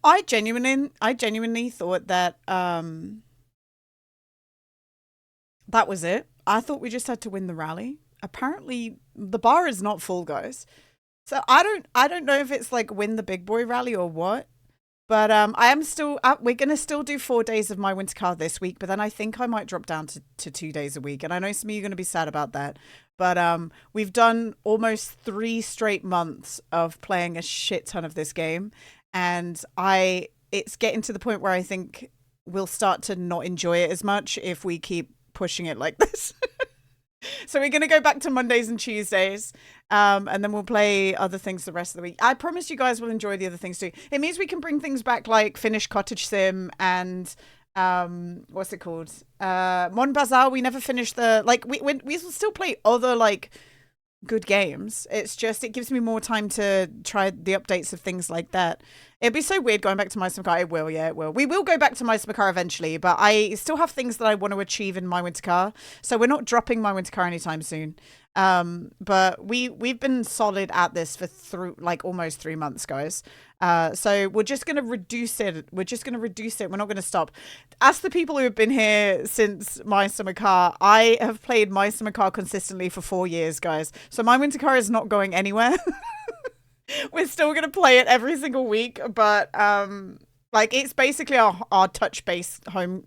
I genuinely thought that that was it. I thought we just had to win the rally. Apparently, the bar is not full, guys. So I don't know if it's like win the big boy rally or what. But I am still. We're gonna still do 4 days of my winter car this week. But then I think I might drop down to 2 days a week. And I know some of you are gonna be sad about that. But we've done almost 3 straight months of playing a shit ton of this game, and it's getting to the point where I think we'll start to not enjoy it as much if we keep pushing it like this. So we're going to go back to Mondays and Tuesdays, and then we'll play other things the rest of the week. I promise you guys will enjoy the other things too. It means we can bring things back like finish Cottage Sim and what's it called? Mon Bazaar. We never finished the like. We will still play other like good games. It's just it gives me more time to try the updates of things like that. It'd be so weird going back to My Car. It will, yeah, it will. We will go back to My Car eventually, but I still have things that I want to achieve in My Winter Car. So we're not dropping My Winter Car anytime soon. But we've been solid at this for like almost 3 months, guys. So we're just gonna reduce it. We're not gonna stop. Ask the people who have been here since My Summer Car. I have played My Summer Car consistently for 4 years, guys. So My Winter Car is not going anywhere. We're still going to play it every single week, but like it's basically our touch home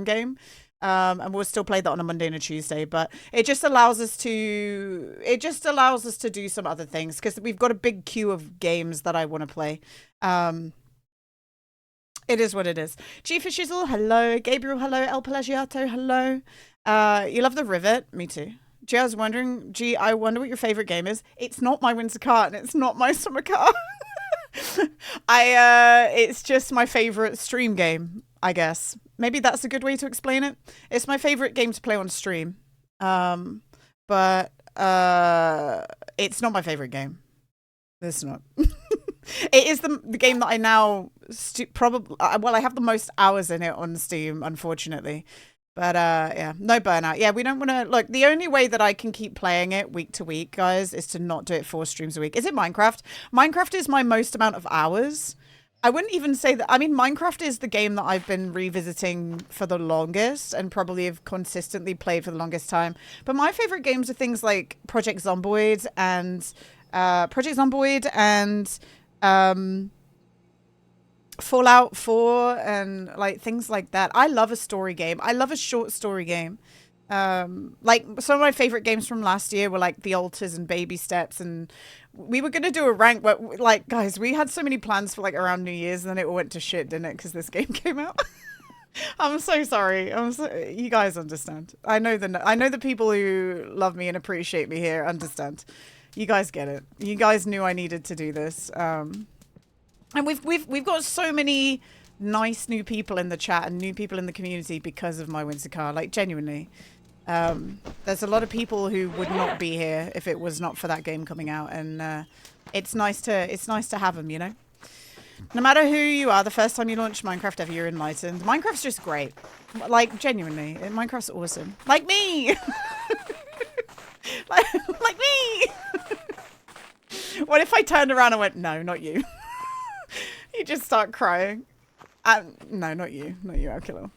game. And we'll still play that on a Monday and a Tuesday, but it just allows us to do some other things because we've got a big queue of games that I want to play. It is what it is. G for Shizzle, hello. Gabriel, hello. El Pelagiato, hello. You love the Rivet? Me too. G, I was wondering, I wonder what your favorite game is. It's not My Winter Car and it's not My Summer Car. It's just my favorite stream game, I guess. Maybe that's a good way to explain it. It's my favorite game to play on stream. But it's not my favorite game. It's not. It is the game that I now probably, well, I have the most hours in it on Steam, unfortunately. But yeah, no burnout. Yeah, we don't want to look. The only way that I can keep playing it week to week, guys, is to not do it 4 streams a week. Is it Minecraft? Minecraft is my most amount of hours. I wouldn't even say that. I mean, Minecraft is the game that I've been revisiting for the longest and probably have consistently played for the longest time. But my favorite games are things like Project Zomboid and Fallout 4 and like things like that. I love a story game. I love a short story game. Like some of my favorite games from last year were like The Alters and Baby Steps, and we were gonna do a rank, but like guys, we had so many plans for like around New Year's, and then it all went to shit, didn't it? Because this game came out. I'm so sorry. You guys understand. I know the people who love me and appreciate me here understand. You guys get it. You guys knew I needed to do this. And we've got so many nice new people in the chat and new people in the community because of My Winter Car. Like genuinely, there's a lot of people who would not be here if it was not for that game coming out, and it's nice to have them. You know, no matter who you are, the first time you launch Minecraft ever, you're enlightened. Minecraft's just great. Like genuinely, Minecraft's awesome. Like me, like me. What if I turned around and went, no, not you? You just start crying. No, not you. Not you, Alkilo.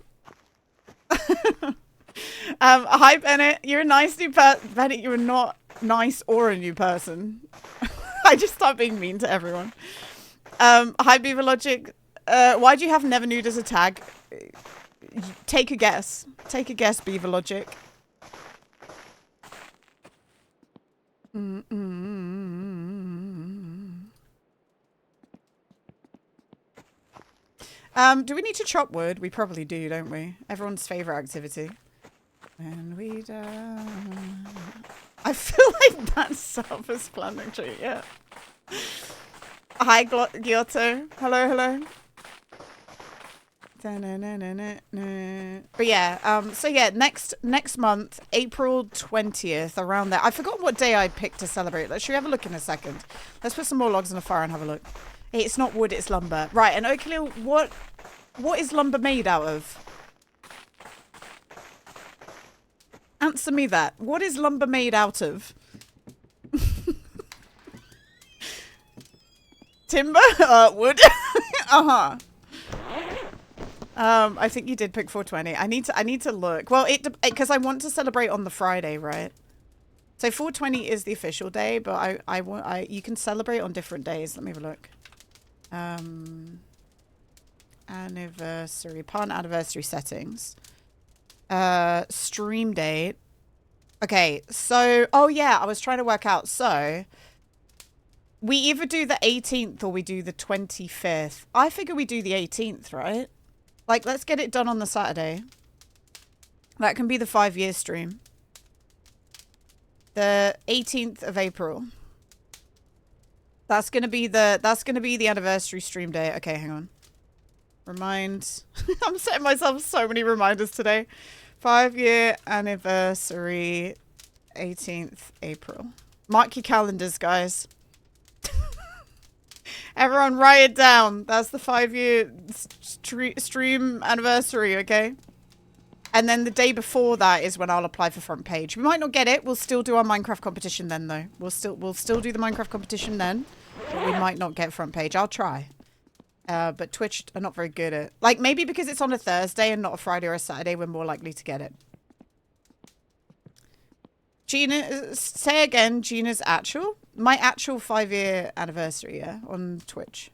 Hi, Bennett. You're a nice new person. Bennett, you're not nice or a new person. I just start being mean to everyone. Hi, Beaver Logic. Why do you have Never Nude as a tag? Take a guess. Take a guess, Beaver Logic. Do we need to chop wood? We probably do, don't we? Everyone's favorite activity. When we die. I feel like that's self-explanatory, yeah. Hi, Giotto. Hello, hello. But yeah, so yeah, next month, April 20th, around there. I forgot what day I picked to celebrate. Should we have a look in a second? Let's put some more logs on the fire and have a look. It's not wood, it's lumber. Right, and Oakley, what is lumber made out of? Answer me that. What is lumber made out of? Timber? Wood? Uh-huh. I think you did pick 420. I need to look. Well, because I want to celebrate on the Friday, right? So 420 is the official day, but you can celebrate on different days. Let me have a look. Anniversary, partner anniversary settings. Stream date. Okay, so oh yeah, I was trying to work out. So we either do the 18th or we do the 25th. I figure we do the 18th, right? Like, let's get it done on the Saturday. That can be the 5-year stream. The 18th of April. That's gonna be the anniversary stream day. Okay, hang on. Remind. I'm setting myself so many reminders today. 5-year anniversary, 18th April. Mark your calendars, guys. Everyone write it down. That's the 5-year stream anniversary, okay? And then the day before that is when I'll apply for front page. We might not get it. We'll still do our Minecraft competition then, though. We'll still do the Minecraft competition then. But we might not get front page. I'll try. But Twitch are not very good at... Like, maybe because it's on a Thursday and not a Friday or a Saturday, we're more likely to get it. Gina, say again, Gina's actual? My actual 5-year anniversary, yeah, on Twitch.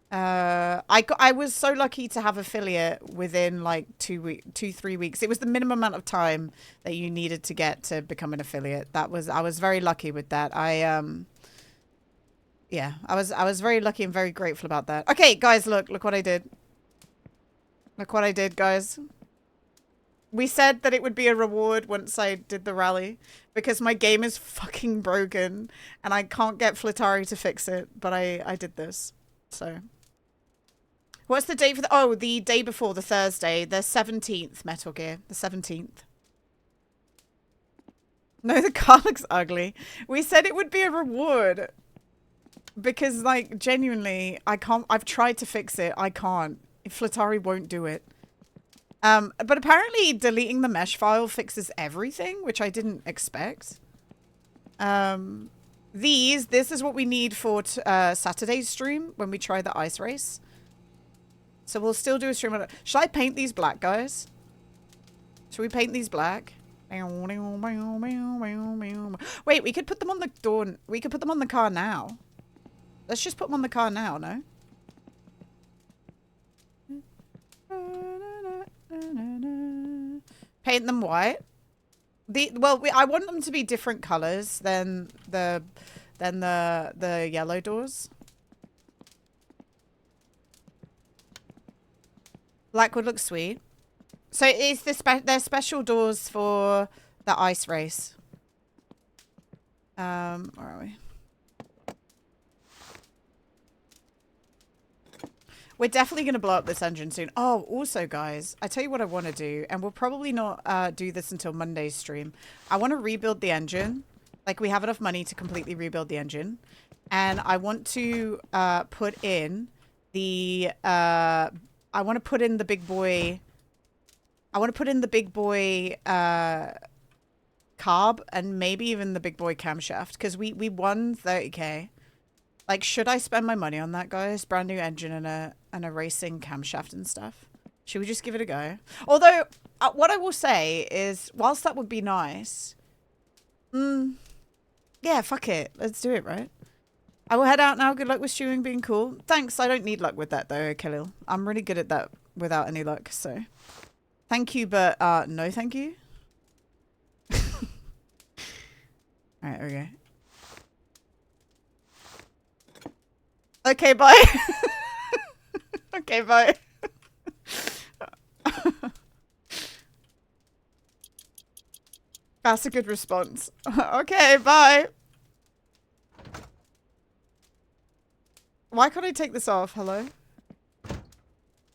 I was so lucky to have affiliate within like 2-3 weeks. It was the minimum amount of time that you needed to get to become an affiliate. I was very lucky with that. Yeah, I was very lucky and very grateful about that. Okay, guys, look what I did. Look what I did, guys. We said that it would be a reward once I did the rally because my game is fucking broken and I can't get Flittari to fix it, but I did this. So, what's the date for the day before, the Thursday, the 17th, Metal Gear, the 17th. No, the car looks ugly. We said it would be a reward because, like, genuinely, I've tried to fix it. I can't. Flittari won't do it. But apparently deleting the mesh file fixes everything, which I didn't expect. This is what we need for Saturday's stream when we try the ice race. So we'll still do a stream on it. Should I paint these black, guys? Should we paint these black? Wait, we could put them on the door. We could put them on the car now. Let's just put them on the car now, no? Paint them white. I want them to be different colors than the yellow doors. Black would look sweet. So is they're special doors for the ice race. Where are we? We're definitely going to blow up this engine soon. Oh, also, guys, I tell you what I want to do, and we'll probably not do this until Monday's stream. I want to rebuild the engine. Like, we have enough money to completely rebuild the engine. And I want to put in the... I want to put in the big boy... I want to put in the big boy carb and maybe even the big boy camshaft. Because we won 30k. Like, should I spend my money on that, guys? Brand new engine and a racing camshaft and stuff. Should we just give it a go? Although, what I will say is, whilst that would be nice, yeah, fuck it. Let's do it, right? I will head out now. Good luck with shooting being cool. Thanks. I don't need luck with that, though, Khalil. I'm really good at that without any luck, so... Thank you, but no thank you. Alright, there we go. Okay, bye. Okay, bye. That's a good response. Okay, bye. Why can't I take this off? Hello?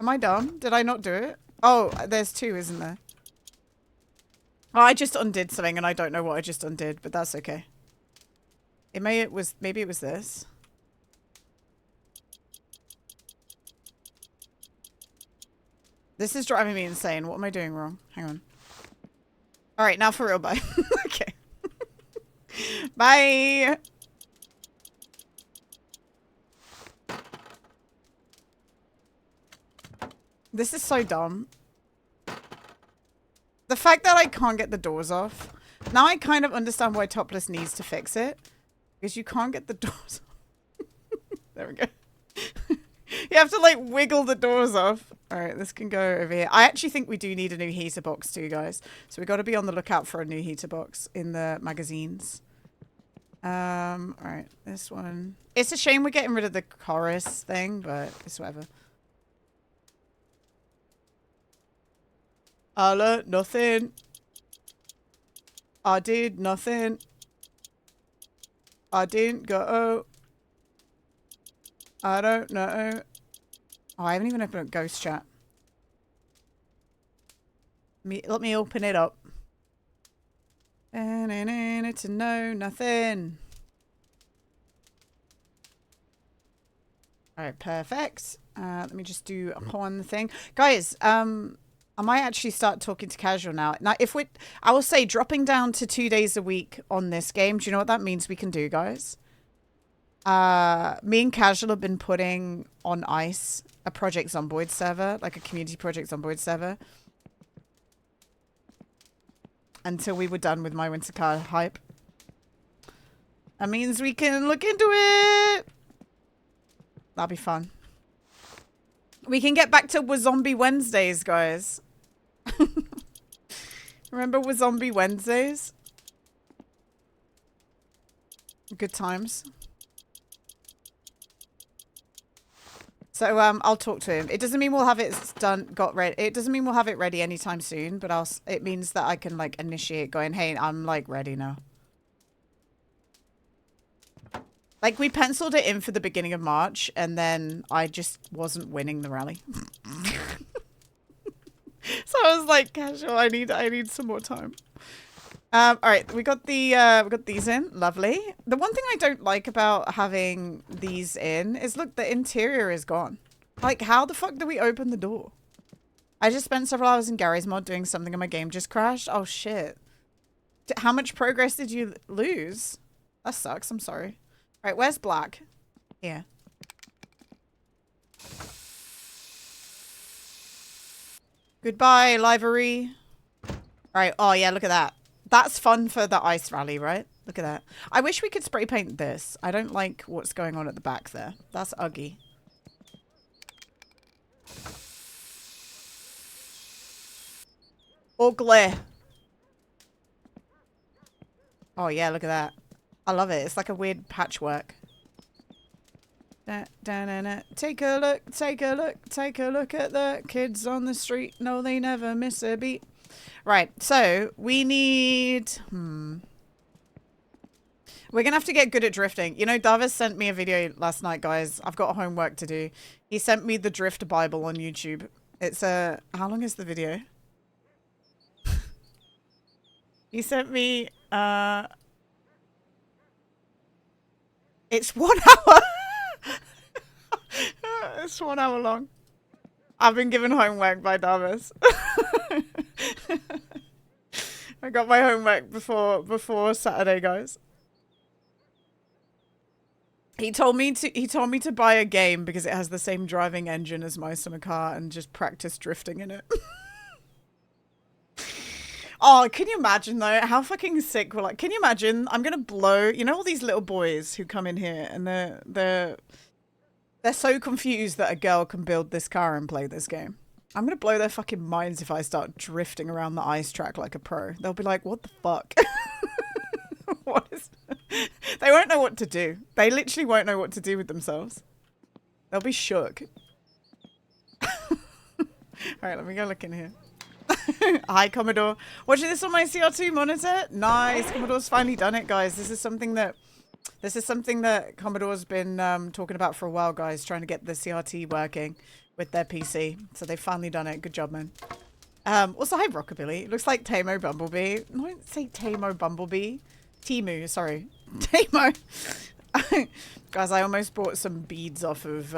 Am I dumb? Did I not do it? Oh, there's two, isn't there? Oh, I just undid something and I don't know what I just undid, but that's okay. Maybe it was this. This is driving me insane. What am I doing wrong? Hang on. All right, now for real, bye. Okay. Bye. This is so dumb. The fact that I can't get the doors off. Now I kind of understand why Topless needs to fix it. Because you can't get the doors off. There we go. You have to like wiggle the doors off. All right, this can go over here. I actually think we do need a new heater box too, guys. So we got to be on the lookout for a new heater box in the magazines. All right, this one. It's a shame we're getting rid of the chorus thing, but it's whatever. I learned nothing. I did nothing. I didn't go. I don't know. Oh, I haven't even opened up Ghost Chat. Let me open it up. And to know nothing. Alright, perfect. Let me just do one thing. Guys, I might actually start talking to casual now. Now, I will say dropping down to 2 days a week on this game. Do you know what that means we can do, guys? Me and Casual have been putting on ice a Project Zomboid server, like a community Project Zomboid server, until we were done with My Winter Car hype. That means we can look into it. That'll be fun. We can get back to Zombie Wednesdays, guys. Remember Zombie Wednesdays? Good times. So I'll talk to him. It doesn't mean we'll have it ready. It doesn't mean we'll have it ready anytime soon, but it means that I can like initiate going, hey, I'm like ready now. Like we penciled it in for the beginning of March and then I just wasn't winning the rally. So I was like, Casual, I need some more time. All right, we got these in. Lovely. The one thing I don't like about having these in is, look, the interior is gone. Like, how the fuck do we open the door? I just spent several hours in Gary's mod doing something and my game just crashed. Oh, shit. How much progress did you lose? That sucks. I'm sorry. All right, where's Black? Here. Goodbye, livery. All right. Oh, yeah, look at that. That's fun for the ice rally, right? Look at that. I wish we could spray paint this. I don't like what's going on at the back there. That's ugly. Ugly. Oh, yeah, look at that. I love it. It's like a weird patchwork. Take a look, take a look, take a look at the kids on the street. No, they never miss a beat. Right, so we need... We're going to have to get good at drifting. You know, Davis sent me a video last night, guys. I've got homework to do. He sent me the Drift Bible on YouTube. It's a... How long is the video? He sent me... It's 1 hour. It's 1 hour long. I've been given homework by Davis. I got my homework before Saturday, guys. He told me to buy a game because it has the same driving engine as my summer car and just practice drifting in it. Oh, can you imagine though? How fucking sick we're like. Can you imagine? I'm gonna blow. You know all these little boys who come in here and they're so confused that a girl can build this car and play this game. I'm gonna blow their fucking minds if I start drifting around the ice track like a pro. They'll be like, "What the fuck?" What is? They won't know what to do. They literally won't know what to do with themselves. They'll be shook. All right, let me go look in here. Hi, Commodore. Watching this on my CR2 monitor. Nice. Commodore's finally done it, guys. This is something that Commodore's been talking about for a while, guys. Trying to get the CRT working with their PC. So they've finally done it. Good job, man. Also, hi, Rockabilly. It looks like Tamo Bumblebee. No, don't say Tamo Bumblebee. Timu, sorry. Tamo. Guys, I almost bought some beads off of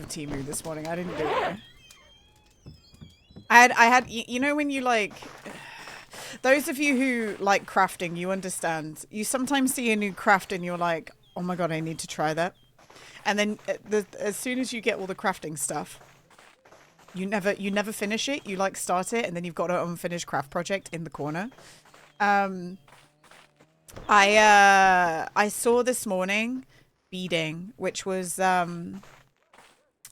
Timu this morning. I didn't do it. I had, you know, when you like, those of you who like crafting, you understand. You sometimes see a new craft and you're like, oh my god, I need to try that. And then as soon as you get all the crafting stuff, you never finish it. You like start it, and then you've got an unfinished craft project in the corner. I saw this morning beading, which was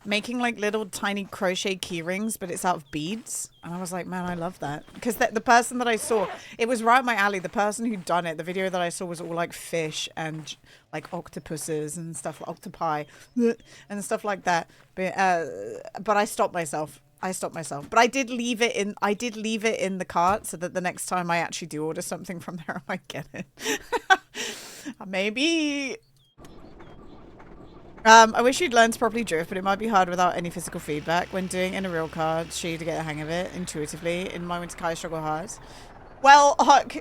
making like little tiny crochet key rings, but it's out of beads. And I was like, man, I love that. Because the person that I saw, it was right up my alley. The person who'd done it, the video that I saw was all like fish and like octopuses and stuff, octopi and stuff like that. But I stopped myself. But I did leave it in the cart so that the next time I actually do order something from there, I might get it. Maybe. I wish you'd learned to properly drift, but it might be hard without any physical feedback. When doing in a real car, to get a hang of it intuitively. In my winter car, I struggle hard. Well, Huck,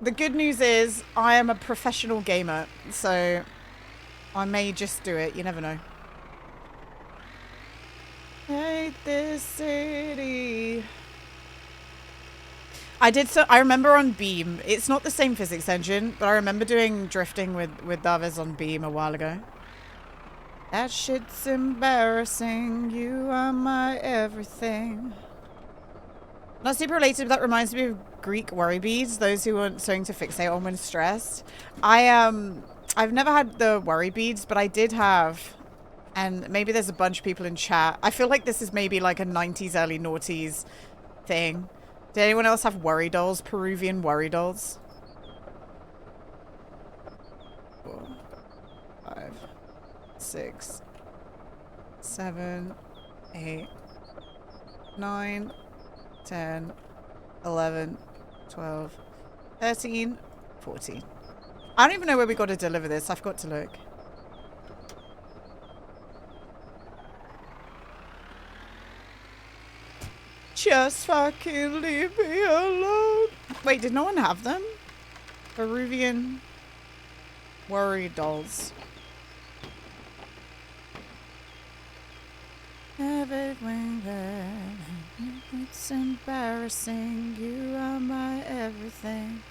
the good news is I am a professional gamer, so I may just do it. You never know. Hate this city. I remember on Beam. It's not the same physics engine, but I remember doing drifting with Davies on Beam a while ago. That shit's embarrassing. You are my everything. Not super related, but that reminds me of Greek worry beads. Those who want something to fixate on when stressed. I've never had the worry beads, but I did have, and maybe there's a bunch of people in chat. I feel like this is maybe like a 90s, early noughties thing. Did anyone else have worry dolls? Peruvian worry dolls? 4, 5, 6, 7, 8, 9, 10, 11, 12, 13, 14. I don't even know where we got to deliver this. I forgot to look. Just fucking leave me alone. Wait, did no one have them? Peruvian worry dolls. Everything that it's embarrassing. You are my everything.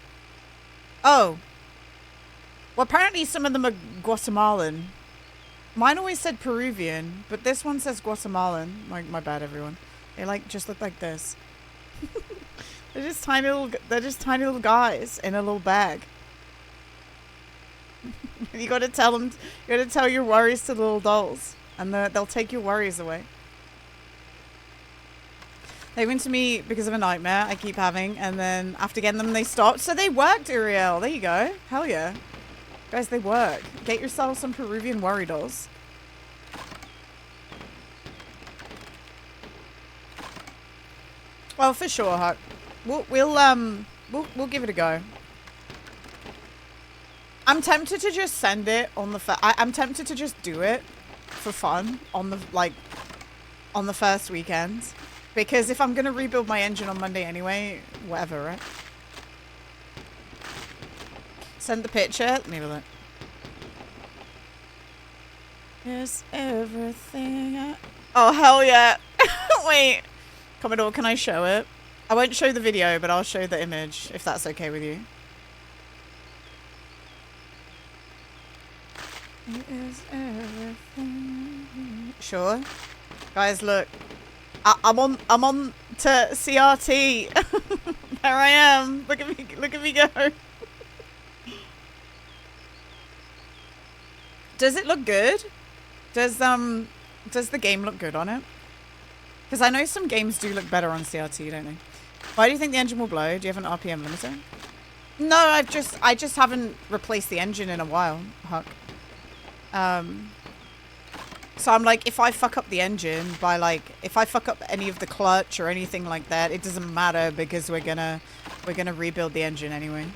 Oh. Well, apparently some of them are Guatemalan. Mine always said Peruvian, but this one says Guatemalan. My bad, everyone. They just look like this. They're just tiny little guys in a little bag. You gotta tell your worries to the little dolls, and they'll take your worries away. They went to me because of a nightmare I keep having, and then after getting them, they stopped. So they worked, Uriel. There you go. Hell yeah. Guys, they work. Get yourself some Peruvian worry dolls. Well, for sure, Huck. We'll give it a go. I'm tempted to just send it on the I'm tempted to just do it for fun on the first weekend, because if I'm gonna rebuild my engine on Monday anyway, whatever, right? Send the picture. Let me have a look. Yes, everything. Oh hell yeah! Wait. Commodore, can I show it? I won't show the video, but I'll show the image, if that's okay with you. It is everything. Sure. Guys, look. I'm on to CRT. There I am. Look at me go. Does it look good? Does the game look good on it? Because I know some games do look better on CRT, don't they? Why do you think the engine will blow? Do you have an RPM limiter? No, I just haven't replaced the engine in a while, Huck. So I'm like, if I fuck up the engine by if I fuck up any of the clutch or anything like that, it doesn't matter because we're gonna rebuild the engine anyway.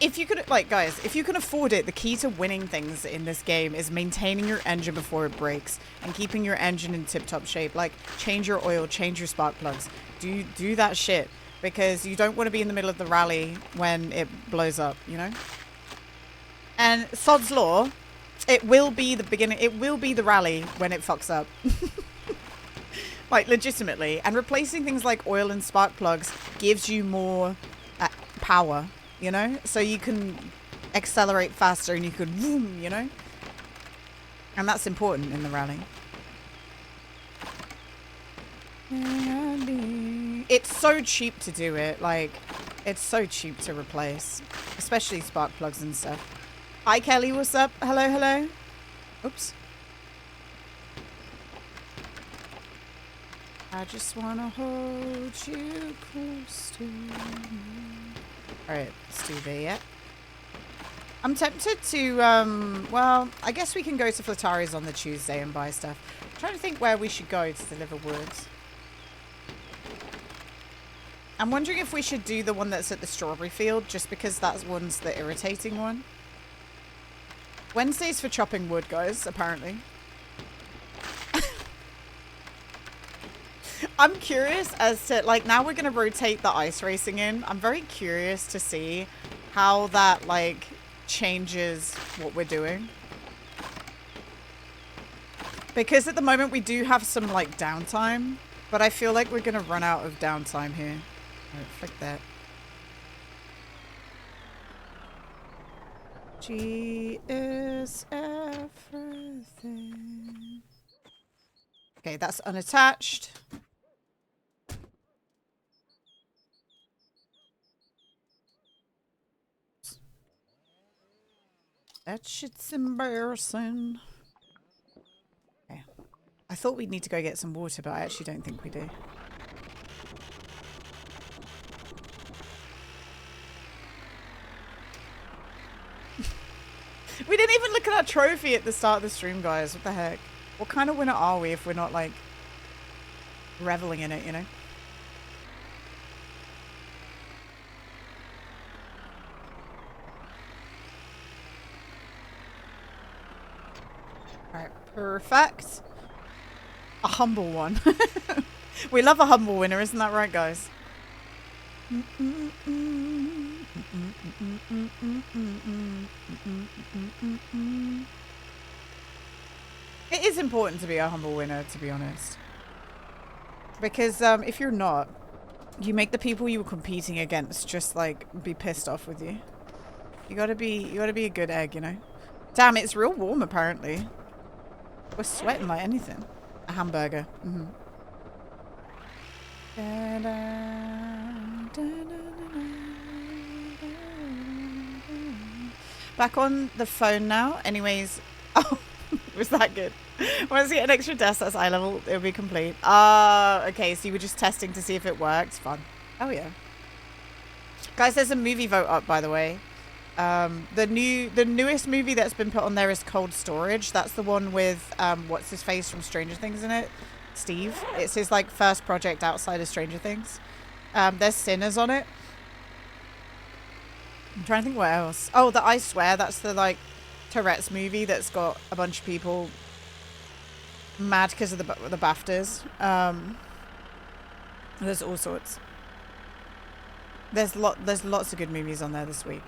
If you could, guys, if you can afford it, the key to winning things in this game is maintaining your engine before it breaks and keeping your engine in tip-top shape. Change your oil, change your spark plugs. Do that shit, because you don't want to be in the middle of the rally when it blows up, you know? And sod's law, it will be the beginning, it will be the rally when it fucks up. Legitimately. And replacing things like oil and spark plugs gives you more power. You know, so you can accelerate faster and you could, vroom, you know. And that's important in the rally. It's so cheap to do it. Like, it's so cheap to replace. Especially spark plugs and stuff. Hi, Kelly. What's up? Hello, hello. Oops. I just want to hold you close to me. Alright, let's do the, yeah. I'm tempted to, well, I guess we can go to Flatari's on the Tuesday and buy stuff. I'm trying to think where we should go to deliver wood. I'm wondering if we should do the one that's at the strawberry field, just because that one's the irritating one. Wednesday's for chopping wood, guys, apparently. I'm curious as to, like, now we're going to rotate the ice racing in. I'm very curious to see how that, like, changes what we're doing. Because at the moment we do have some, like, downtime. But I feel like we're going to run out of downtime here. Alright, flick that. G is everything. Okay, that's unattached. That shit's embarrassing. Okay. I thought we'd need to go get some water, but I actually don't think we do. We didn't even look at our trophy at the start of the stream, guys. What the heck? What kind of winner are we if we're not, like, reveling in it, you know? Alright, perfect. A humble one. We love a humble winner, isn't that right, guys? It is important to be a humble winner, to be honest. Because if you're not, you make the people you were competing against just, like, be pissed off with you. You gotta be a good egg, you know? Damn, it's real warm, apparently. We're sweating like anything. A hamburger. Mm-hmm. Back on the phone now. Anyways. Oh, was that good? Once you get an extra desk that's eye level, it'll be complete. Okay, so you were just testing to see if it works. Fun. Oh, yeah. Guys, there's a movie vote up, by the way. The newest movie that's been put on there is Cold Storage. That's the one with what's his face from Stranger Things in it, Steve. It's his like first project outside of Stranger Things. There's Sinners on it. I'm trying to think what else. Oh, the I Swear. That's the like Tourette's movie that's got a bunch of people mad because of the BAFTAs. There's all sorts. There's lots of good movies on there this week.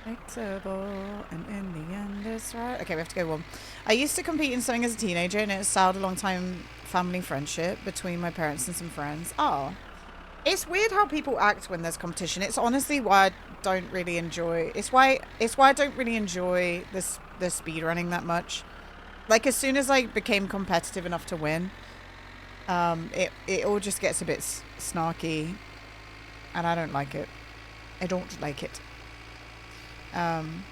And in the end it's right. Okay, we have to go one. I used to compete in something as a teenager, and it soured a long time family friendship between my parents and some friends. Oh. It's weird how people act when there's competition. It's honestly why I don't really enjoy it's why I don't really enjoy the speed running that much. Like as soon as I became competitive enough to win, it all just gets a bit snarky, and I don't like it. I don't like it. And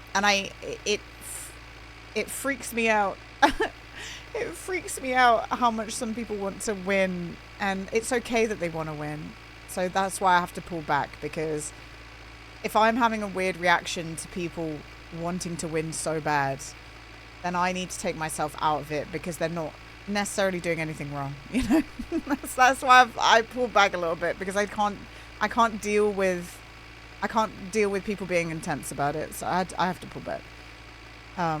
it freaks me out. It freaks me out how much some people want to win, and it's okay that they want to win. So that's why I have to pull back, because if I'm having a weird reaction to people wanting to win so bad, then I need to take myself out of it, because they're not necessarily doing anything wrong, you know. that's why I pull back a little bit, because I can't deal with people being intense about it, so I have to pull back. I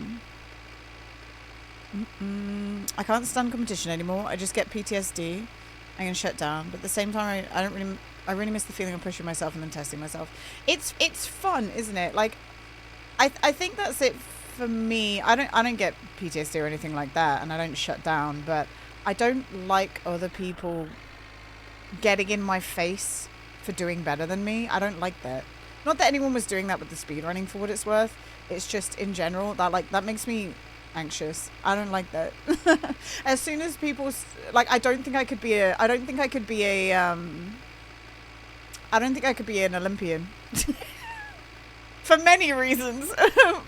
can't stand competition anymore. I just get PTSD. I'm gonna shut down. But at the same time, I really miss the feeling of pushing myself and then testing myself. It's fun, isn't it? Like, I think that's it for me. I don't get PTSD or anything like that, and I don't shut down. But I don't like other people getting in my face for doing better than me. I don't like that. Not that anyone was doing that with the speedrunning, for what it's worth. It's just in general that makes me anxious. I don't like that. As soon as people like, I don't think I could be a. I don't think I could be a. I don't think I could be an Olympian. For many reasons,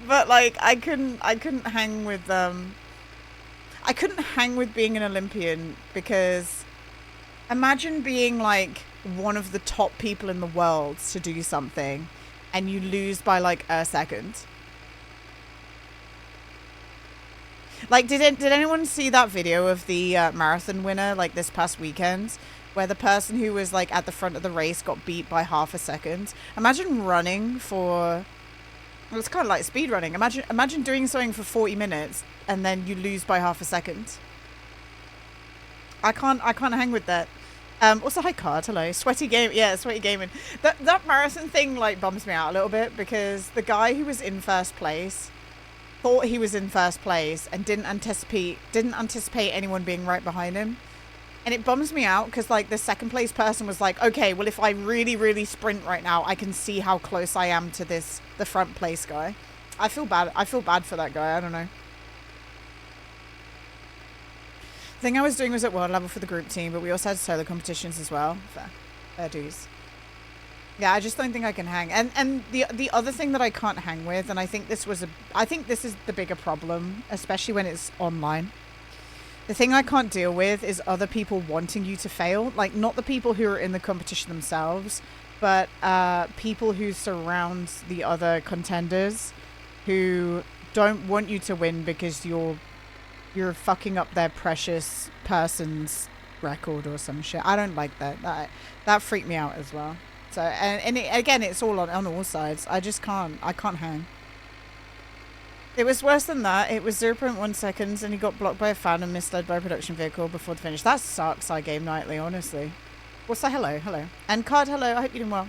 but like I couldn't hang with I couldn't hang with being an Olympian, because imagine being like one of the top people in the world to do something and you lose by like a second. Like, did anyone see that video of the marathon winner like this past weekend, where the person who was like at the front of the race got beat by half a second? Imagine running for, well, it's kind of like speed running. Imagine doing something for 40 minutes and then you lose by half a second. I can't hang with that. Also, hi Card, hello. Sweaty game, yeah, sweaty gaming. That marathon thing like bums me out a little bit, because the guy who was in first place thought he was in first place and didn't anticipate anyone being right behind him. And it bums me out because like the second place person was like, okay, well, if I really sprint right now, I can see how close I am to the front place guy. I feel bad for that guy. I don't know. The thing I was doing was at world level for the group team, but we also had solo competitions as well. Fair dues. Yeah, I just don't think I can hang. And the other thing that I can't hang with, and I think this is the bigger problem, especially when it's online. The thing I can't deal with is other people wanting you to fail. Like, not the people who are in the competition themselves, but people who surround the other contenders who don't want you to win because you're fucking up their precious person's record or some shit. I don't like that. That freaked me out as well. So, and again, it's all on all sides. I can't hang. It was worse than that. It was 0.1 seconds and he got blocked by a fan and misled by a production vehicle before the finish. That sucks, I game nightly, honestly. What's that? Hello. And Card, hello. I hope you're doing well.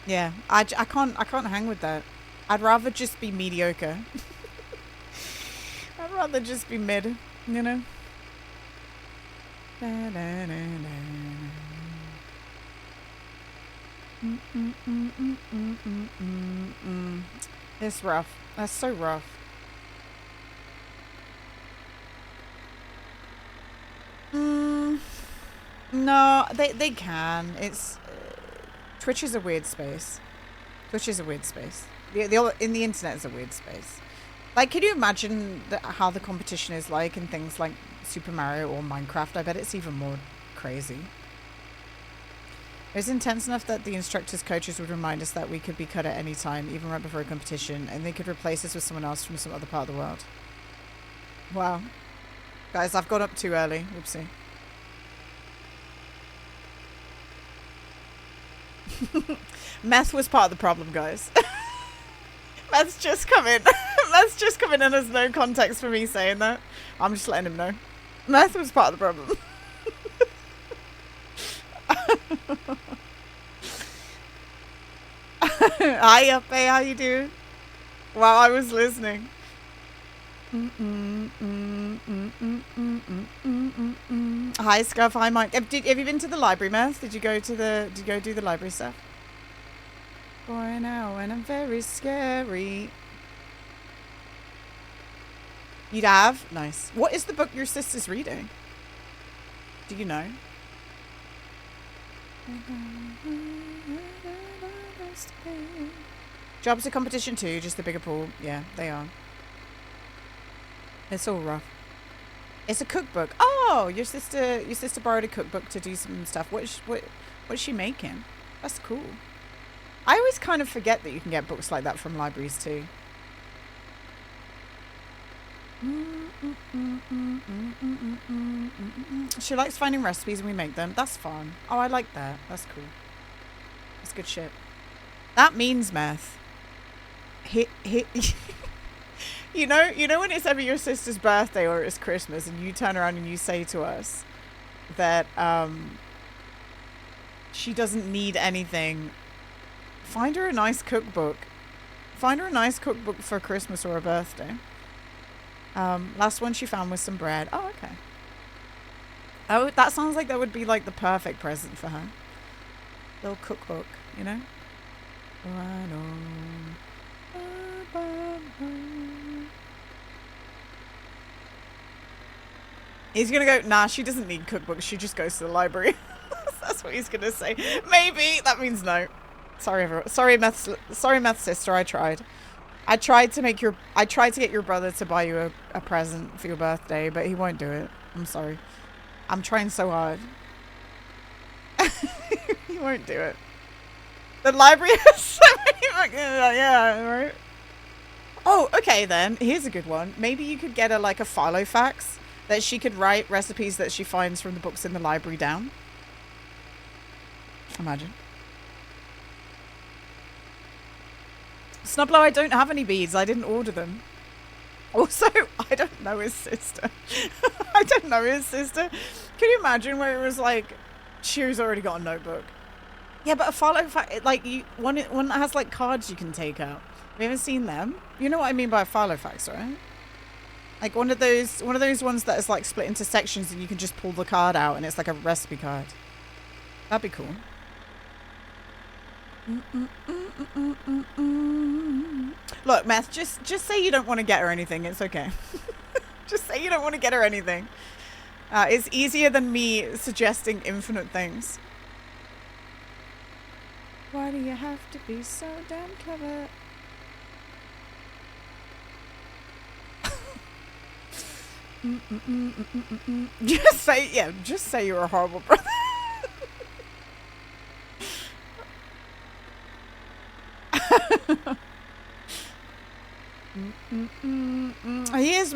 Yeah, I can't hang with that. I'd rather just be mediocre. I'd rather just be mid, you know? It's rough. That's so rough. No, they can. It's Twitch is a weird space. In the internet is a weird space. Like, can you imagine how the competition is like in things like Super Mario or Minecraft? I bet it's even more crazy. It was intense enough that the instructors' coaches would remind us that we could be cut at any time, even right before a competition, and they could replace us with someone else from some other part of the world. Wow. Guys, I've got up too early. Whoopsie. Meth was part of the problem, guys. Meth's just come in. Meth's just come in and there's no context for me saying that. I'm just letting him know. Meth was part of the problem. Hi, Uppy, how you doing? While I was listening. Hi, Scuff. Hi, Mike. Have you been to the library, Meth? Did you go do the library stuff? For now, and I'm very scary. You'd have? Nice. What is the book your sister's reading? Do you know? Jobs are competition too, just the bigger pool. Yeah, they are. It's all rough. It's a cookbook. Oh, your sister borrowed a cookbook to do some stuff. What's she making? That's cool. I always kind of forget that you can get books like that from libraries too. She likes finding recipes and we make them. That's fun. Oh, I like that. That's cool. That's good shit. That means Meth. You know when it's ever your sister's birthday or it's Christmas and you turn around and you say to us that she doesn't need anything, find her a nice cookbook. Find her a nice cookbook for Christmas or a birthday. Last one she found was some bread. Oh, okay. Oh, that sounds like that would be like the perfect present for her. Little cookbook, you know? Right on. He's gonna go, nah, she doesn't need cookbooks. She just goes to the library. That's what he's gonna say. Maybe. That means no. Sorry, everyone. Sorry, math sister. I tried. I tried to get your brother to buy you a present for your birthday, but he won't do it. I'm sorry. I'm trying so hard. He won't do it. The library has so many fucking, yeah, right? Oh, okay then. Here's a good one. Maybe you could get her like a filofax that she could write recipes that she finds from the books in the library down. Imagine. Snublow, I don't have any beads. I didn't order them. Also, I don't know his sister. I don't know his sister. Can you imagine where it was like, she's already got a notebook? Yeah, but a filofax, like, one that has like cards you can take out. Have you ever seen them? You know what I mean by a filofax, right? Like one of those ones that is like split into sections and you can just pull the card out and it's like a recipe card. That'd be cool. Look, Meth, just say you don't want to get her anything. It's okay. Just say you don't want to get her anything. It's easier than me suggesting infinite things. Why do you have to be so damn clever? Just say you're a horrible brother.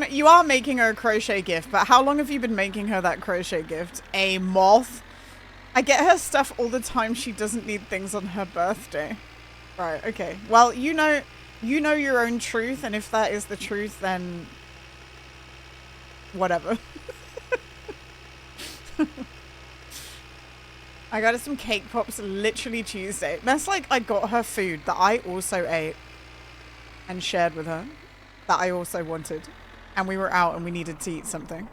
You are making her a crochet gift, but how long have you been making her that crochet gift? A moth? I get her stuff all the time. She doesn't need things on her birthday. Right, okay. Well, you know your own truth, and if that is the truth, then whatever. I got her some cake pops literally Tuesday. That's like I got her food that I also ate and shared with her that I also wanted. And we were out and we needed to eat something.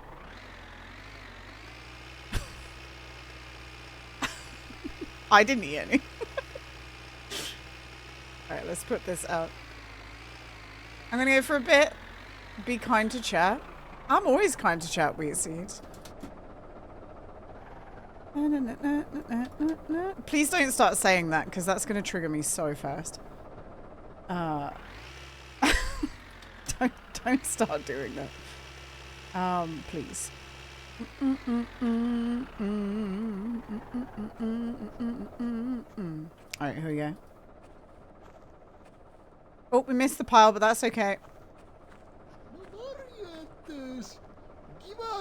I didn't eat any. Alright, let's put this out. I'm gonna go for a bit. Be kind to chat. I'm always kind to chat, Wheat Seeds. Please don't start saying that, because that's going to trigger me so fast. Don't start doing that. Please. Alright, here we go. Oh, we missed the pile, but that's okay.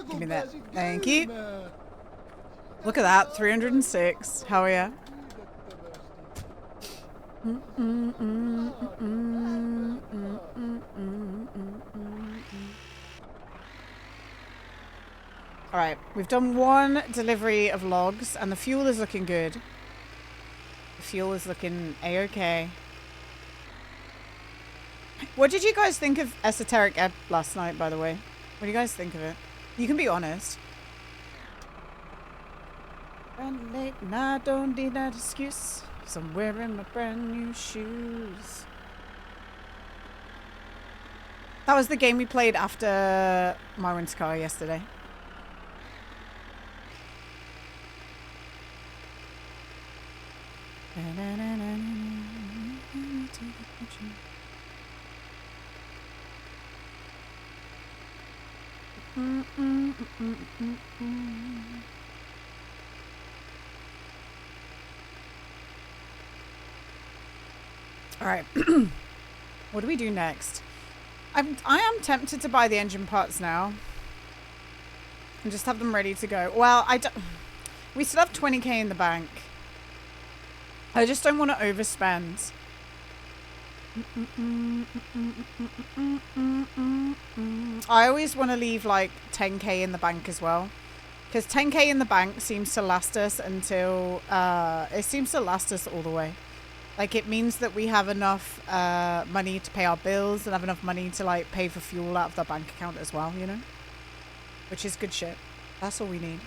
Give me that. Thank you. Look at that, 306. Hell yeah. Alright, we've done one delivery of logs, and the fuel is looking good. The fuel is looking a-okay. What did you guys think of Esoteric Ebb last night, by the way? What do you guys think of it? You can be honest. Brand late and I don't need that excuse, 'cause I'm wearing my brand new shoes. That was the game we played after Marwin's car yesterday. All right. What do we do next? I am tempted to buy the engine parts now and just have them ready to go. Well, we still have 20k in the bank. I just don't want to overspend. I always want to leave like 10k in the bank as well, because 10k in the bank seems to last us until it seems to last us all the way. Like, it means that we have enough money to pay our bills and have enough money to like pay for fuel out of the bank account as well, you know, which is good shit. That's all we need.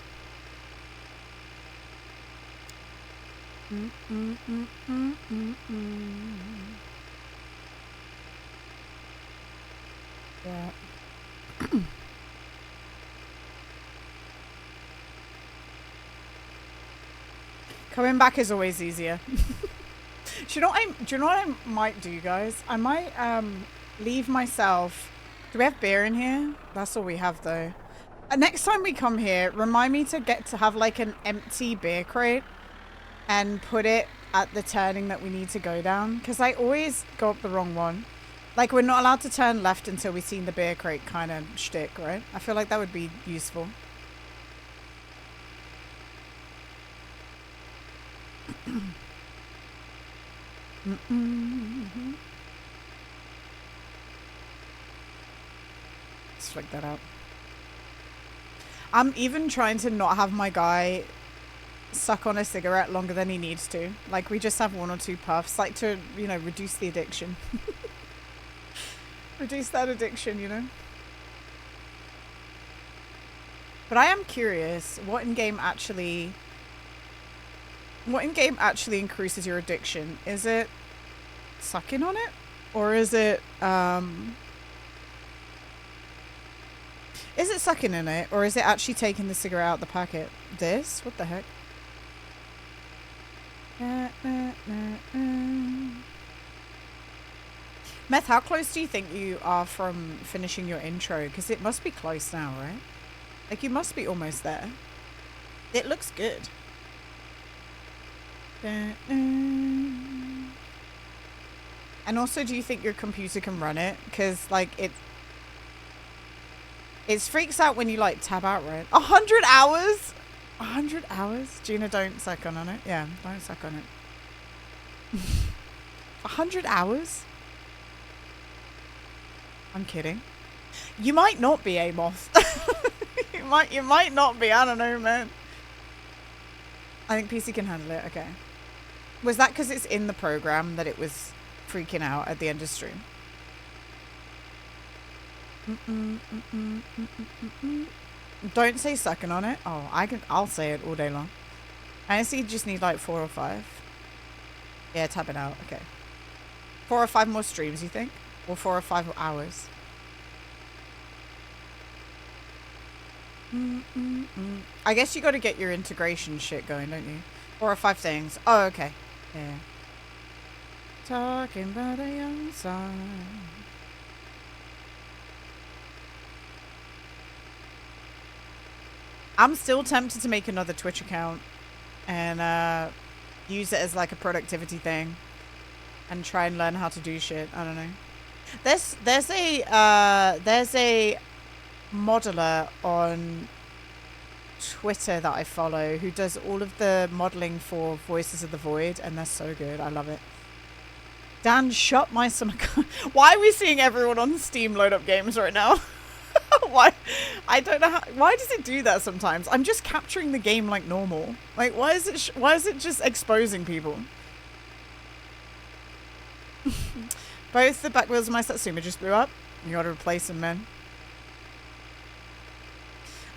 Yeah. Coming back is always easier. Do you know what I might do, guys? I might leave myself. Do we have beer in here? That's all we have, though. Next time we come here, remind me to have like an empty beer crate and put it at the turning that we need to go down, because I always go up the wrong one. Like, we're not allowed to turn left until we've seen the beer crate kind of shtick, right? I feel like that would be useful. Let's flick that out. I'm even trying to not have my guy suck on a cigarette longer than he needs to. Like, we just have 1 or 2 puffs, like to, you know, reduce the addiction. Reduce that addiction, you know? But I am curious, what in-game actually increases your addiction? Is it sucking on it? Or is it sucking in it? Or is it actually taking the cigarette out the packet? This? What the heck? Meth, how close do you think you are from finishing your intro? Because it must be close now, right? Like, you must be almost there. It looks good. And also, do you think your computer can run it? Because, like, it freaks out when you, like, tab out, right? 100 hours? 100 hours? Gina, don't suck on it. Yeah, don't suck on it. 100 hours? I'm kidding. You might not be, Amos. You might not be. I don't know, man. I think PC can handle it. Okay. Was that because it's in the program that it was freaking out at the end of stream? Don't say sucking on it. Oh, I'll say it all day long. I honestly just need like 4 or 5. Yeah, tab it out. Okay. 4 or 5 more streams, you think? Or 4 or 5 hours? I guess you got to get your integration shit going, don't you? 4 or 5 things. Oh, okay. Yeah. Talking about a young son. I'm still tempted to make another Twitch account and use it as like a productivity thing and try and learn how to do shit. I don't know. There's a modeler on Twitter that I follow who does all of the modeling for Voices of the Void, and they're so good. I love it. Dan, shut my stomach. Why are we seeing everyone on Steam load up games right now? Why? I don't know how. Why does it do that sometimes? I'm just capturing the game like normal. Like, why is it just exposing people? Both the back wheels of my Satsuma just blew up. You gotta replace them, man.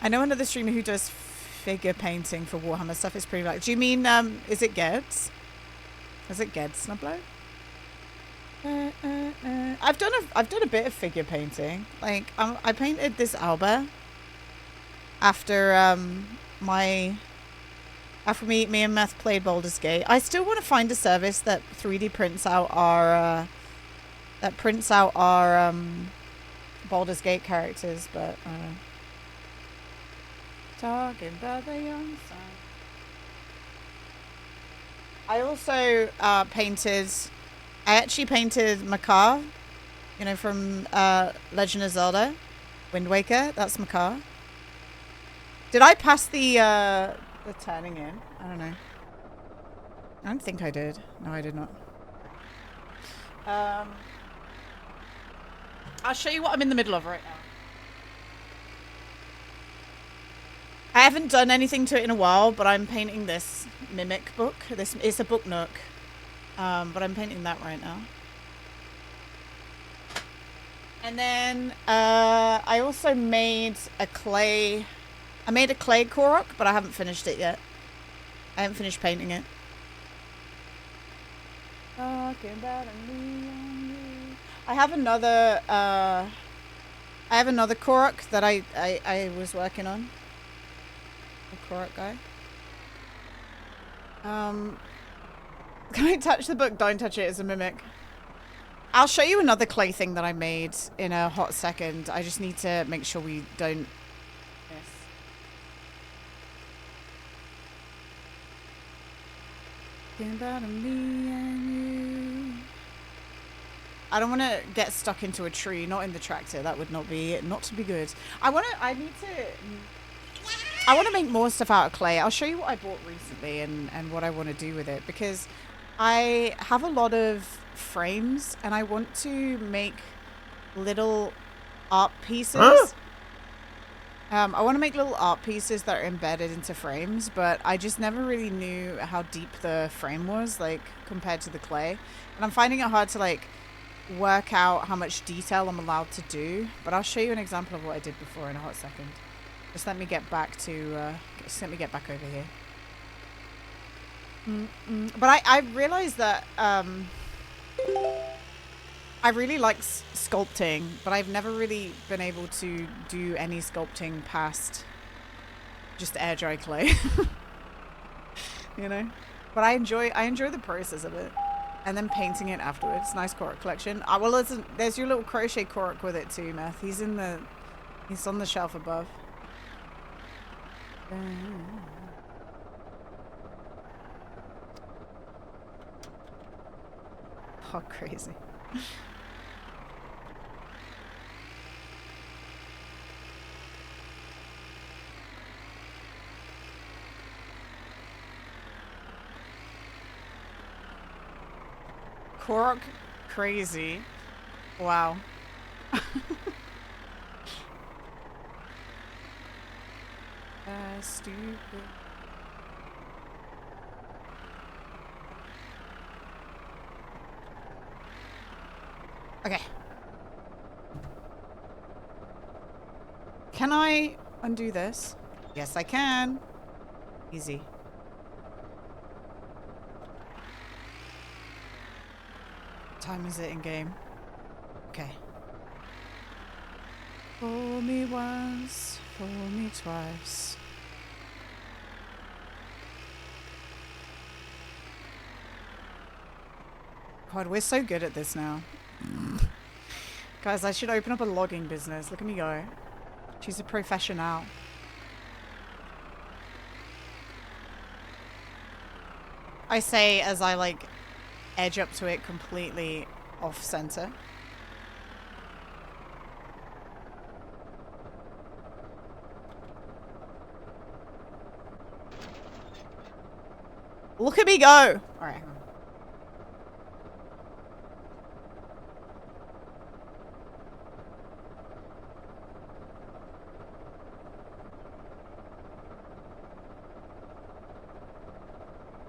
I know another streamer who does figure painting for Warhammer stuff. It's pretty like. Do you mean is it Geds? Is it Geds, Snublo? I've done a bit of figure painting. Like I painted this Alba after me and Meth played Baldur's Gate. I still want to find a service that 3D prints out our Baldur's Gate characters, but I don't know. Talking about the young son. I also I actually painted Makar, you know, from Legend of Zelda, Wind Waker. That's Makar. Did I pass the turning in? I don't know. I don't think I did. No, I did not. I'll show you what I'm in the middle of right now. I haven't done anything to it in a while, but I'm painting this Mimic book. It's a book nook. But I'm painting that right now. And then I also made a clay Korok, but I haven't finished it yet. I haven't finished painting it. Talking about a neon. I have another Korok that I was working on. A Korok guy. Can I touch the book? Don't touch it. It's a mimic. I'll show you another clay thing that I made in a hot second. I just need to make sure we don't miss. Thinking about me and you. I don't want to get stuck into a tree, not in the tractor. That would not be good. I want to make more stuff out of clay. I'll show you what I bought recently and what I want to do with it, because I have a lot of frames and I want to make little art pieces. Huh? I want to make little art pieces that are embedded into frames, but I just never really knew how deep the frame was, like, compared to the clay. And I'm finding it hard to, like, work out how much detail I'm allowed to do. But I'll show you an example of what I did before in a hot second. Just let me get back to, just let me get back over here. But I realized that, I really like sculpting, but I've never really been able to do any sculpting past just air dry clay. You know? But I enjoy the process of it. And then painting it afterwards. Nice Korok collection. Well, there's your little crochet Korok with it too, Meth. He's on the shelf above. Oh, crazy. Korok crazy. Wow. Stupid. Okay. Can I undo this? Yes, I can. Easy. What time is it in game? Okay. Fool me once, fool me twice. God, we're so good at this now. Guys, I should open up a logging business. Look at me go. She's a professional. I say as I, like, edge up to it completely off center. Look at me go! Alright.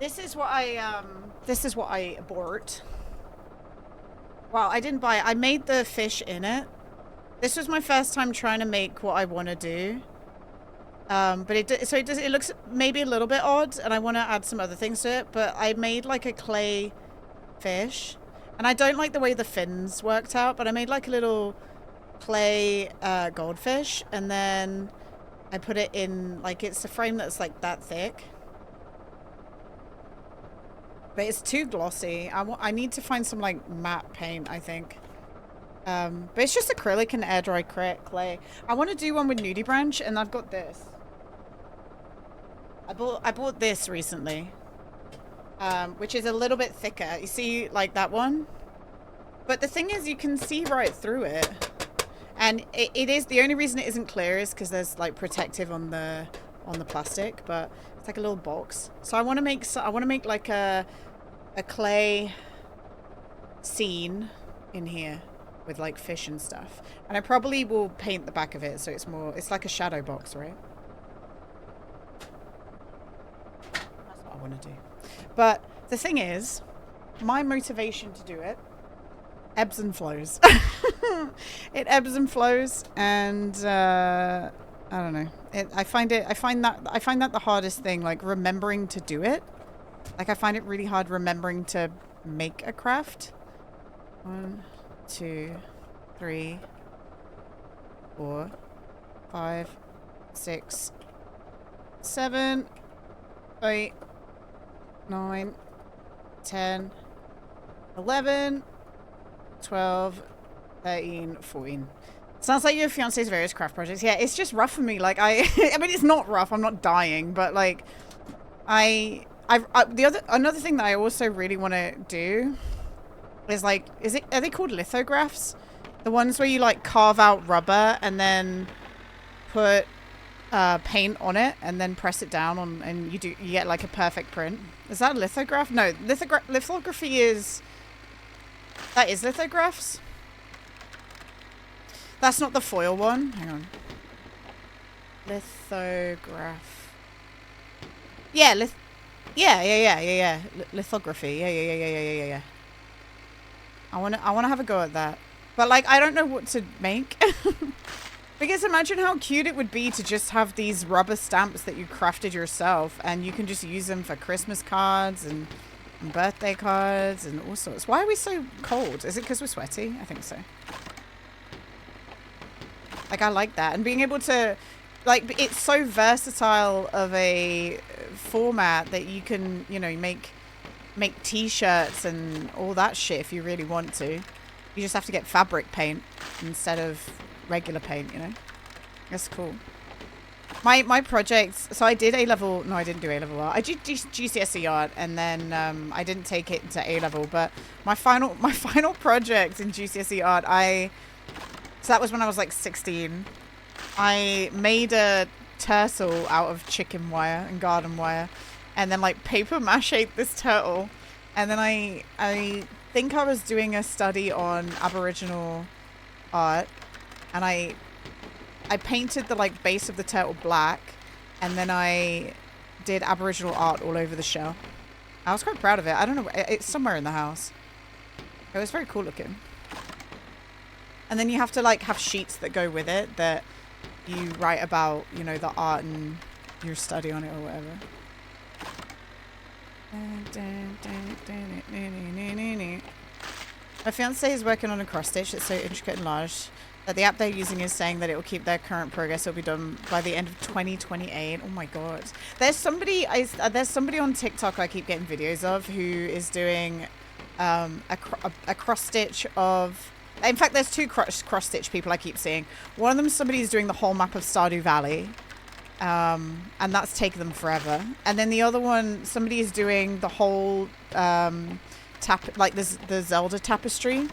This is what I bought. Well, I didn't buy it. I made the fish in it. This was my first time trying to make what I want to do. But it looks maybe a little bit odd, and I want to add some other things to it, but I made like a clay fish, and I don't like the way the fins worked out, but I made like a little clay goldfish, and then I put it in, like, it's a frame that's like that thick. But it's too glossy. I need to find some, like, matte paint, I think. But it's just acrylic and air dry clay. I want to do one with Nudie Branch, and I've got this. I bought this recently, which is a little bit thicker. You see, like that one? But the thing is, you can see right through it. And it is, the only reason it isn't clear is because there's, like, protective on the plastic, but it's like a little box. So I want to make like a clay scene in here with, like, fish and stuff. And I probably will paint the back of it so it's like a shadow box, right? That's what I want to do. But the thing is, my motivation to do it ebbs and flows. It ebbs and flows, and I don't know. I find that the hardest thing, like, remembering to do it. Like, I find it really hard remembering to make a craft. 1, 2, 3, 4, 5, 6, 7, 8, 9, 10, 11, 12, 13, 14. Sounds like your fiance's various craft projects. Yeah, it's just rough for me. Like, I mean, it's not rough. I'm not dying, but like, another thing that I also really want to do is like, are they called lithographs? The ones where you like carve out rubber and then put paint on it and then press it down on, and you get like a perfect print. Is that a lithograph? No, lithography is, that is lithographs. That's not the foil one. Hang on. Lithograph. Yeah, yeah. Lithography. Yeah. I wanna have a go at that. But like, I don't know what to make. Because imagine how cute it would be to just have these rubber stamps that you crafted yourself, and you can just use them for Christmas cards and birthday cards and all sorts. Why are we so cold? Is it because we're sweaty? I think so. Like, I like that. And being able to, like, it's so versatile of a format that you can, you know, make t-shirts and all that shit if you really want to. You just have to get fabric paint instead of regular paint, you know? That's cool. My projects, so I did A-level, no, I didn't do A-level art. I did GCSE art, and then I didn't take it to A-level, but my final project in GCSE art, so that was when I was like 16. I made a turtle out of chicken wire and garden wire, and then like paper mache'd this turtle. And then I think I was doing a study on Aboriginal art, and I painted the like base of the turtle black, and then I did Aboriginal art all over the shell. I was quite proud of it. I don't know, it's somewhere in the house. It was very cool looking. And then you have to like have sheets that go with it that you write about, you know, the art and your study on it or whatever. My fiance is working on a cross stitch that's so intricate and large that the app they're using is saying that it will keep their current progress. It'll be done by the end of 2028. Oh my god! There's somebody on TikTok I keep getting videos of who is doing a cross stitch of. In fact, there's two cross stitch people I keep seeing. One of them, somebody who's doing the whole map of Stardew Valley. And that's taken them forever. And then the other one, somebody is doing the whole like the Zelda tapestry.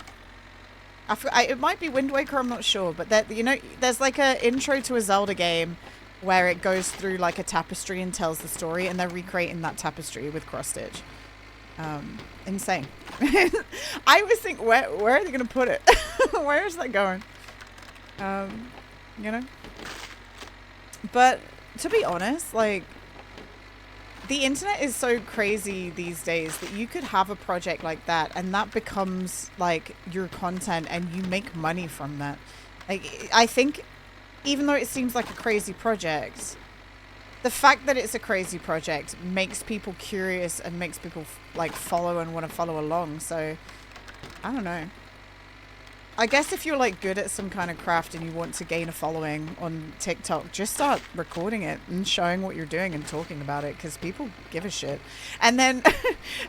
It might be Wind Waker, I'm not sure, but that, you know, there's like a intro to a Zelda game where it goes through like a tapestry and tells the story, and they're recreating that tapestry with cross stitch. Insane. I was thinking, where are they gonna put it? Where is that going? You know. But to be honest, like, the internet is so crazy these days that you could have a project like that and that becomes like your content and you make money from that. Like, I think even though it seems like a crazy project, the fact that it's a crazy project makes people curious and makes people like follow and want to follow along. So I don't know. I guess if you're like good at some kind of craft and you want to gain a following on TikTok, just start recording it and showing what you're doing and talking about it, because people give a shit. And then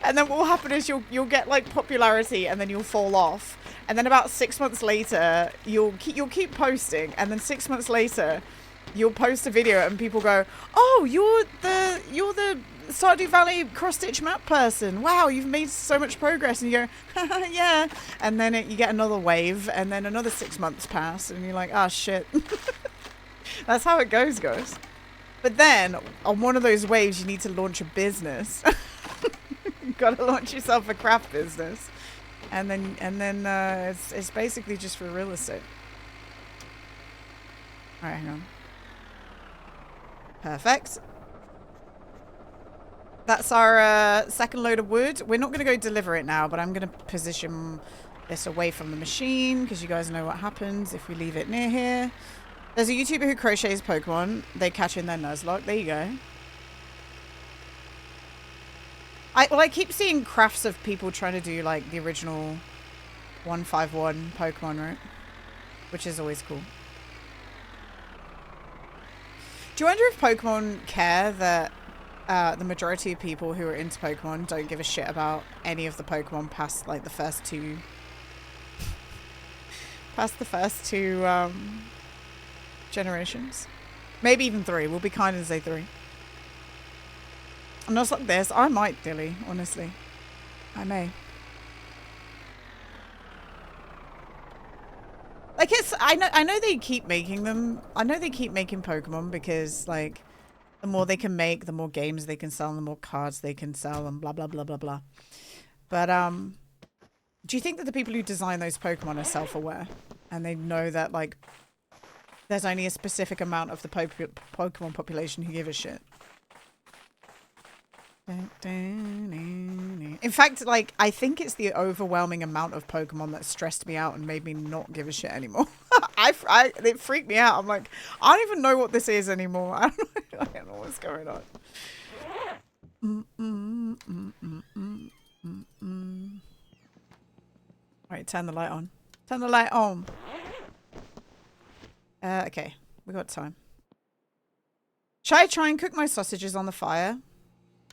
what will happen is you'll get like popularity, and then you'll fall off. And then about 6 months later, you'll keep posting, and then 6 months later, you'll post a video and people go, "Oh, you're the Stardew Valley cross-stitch map person. Wow, you've made so much progress." And you go, "Haha, yeah." And then you get another wave, and then another 6 months pass, and you're like, "Ah, shit." That's how it goes, guys. But then, on one of those waves, you need to launch a business. You've got to launch yourself a craft business. And then it's basically just for real estate. All right, hang on. Perfect. That's our second load of wood. We're not going to go deliver it now, but I'm going to position this away from the machine because you guys know what happens if we leave it near here. There's a YouTuber who crochets Pokemon. They catch in their Nuzlocke. There you go. I keep seeing crafts of people trying to do like the original 151 Pokemon, right? Which is always cool. Do you wonder if Pokemon care that the majority of people who are into Pokemon don't give a shit about any of the Pokemon past like the first two generations. Maybe even 3. We'll be kind and say 3. And not like this. I might, Dilly, honestly. I may. Like it's I know they keep making them. I know they keep making Pokemon because like the more they can make, the more games they can sell, and the more cards they can sell, and blah blah blah blah blah. But do you think that the people who design those Pokemon are self-aware and they know that like there's only a specific amount of the Pokemon population who give a shit? In fact, like I think it's the overwhelming amount of Pokemon that stressed me out and made me not give a shit anymore. It freaked me out. I'm like, I don't even know what this is anymore. I don't know what's going on. Alright, turn the light on. Turn the light on. Okay, we got time. Should I try and cook my sausages on the fire?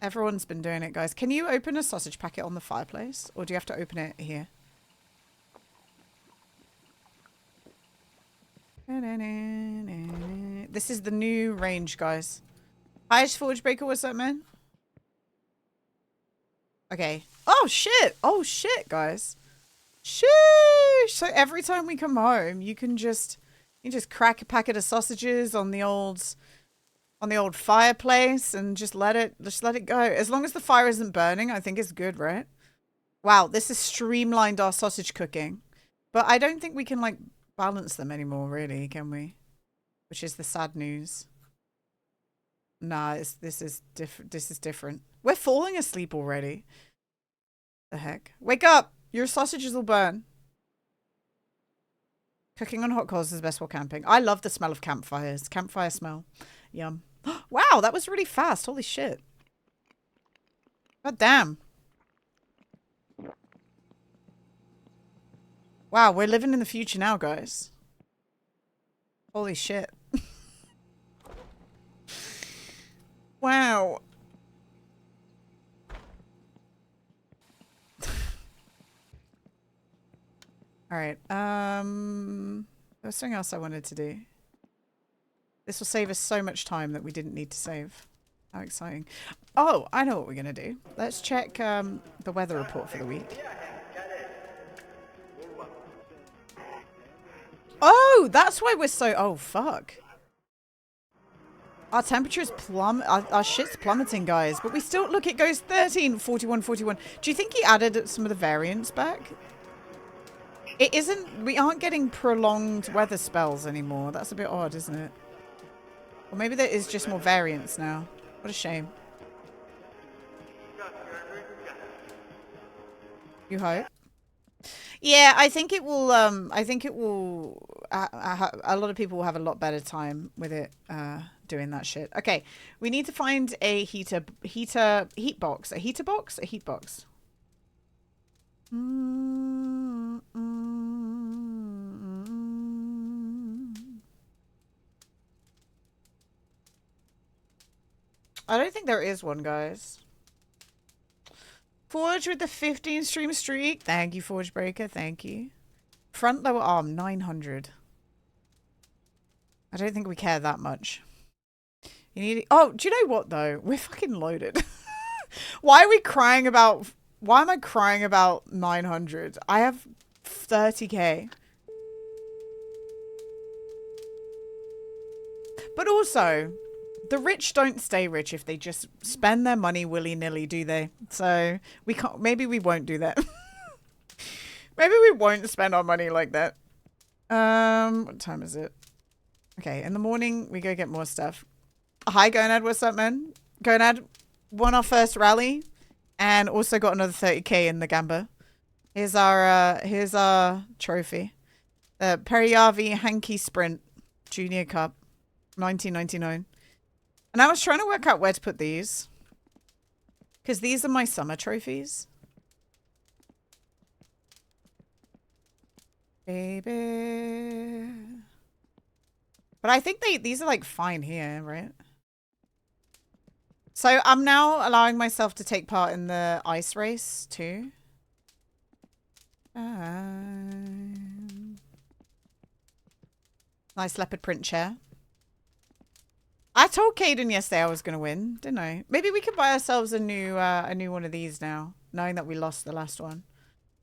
Everyone's been doing it, guys. Can you open a sausage packet on the fireplace? Or do you have to open it here? This is the new range, guys. Hi, Forge Breaker. What's up, man? Okay. Oh, shit. Oh, shit, guys. Sheesh. So every time we come home, you can just crack a packet of sausages on the old fireplace and just let it go. As long as the fire isn't burning, I think it's good, right? Wow, this has streamlined our sausage cooking. But I don't think we can like balance them anymore, really, can we? Which is the sad news. Nah, this is different. We're falling asleep already. The heck? Wake up! Your sausages will burn. Cooking on hot coals is best while camping. I love the smell of campfires. Campfire smell. Yum. Wow, that was really fast. Holy shit. God damn. Wow, we're living in the future now, guys. Holy shit. Wow. Alright, there's something else I wanted to do. This will save us so much time that we didn't need to save. How exciting. Oh, I know what we're going to do. Let's check the weather report for the week. Oh, that's why we're so... Oh, fuck. Our temperature is our shit's plummeting, guys. But we still... Look, it goes 13, 41, 41. Do you think he added some of the variants back? It isn't... We aren't getting prolonged weather spells anymore. That's a bit odd, isn't it? Or maybe there is just more variants now. What a shame. You hope? Yeah, I think it will, a lot of people will have a lot better time with it, doing that shit. Okay, we need to find a heat box. A heater box? A heat box. I don't think there is one, guys. Forge with the 15 stream streak. Thank you, Forge Breaker. Thank you. Front lower arm, 900. I don't think we care that much. You need... Oh, do you know what, though? We're fucking loaded. Why are we crying about... Why am I crying about 900? I have 30k. But also... The rich don't stay rich if they just spend their money willy-nilly, do they? So we can't. Maybe we won't do that. Maybe we won't spend our money like that. What time is it? Okay, in the morning we go get more stuff. Hi, Gonad. What's up, man? Gonad won our first rally, and also got another 30k in the Gamba. Here's our trophy. The Periyavi Hanky Sprint Junior Cup, 1999. And I was trying to work out where to put these. Because these are my summer trophies. Baby. But I think these are like fine here, right? So I'm now allowing myself to take part in the ice race too. Nice leopard print chair. I told Caden yesterday I was going to win, didn't I? Maybe we could buy ourselves a new one of these now, knowing that we lost the last one.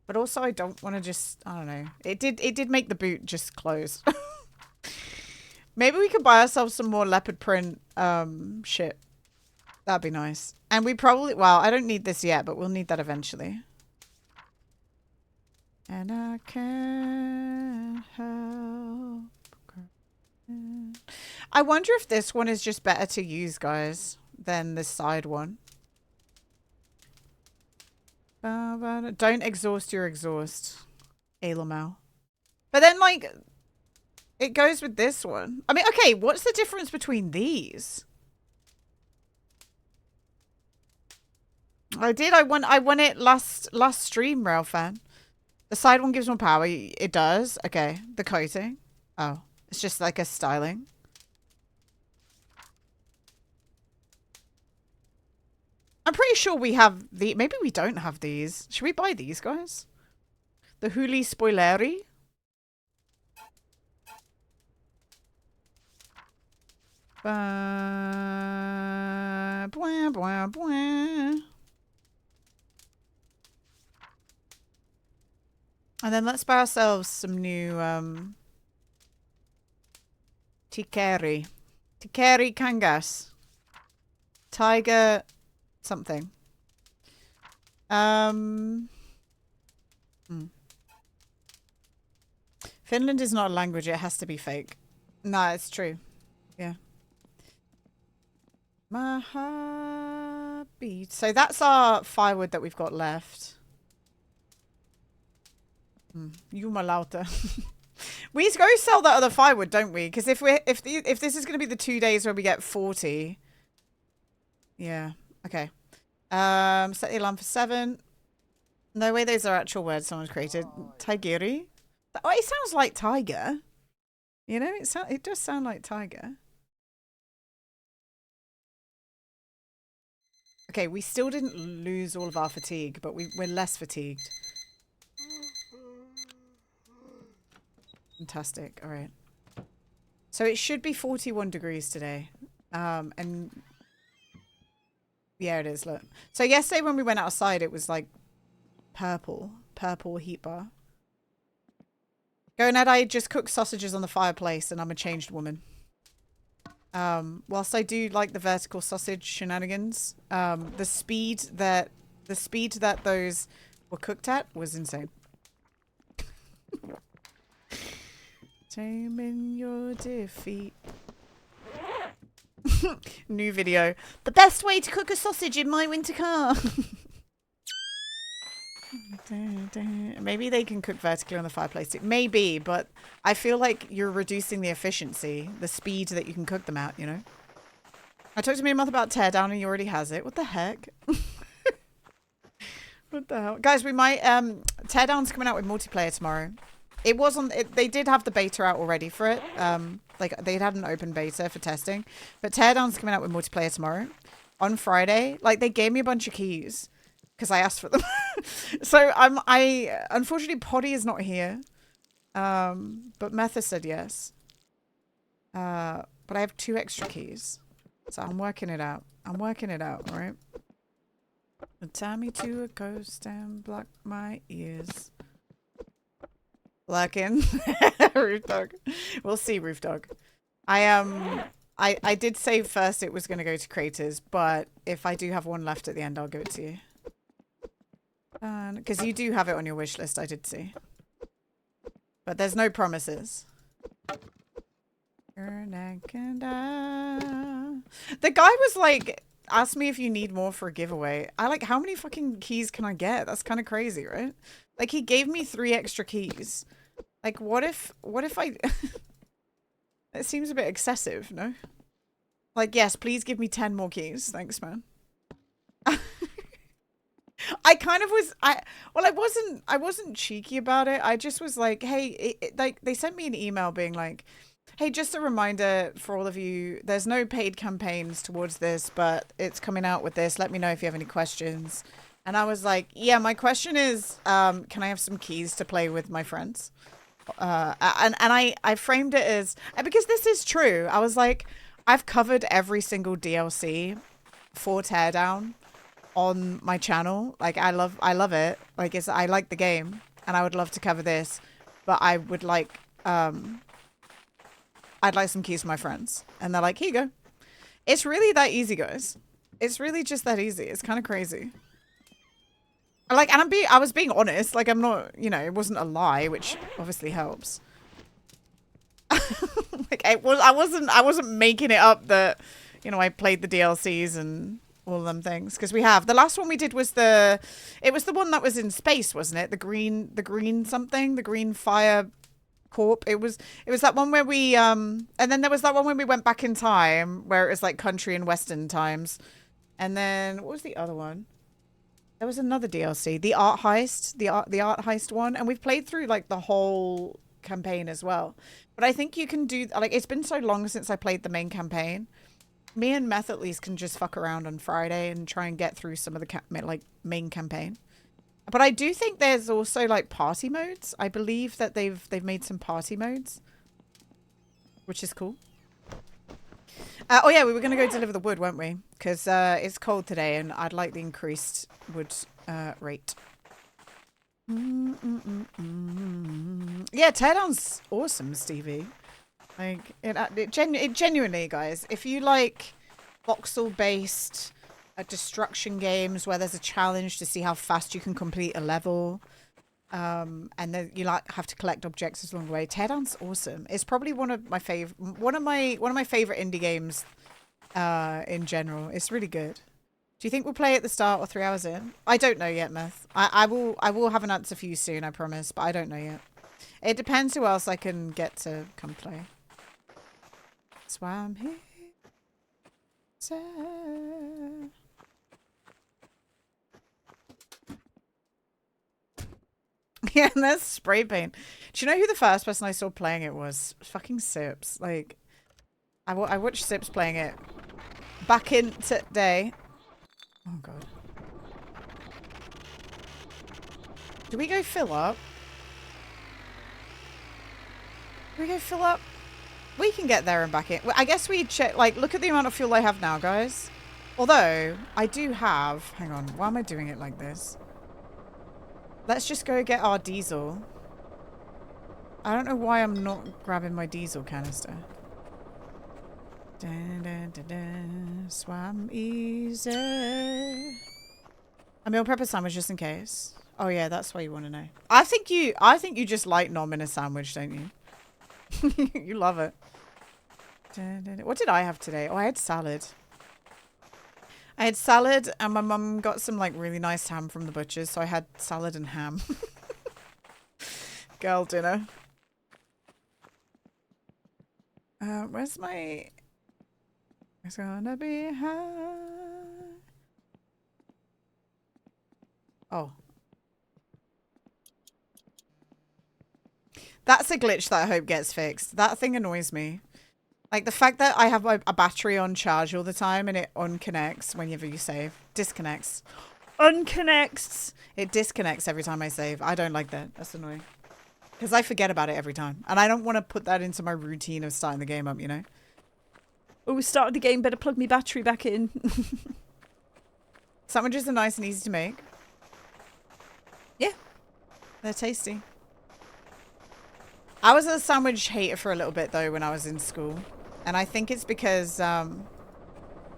But also I don't want to just, I don't know. It did make the boot just close. Maybe we could buy ourselves some more leopard print shit. That'd be nice. And we probably, well, I don't need this yet, but we'll need that eventually. And I can't help. I wonder if this one is just better to use, guys, than the side one. Don't exhaust your exhaust, Alamau. But then, like, it goes with this one. I mean, okay, what's the difference between these? I won it last stream, Rail fan. The side one gives more power. It does. Okay, the coating. Oh. It's just like a styling. I'm pretty sure we have the... Maybe we don't have these. Should we buy these, guys? The Huli Spoileri. Bwah, bwah, bwah. And then let's buy ourselves some new... Tikeri. Tikeri Kangas. Tiger something. Finland is not a language, it has to be fake. No, it's true. Yeah. My heart beats. So that's our firewood that we've got left. Jumalauta. We need to go sell that other firewood, don't we? Because if this is going to be the 2 days where we get 40. Yeah. Okay. Set the alarm for 7. No way those are actual words someone's created. Tigiri. Oh, it sounds like tiger. You know, it does sound like tiger. Okay, we still didn't lose all of our fatigue, but we're less fatigued. Fantastic. All right. So it should be 41 degrees today. And yeah, it is. Look. So yesterday when we went outside, it was like purple heat bar. Go Ned, I just cooked sausages on the fireplace and I'm a changed woman. Whilst I do like the vertical sausage shenanigans, the speed that those were cooked at was insane. Taming your defeat. New video. The best way to cook a sausage in my winter car. Maybe they can cook vertically on the fireplace too. Maybe, but I feel like you're reducing the efficiency, the speed that you can cook them at, you know? I talked to my mother about teardown and he already has it. What the heck? What the hell? Guys, we might... Teardown's coming out with multiplayer tomorrow. It was on... They did have the beta out already for it. Like, they'd had an open beta for testing. But Teardown's coming out with multiplayer tomorrow. On Friday. Like, they gave me a bunch of keys. Because I asked for them. So, unfortunately, Poddy is not here. But Metha said yes. But I have 2 extra keys. So, I'm working it out. I'm working it out, alright? Tie me to a coast and block my ears. Lurking. Roof dog. We'll see, Roof dog. I did say first it was going to go to Craters, but if I do have one left at the end, I'll give it to you. Because you do have it on your wish list, I did see. But there's no promises. The guy was like, ask me if you need more for a giveaway. I like, how many fucking keys can I get? That's kind of crazy, right? Like, he gave me 3 extra keys. Like, what if I... It seems a bit excessive, no? Like, yes, please give me 10 more keys. Thanks, man. I kind of was... I wasn't cheeky about it. I just was like, hey, like, they sent me an email being like, Hey, just a reminder for all of you, there's no paid campaigns towards this, but it's coming out with this. Let me know if you have any questions. And I was like, yeah, my question is, can I have some keys to play with my friends? And I framed it as, because this is true. I was like, I've covered every single DLC for Teardown on my channel. Like, I love it. Like, I like the game, and I would love to cover this, but I would like, I'd like some keys for my friends. And they're like, here you go. It's really that easy, guys. It's really just that easy. It's kind of crazy. Like, and I was being honest. Like, I'm not, you know, it wasn't a lie, which obviously helps. Like, I wasn't making it up that, you know, I played the DLCs and all of them things. Because we have. The last one we did was it was the one that was in space, wasn't it? The green something, the green fire corp. It was that one where we and then there was that one when we went back in time where it was like country and western times. And then what was the other one? There was another DLC, the art heist, the art heist one, and we've played through like the whole campaign as well. But I think you can do, like, it's been so long since I played the main campaign. Me and Meth at least can just fuck around on Friday and try and get through some of the like main campaign. But I do think there's also like party modes. I believe that they've made some party modes, which is cool. Oh yeah, we were going to go deliver the wood, weren't we? Because it's cold today and I'd like the increased wood rate. Yeah, Teardown's awesome, Stevie. Like, it genuinely, guys, if you like voxel-based destruction games where there's a challenge to see how fast you can complete a level, and then you like have to collect objectives along the way, Teardown's awesome. It's probably one of my favorite indie games in general. It's really good. Do you think we'll play at the start or 3 hours in? I don't know yet, Meth. I will have an answer for you soon, I promise, but I don't know yet. It depends who else I can get to come play. That's why I'm here. Yeah, and there's spray paint. Do you know who the first person I saw playing it was? Fucking Sips. Like, I watched Sips playing it back in today. Oh, God. Do we go fill up? Do we go fill up? We can get there and back in. I guess we check, like, look at the amount of fuel I have now, guys. Although, I do have... Hang on, why am I doing it like this? Let's just go get our diesel. I don't know why I'm not grabbing my diesel canister. Swam easy. A meal prepper sandwich just in case. Oh yeah, that's why you want to know. I think you just like nom in a sandwich, don't you? You love it. What did I have today? Oh, I had salad. I had salad and my mum got some like really nice ham from the butcher's, so I had salad and ham. Girl dinner. Where's my... It's gonna be high. Oh. That's a glitch that I hope gets fixed. That thing annoys me. Like the fact that I have a battery on charge all the time and it unconnects whenever you save. Disconnects. Unconnects. It disconnects every time I save. I don't like that. That's annoying. Because I forget about it every time. And I don't want to put that into my routine of starting the game up, you know? Oh, we started the game. Better plug my battery back in. Sandwiches are nice and easy to make. Yeah. They're tasty. I was a sandwich hater for a little bit, though, when I was in school. And I think it's because, I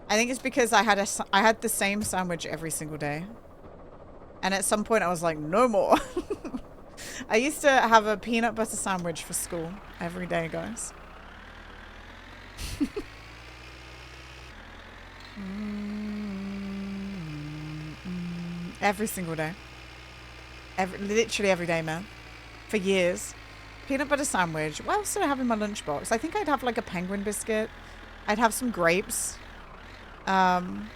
had the same sandwich every single day. And at some point I was like, no more. I used to have a peanut butter sandwich for school every day, guys. Every single day. Literally every day, man. For years. Peanut butter sandwich. What else did I have in my lunchbox? I think I'd have like a penguin biscuit. I'd have some grapes. Some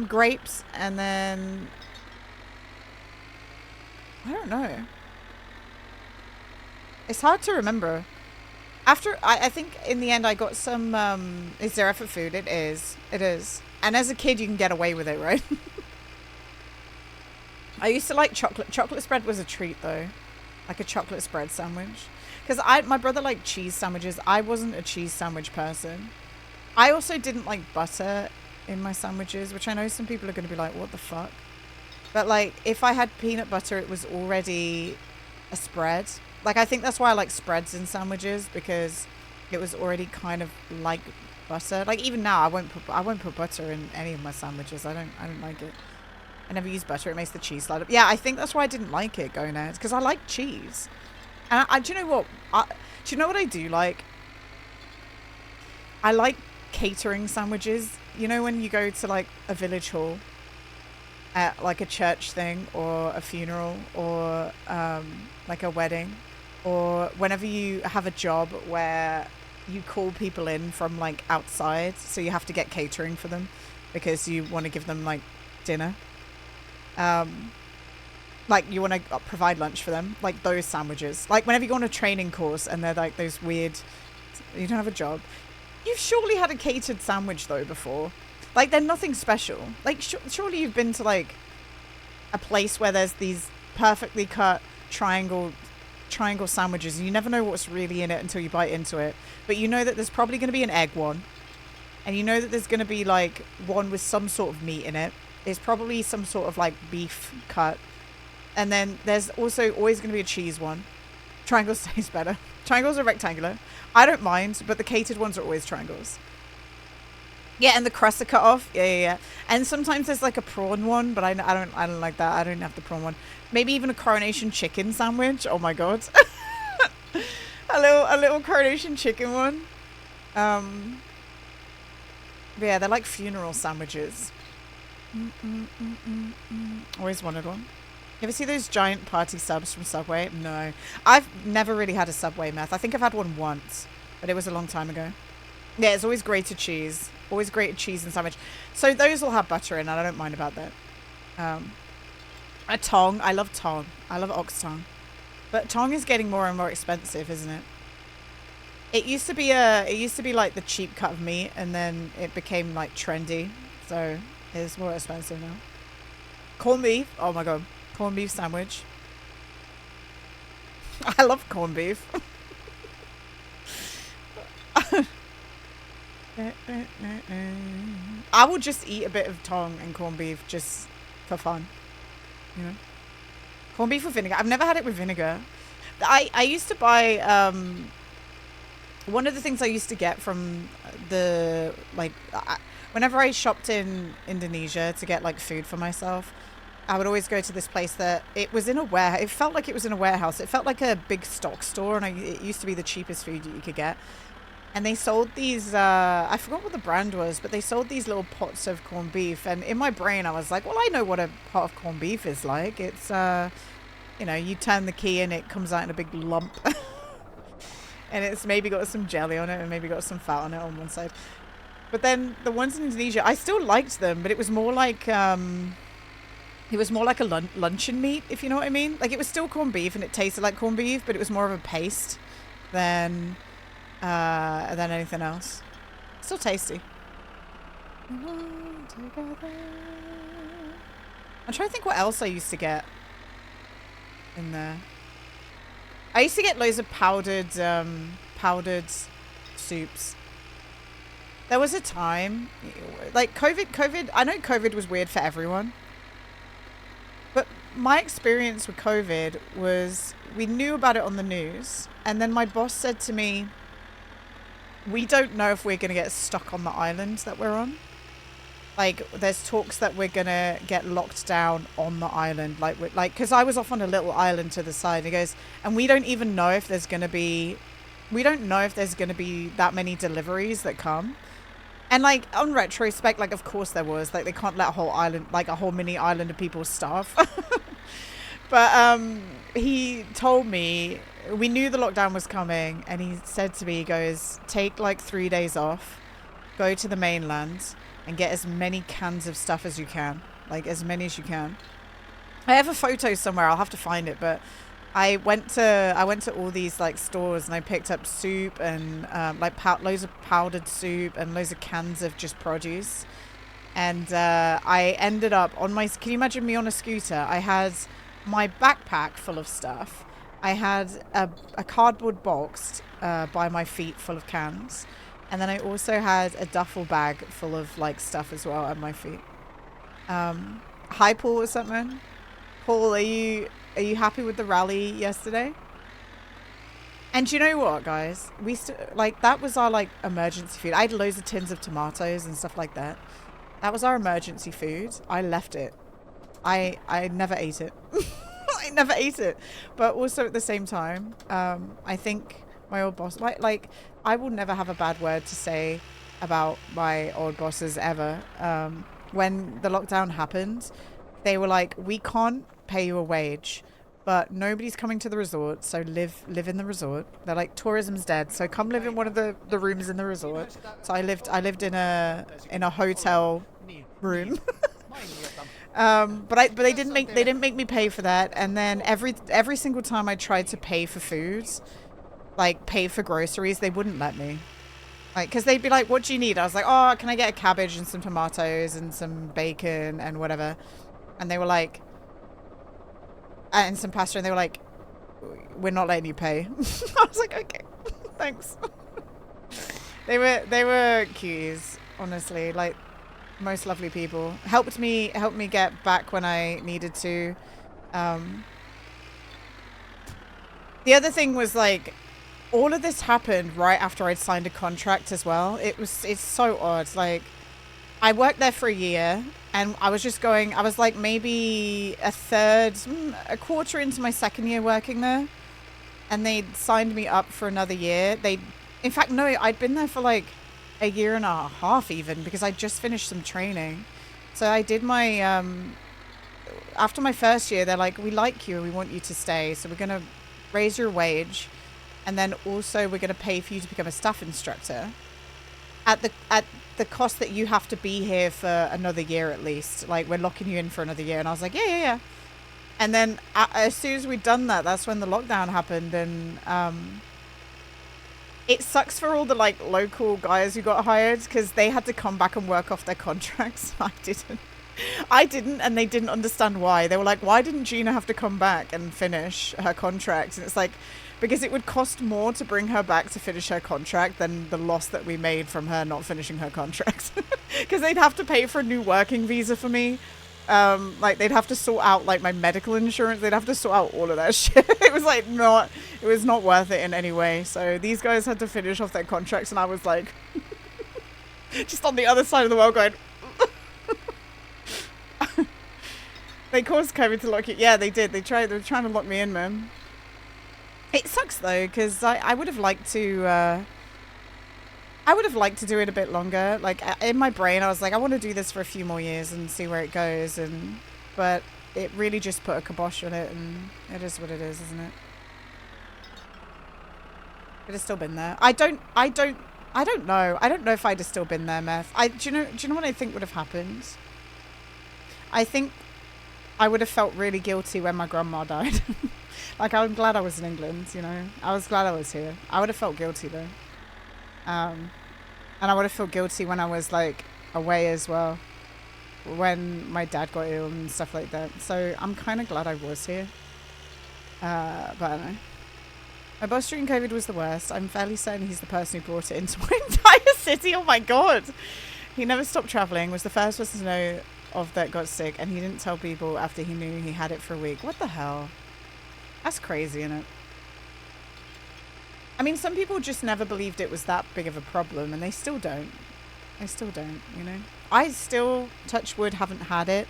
grapes and then... I don't know. It's hard to remember. After, I think in the end I got some, is there effort food? It is. It is. And as a kid, you can get away with it, right? I used to like chocolate. Chocolate spread was a treat, though. Like a chocolate spread sandwich. Because my brother liked cheese sandwiches. I wasn't a cheese sandwich person. I also didn't like butter in my sandwiches, which I know some people are going to be like, what the fuck? But, like, if I had peanut butter, it was already a spread. Like, I think that's why I like spreads in sandwiches, because it was already kind of like butter. Like, even now, I won't put butter in any of my sandwiches. I don't like it. I never use butter. It makes the cheese slide up. Yeah, I think that's why I didn't like it going out. Because I like cheese. And do you know what? Do you know what I do like? I like catering sandwiches. You know when you go to, like, a village hall at, like, a church thing or a funeral or, like, a wedding, or whenever you have a job where you call people in from, like, outside, so you have to get catering for them because you want to give them, like, dinner. Like, you want to provide lunch for them, like those sandwiches. Like, whenever you go on a training course and they're like those weird, you don't have a job. You've surely had a catered sandwich, though, before. Like, they're nothing special. Like, surely you've been to, like, a place where there's these perfectly cut triangle sandwiches, and you never know what's really in it until you bite into it. But you know that there's probably going to be an egg one. And you know that there's going to be, like, one with some sort of meat in it. It's probably some sort of, like, beef cut. And then there's also always going to be a cheese one. Triangles taste better. Triangles are rectangular. I don't mind, but the catered ones are always triangles. Yeah, and the crusts are cut off. Yeah. And sometimes there's like a prawn one, but I don't like that. I don't have the prawn one. Maybe even a coronation chicken sandwich. Oh my god. a little coronation chicken one. Yeah, they're like funeral sandwiches. Always wanted one. You ever see those giant party subs from Subway? No. I've never really had a Subway meth. I think I've had one once, but it was a long time ago. Yeah, it's always grated cheese. Always grated cheese and sandwich. So those will have butter in, and I don't mind about that. A tong. I love tong. I love ox tongue. But tong is getting more and more expensive, isn't it? It used to be like the cheap cut of meat, and then it became like trendy. So it's more expensive now. Corned beef. Oh my god. Corned beef sandwich. I love corned beef. I will just eat a bit of tongue and corned beef just for fun. You know? Corned beef with vinegar. I've never had it with vinegar. I used to buy one of the things I used to get from the whenever I shopped in Indonesia to get like food for myself, I would always go to this place that it was in a warehouse. It felt like it was in a warehouse. It felt like a big stock store, and it used to be the cheapest food you could get. And they sold these, I forgot what the brand was, but they sold these little pots of corned beef. And in my brain, I was like, well, I know what a pot of corned beef is like. It's, you turn the key and it comes out in a big lump. And it's maybe got some jelly on it and maybe got some fat on it on one side. But then the ones in Indonesia, I still liked them, but it was more like... It was more like a luncheon meat, if you know what I mean. Like, it was still corned beef and it tasted like corned beef, but it was more of a paste than anything else. Still tasty. I'm trying to think what else I used to get in there. I used to get loads of powdered soups. There was a time, like COVID, I know COVID was weird for everyone. But my experience with COVID was we knew about it on the news, and then my boss said to me, we don't know if we're going to get stuck on the island that we're on. Like, there's talks that we're going to get locked down on the island. Because I was off on a little island to the side. He goes, and we don't even know if there's going to be that many deliveries that come. And, like, on retrospect, like, of course there was. Like, they can't let a whole island, like, a whole mini island of people starve. But he told me, we knew the lockdown was coming, and he said to me, he goes, take, like, 3 days off, go to the mainland, and get as many cans of stuff as you can. Like, as many as you can. I have a photo somewhere. I'll have to find it, but I went to all these like stores and I picked up soup and like loads of powdered soup and loads of cans of just produce. And I ended up on my. Can you imagine me on a scooter? I had my backpack full of stuff. I had a cardboard box by my feet full of cans, and then I also had a duffel bag full of like stuff as well at my feet. Hi, Paul or something. Paul, are you happy with the rally yesterday? And you know what, guys? Like that was our like emergency food. I had loads of tins of tomatoes and stuff like that. That was our emergency food. I left it. I never ate it. I never ate it. But also at the same time, I think my old boss, like I will never have a bad word to say about my old bosses ever. When the lockdown happened, they were like, we can't pay you a wage, but nobody's coming to the resort, so live in the resort. They're like, tourism's dead, so come live in one of the rooms in the resort. So I lived in a hotel room. But they didn't make me pay for that. And then every single time I tried to pay for food, like pay for groceries, they wouldn't let me. Like, because they'd be like, what do you need? I was like, oh, can I get a cabbage and some tomatoes and some bacon and whatever? And they were like, and some pasta, and they were like, we're not letting you pay. I was like, okay, thanks. They were cuties, honestly, like most lovely people. Helped me get back when I needed to. The other thing was like, all of this happened right after I'd signed a contract as well. It's so odd. Like, I worked there for a year and I was like maybe a quarter into my second year working there, and they'd signed me up for another year. In fact, no, I'd been there for like a year and a half even, because I just finished some training. So I did my, after my first year, they're like, we like you and we want you to stay. So we're going to raise your wage. And then also we're going to pay for you to become a staff instructor at the cost that you have to be here for another year at least. Like, we're locking you in for another year. And I was like, yeah. And then as soon as we'd done that, that's when the lockdown happened. And it sucks for all the like local guys who got hired, because they had to come back and work off their contracts. I didn't, and they didn't understand why. They were like, why didn't Gina have to come back and finish her contract? And it's like, because it would cost more to bring her back to finish her contract than the loss that we made from her not finishing her contract. Because they'd have to pay for a new working visa for me. Like, they'd have to sort out like my medical insurance. They'd have to sort out all of that shit. It was not worth it in any way. So these guys had to finish off their contracts, and I was like, just on the other side of the world going, they caused COVID to lock you. Yeah, they did. They were trying to lock me in, man. It sucks though, because I would have liked to. I would have liked to do it a bit longer. Like, in my brain, I was like, I want to do this for a few more years and see where it goes. But it really just put a kibosh on it, and it is what it is, isn't it? I'd have still been there. I don't know. I don't know if I'd have still been there, Meth. Do you know what I think would have happened? I think I would have felt really guilty when my grandma died. Like, I'm glad I was in England, you know. I was glad I was here. I would have felt guilty though. And I would have felt guilty when I was like away as well, when my dad got ill and stuff like that. So I'm kind of glad I was here. But I don't know. My boss during COVID was the worst. I'm fairly certain he's the person who brought it into my entire city. Oh my God. He never stopped traveling, was the first person to know of that got sick, and he didn't tell people after he knew he had it for a week. What the hell? That's crazy, isn't it? I mean, some people just never believed it was that big of a problem, and they still don't. They still don't, you know? I still, touch wood, haven't had it.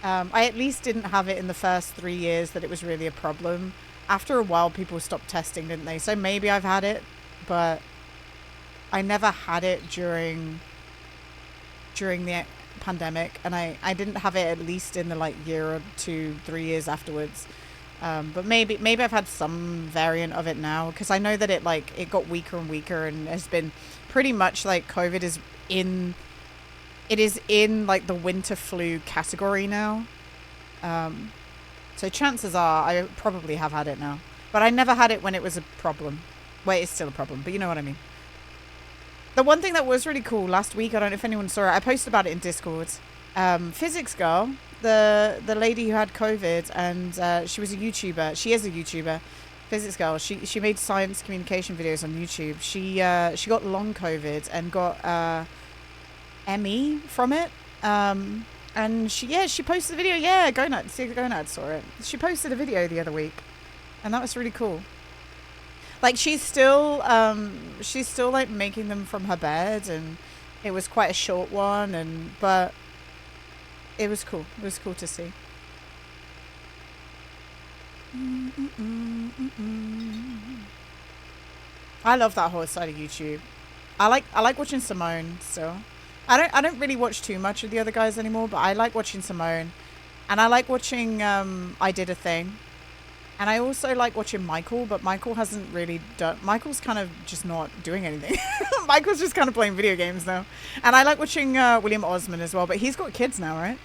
I at least didn't have it in the first 3 years that it was really a problem. After a while, people stopped testing, didn't they? So maybe I've had it, but I never had it during the pandemic, and I didn't have it at least in the like year or 2, 3 years afterwards. But maybe I've had some variant of it now, because I know that it got weaker and weaker, and has been pretty much like COVID is in like the winter flu category now. So chances are I probably have had it now. But I never had it when it was a problem. Well, it's still a problem, but you know what I mean. The one thing that was really cool last week, I don't know if anyone saw it, I posted about it in Discord. Physics Girl, the lady who had COVID, and she was a YouTuber. She is a YouTuber. Physics Girl. She made science communication videos on YouTube. She got long COVID and got ME from it. And she posted a video. Yeah, Gonad saw it. She posted a video the other week, and that was really cool. Like she's still like making them from her bed, and it was quite a short one, but it was cool. It was cool to see. I love that whole side of YouTube. I like watching Simone still. I don't really watch too much of the other guys anymore, but I like watching Simone, and I like watching I Did a Thing. And I also like watching Michael, but Michael hasn't really done... Michael's kind of just not doing anything. Michael's just kind of playing video games now. And I like watching William Osman as well, but he's got kids now, right?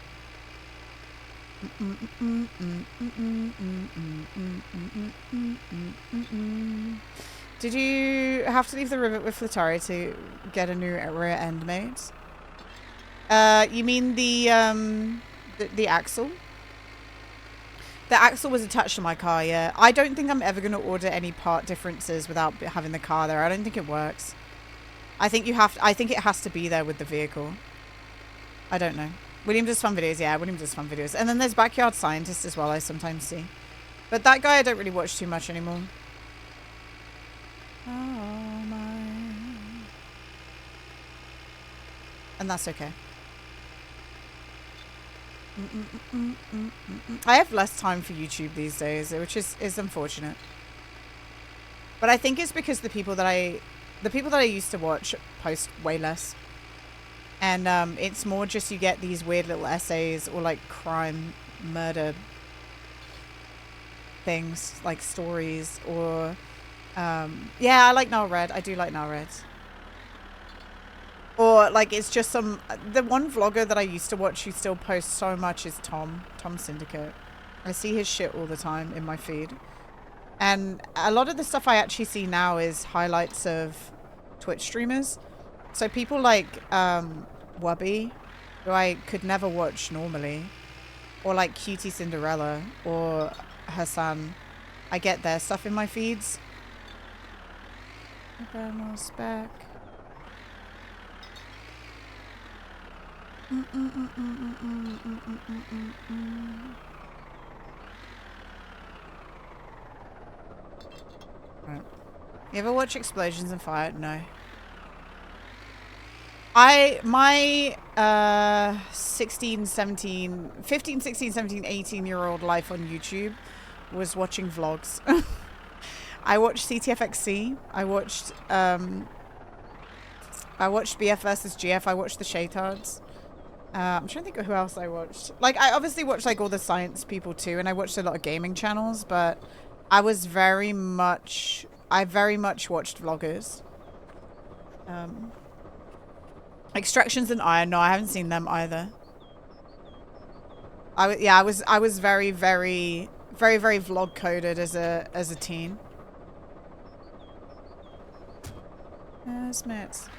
Did you have to leave the rivet with Flatari to get a new rear end made? You mean the axle? The axle was attached to my car, yeah. I don't think I'm ever going to order any part differences without having the car there. I don't think it works. I think it has to be there with the vehicle. I don't know. William does fun videos. Yeah, William does fun videos. And then there's Backyard Scientist as well, I sometimes see. But that guy I don't really watch too much anymore. Oh my. And that's okay. I have less time for YouTube these days, which is unfortunate. But I think it's because the people that I used to watch post way less. And it's more just you get these weird little essays or like crime, murder things, like stories, or yeah, I like Now Red. I do like Now Red. Or like it's just the one vlogger that I used to watch who still posts so much is Tom Syndicate. I see his shit all the time in my feed. And a lot of the stuff I actually see now is highlights of Twitch streamers. So people like Wubby, who I could never watch normally, or like Cutie Cinderella or Hassan. I get their stuff in my feeds. Almost back. Right. You ever watch Explosions and Fire? No. My 15, 16, 17, 18-year-old life on YouTube was watching vlogs. I watched CTFXC. I watched BF versus GF. I watched the Shaytards. I'm trying to think of who else I watched. Like, I obviously watched like all the science people too, and I watched a lot of gaming channels, but I very much watched vloggers. Extractions and Iron. No, I haven't seen them either. I was very vlog coded as a teen. Smiths.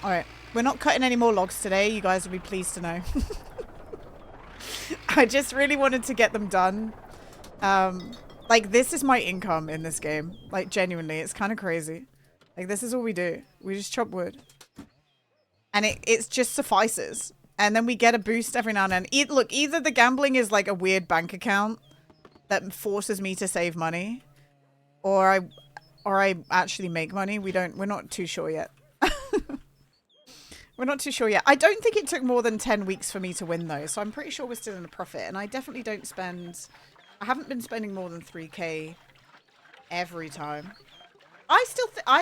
Alright, we're not cutting any more logs today, you guys will be pleased to know. I just really wanted to get them done. Like, this is my income in this game. Like, genuinely, it's kind of crazy. Like, this is all we do. We just chop wood. And it just suffices. And then we get a boost every now and then. Look, either the gambling is like a weird bank account that forces me to save money, or I actually make money. We're not too sure yet. We're not too sure yet. I don't think it took more than 10 weeks for me to win though, so I'm pretty sure we're still in a profit. And I definitely don't spend... I haven't been spending more than 3k every time. I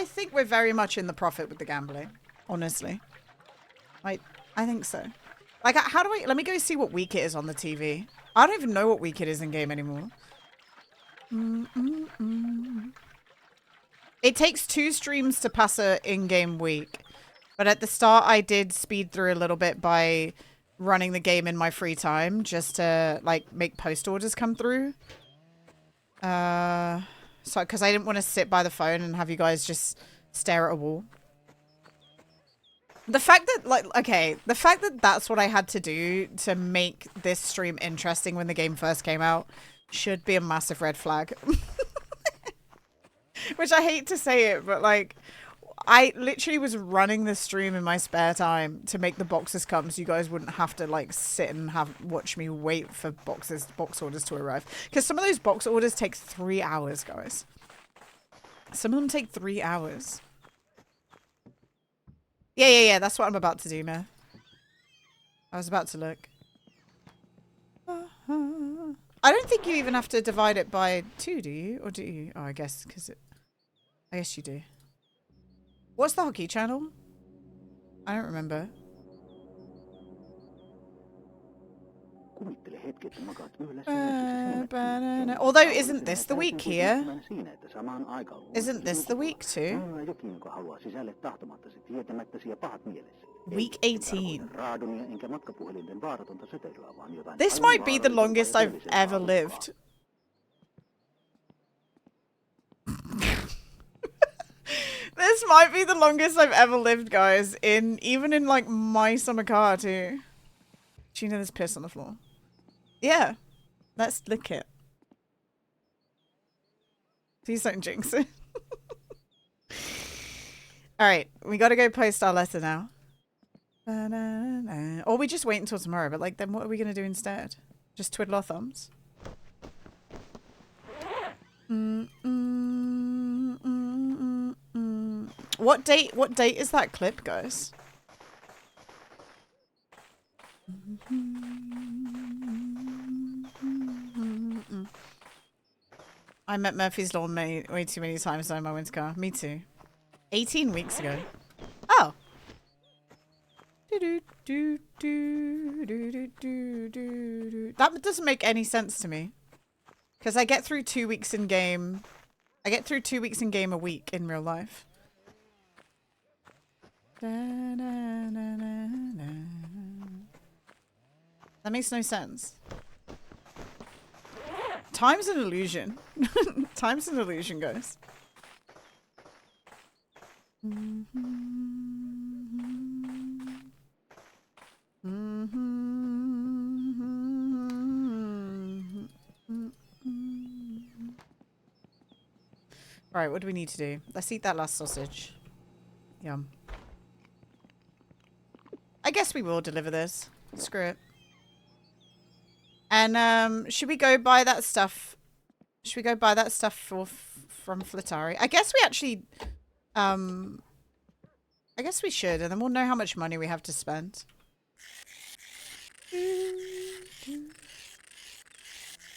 think we're very much in the profit with the gambling, honestly. I think so. Like, how do let me go see what week it is on the TV. I don't even know what week it is in game anymore. It takes 2 streams to pass a in-game week. But at the start, I did speed through a little bit by running the game in my free time just to, like, make post orders come through. So, because I didn't want to sit by the phone and have you guys just stare at a wall. The fact that, like, okay, the fact that that's what I had to do to make this stream interesting when the game first came out should be a massive red flag. Which I hate to say it, but, like, I literally was running this stream in my spare time to make the boxes come so you guys wouldn't have to, like, sit and watch me wait for box orders to arrive. Because some of those box orders take 3 hours, guys. Some of them take 3 hours. Yeah, that's what I'm about to do, man. I was about to look. I don't think you even have to divide it by 2, do you? Or do you? Oh, I guess, because it... I guess you do. What's the hockey channel? I don't remember. Although, isn't this the week here? Isn't this the week too? Week 18. This might be the longest I've ever lived. This might be the longest I've ever lived, guys. Even in, like, my summer car, too. Do you know there's piss on the floor? Yeah. Let's lick it. Please don't jinx it. Alright, we gotta go post our letter now. Or we just wait until tomorrow, but, like, then what are we gonna do instead? Just twiddle our thumbs? What date is that clip, guys? I met Murphy's Law way too many times now in my winter car. Me too. 18 weeks ago. Oh. That doesn't make any sense to me. Because I get through 2 weeks in game. I get through 2 weeks in game a week in real life. That makes no sense. Time's an illusion. Time's an illusion, guys. Alright, what do we need to do? Let's eat that last sausage. Yum. I guess we will deliver this. Screw it. And should we go buy that stuff? Should we go buy that stuff from Flattari? I guess we actually I guess we should, and then we'll know how much money we have to spend.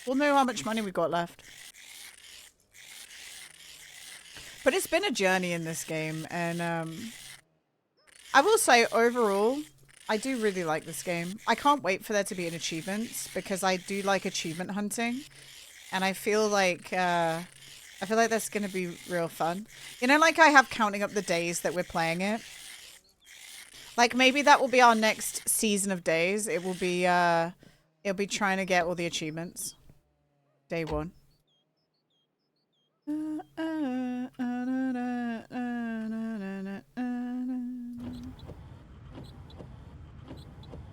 We'll know how much money we got left. But it's been a journey in this game, and I will say overall I do really like this game. I can't wait for there to be an achievement because I do like achievement hunting, and I feel like that's gonna be real fun. You know, like I have counting up the days that we're playing it. Like maybe that will be our next season of days. It will be it'll be trying to get all the achievements. Day 1.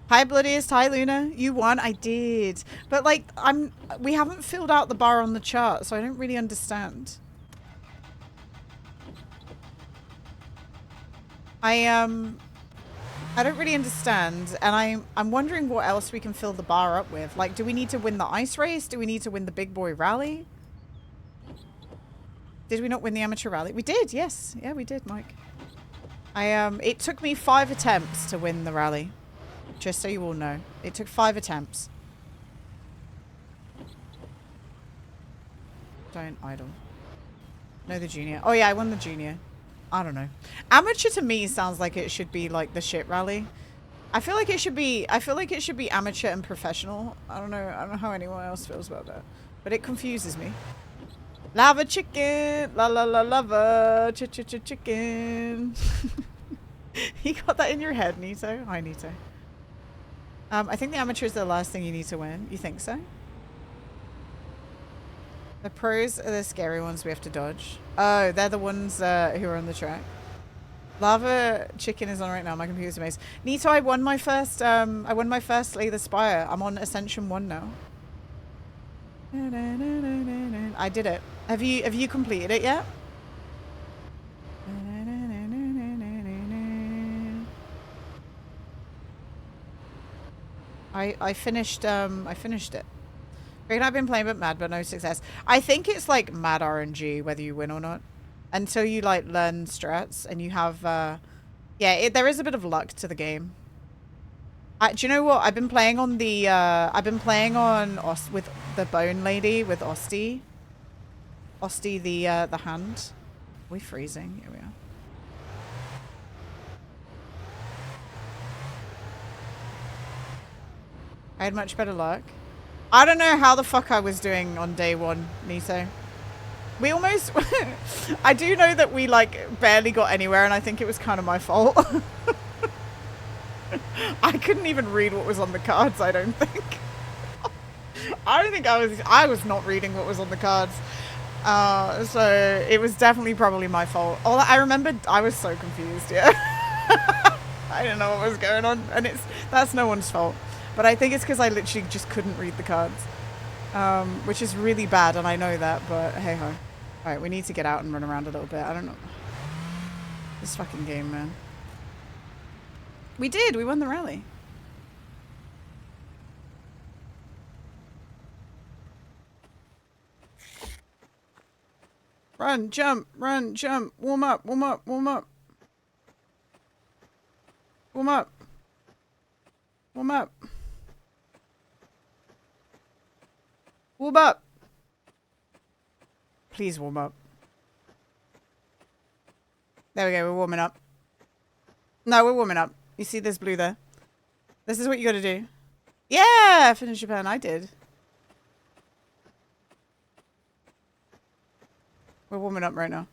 Hi Bloodiest, hi Luna. You won? I did. But like we haven't filled out the bar on the chart, so I don't really understand. I don't really understand, and I'm wondering what else we can fill the bar up with. Like, do we need to win the ice race? Do we need to win the big boy rally? Did we not win the amateur rally? We did, yes. Yeah, we did, Mike. It took me 5 attempts to win the rally. Just so you all know. It took 5 attempts. Don't idle. No, the junior. Oh yeah, I won the junior. I don't know. Amateur to me sounds like it should be like the shit rally. I feel like it should be amateur and professional. I don't know how anyone else feels about that. But it confuses me. Lava chicken. La la la lava. Chicken. You got that in your head, Nito? Hi, Nito. I think the amateur is the last thing you need to win. You think so? The pros are the scary ones we have to dodge. Oh, they're the ones who are on the track. Lava chicken is on right now. My computer's amazing. Nito, I won my first Slay the Spire. I'm on Ascension 1 now. I did it. Have you completed it yet? I finished it. Great, I've been playing but mad, but no success. I think it's like mad RNG whether you win or not. Until you like learn strats and you have yeah, there is a bit of luck to the game. Do you know what? I've been playing on the with the bone lady with Osti. Osti the hand. Are we freezing? Here we are. I had much better luck. I don't know how the fuck I was doing on day one, Nito. We almost... I do know that we, like, barely got anywhere, and I think it was kind of my fault. I couldn't even read what was on the cards, I don't think. I don't think I was not reading what was on the cards. So it was definitely probably my fault. All I remembered, I was so confused, yeah. I didn't know what was going on, and that's no one's fault. But I think it's because I literally just couldn't read the cards. Which is really bad, and I know that, but hey-ho. Alright, we need to get out and run around a little bit. I don't know. This fucking game, man. We did! We won the rally. Run, jump, warm up, warm up, warm up. Warm up. Warm up. Warm up. Please warm up. There we go, we're warming up. No, we're warming up. You see there's blue there? This is what you gotta do. Yeah! Finish Japan, I did. We're warming up right now.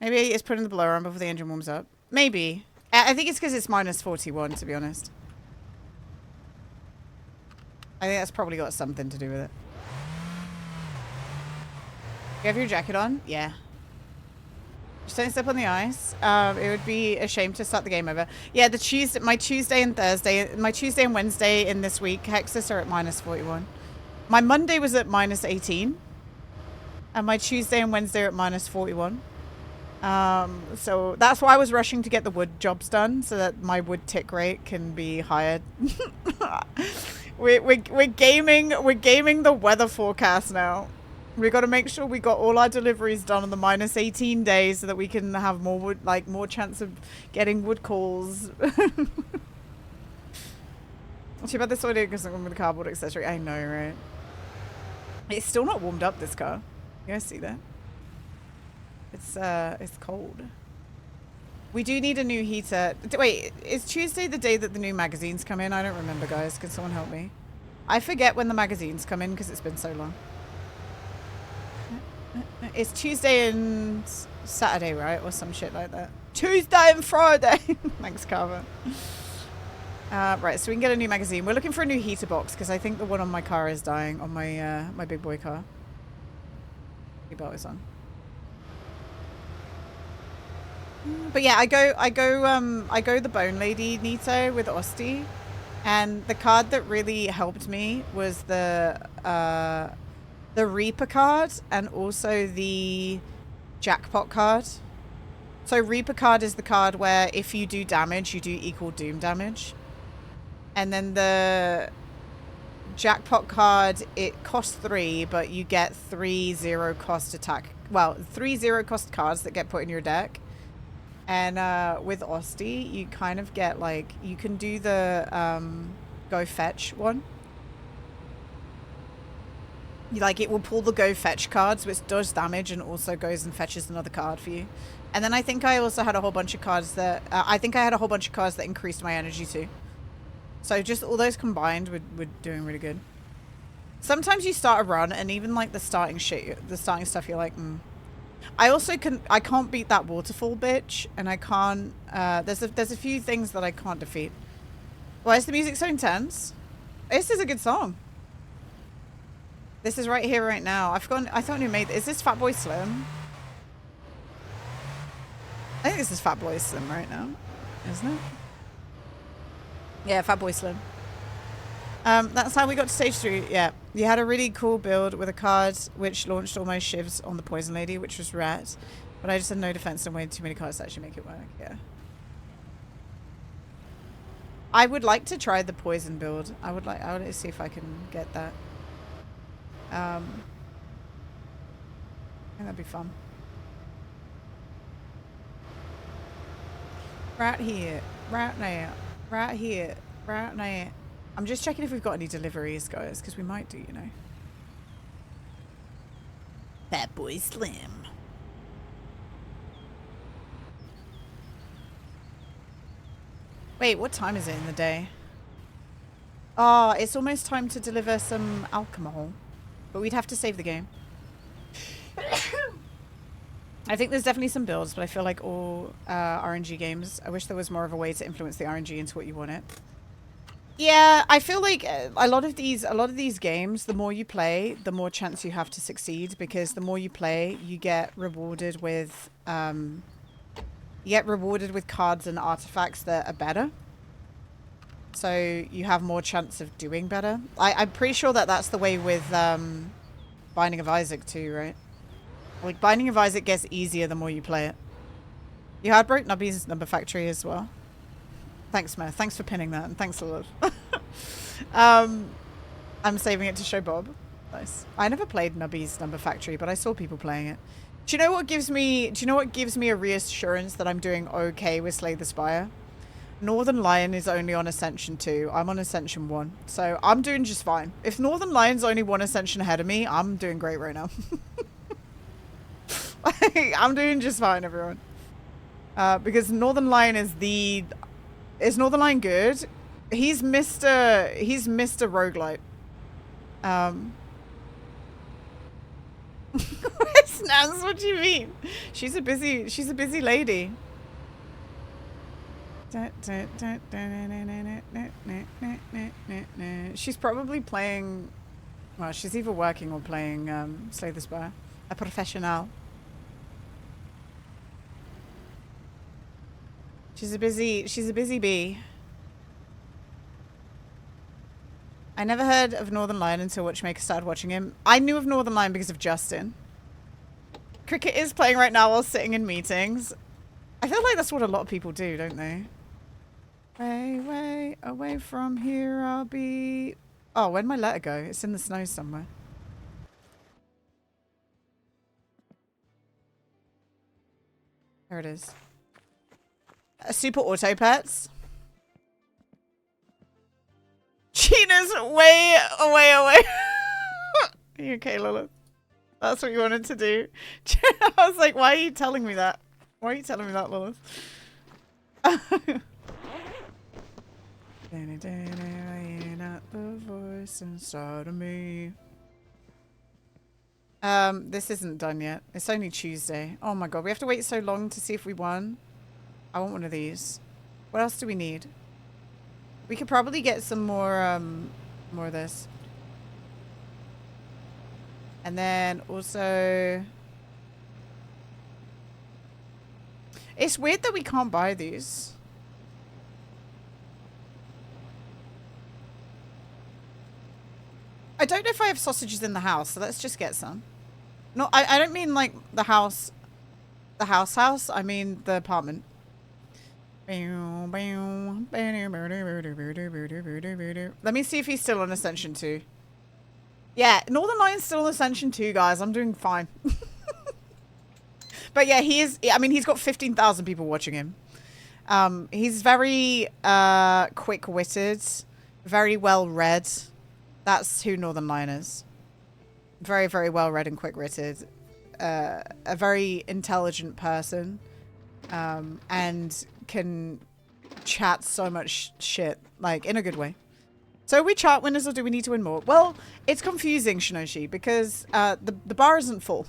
Maybe it's putting the blower on before the engine warms up. Maybe. I think it's because it's minus 41, to be honest. I think that's probably got something to do with it. You have your jacket on? Yeah. Just don't step on the ice. It would be a shame to start the game over. Yeah, my Tuesday and Wednesday in this week, Hexus are at minus 41. My Monday was at minus 18. And my Tuesday and Wednesday are at minus 41. So that's why I was rushing to get the wood jobs done, so that my wood tick rate can be higher. We're gaming the weather forecast now. We got to make sure we got all our deliveries done on the minus 18 days so that we can have more wood, like more chance of getting wood calls. Too bad this audio doesn't come with a cardboard accessory. I know, right? It's still not warmed up, this car. You guys see that? It's cold. We do need a new heater. Wait, is Tuesday the day that the new magazines come in? I don't remember, guys. Can someone help me? I forget when the magazines come in because it's been so long. It's Tuesday and Saturday, right? Or some shit like that. Tuesday and Friday! Thanks, Carver. Right, so we can get a new magazine. We're looking for a new heater box because I think the one on my car is dying. On my my big boy car. Belt is on. But yeah, I go the bone lady Nito with Osti, and the card that really helped me was the Reaper card and also the Jackpot card. So Reaper card is the card where if you do damage, you do equal doom damage, and then the Jackpot card, it costs 3, but you get 3 0 cost attack. Well, 3 0 cost cards that get put in your deck. And with Osti, you kind of get like, you can do the go fetch one. Like, it will pull the go fetch cards, which does damage and also goes and fetches another card for you. And then I think I also had a whole bunch of cards that increased my energy too. So just all those combined, we're doing really good. Sometimes you start a run and even like the starting stuff, you're like, I can't beat that waterfall bitch, and I can't, there's a few things that I can't defeat. Why is the music so intense? This is a good song. This is right here, right now. I thought you made, is this Fatboy Slim? I think this is Fatboy Slim right now, isn't it? Yeah, Fatboy Slim. That's how we got to stage 3. Yeah, you had a really cool build with a card which launched all my shivs on the Poison Lady, which was rat. But I just had no defense and way too many cards to actually make it work. Yeah. I would like to try the poison build. I would like to see if I can get that. I think that'd be fun. Right here, right now, right here, right now. I'm just checking if we've got any deliveries, guys, because we might do, you know. Fatboy Slim. Wait, what time is it in the day? Oh, it's almost time to deliver some alcohol. But we'd have to save the game. I think there's definitely some builds, but I feel like all RNG games, I wish there was more of a way to influence the RNG into what you want it. Yeah, I feel like a lot of these games, the more you play, the more chance you have to succeed, because the more you play, you get rewarded with cards and artifacts that are better. So you have more chance of doing better. I'm pretty sure that that's the way with Binding of Isaac too, right? Like, Binding of Isaac gets easier the more you play it. You had broke Nubby's Number Factory as well. Thanks, Smith. Thanks for pinning that, and thanks a lot. I'm saving it to show Bob. Nice. I never played Nubby's Number Factory, but I saw people playing it. Do you know what gives me a reassurance that I'm doing okay with Slay the Spire? Northern Lion is only on Ascension 2. I'm on Ascension 1. So I'm doing just fine. If Northern Lion's only 1 Ascension ahead of me, I'm doing great right now. I'm doing just fine, everyone. Because Northern Lion is Northern Lion good? He's Mr. Roguelite. Snaz, what do you mean? She's a busy lady. She's probably playing, well, she's either working or playing Slay the Spire. A professional. She's a busy bee. I never heard of Northern Lion until Watchmaker started watching him. I knew of Northern Lion because of Justin. Cricket is playing right now while sitting in meetings. I feel like that's what a lot of people do, don't they? Way away from here I'll be... Oh, where'd my letter go? It's in the snow somewhere. There it is. Super Auto Pets. Gina's way away. Are you okay, Lilith? That's what you wanted to do. I was like, why are you telling me that? Why are you telling me that, Lilith? Not the voice inside of me. This isn't done yet. It's only Tuesday. Oh my god, we have to wait so long to see if we won. I want one of these. What else do we need? We could probably get some more, more of this. And then also... It's weird that we can't buy these. I don't know if I have sausages in the house, so let's just get some. No, I don't mean like the house. The house. I mean the apartment. Let me see if he's still on Ascension 2. Yeah, Northern Lion's still on Ascension 2, guys. I'm doing fine. But yeah, he is. I mean, he's got 15,000 people watching him. He's very quick-witted, very well-read. That's who Northern Lion is. Very, very well-read and quick-witted. A very intelligent person. And can chat so much shit, like, in a good way. So are we chart winners or do we need to win more? Well, it's confusing, Shinoshi, because the bar isn't full.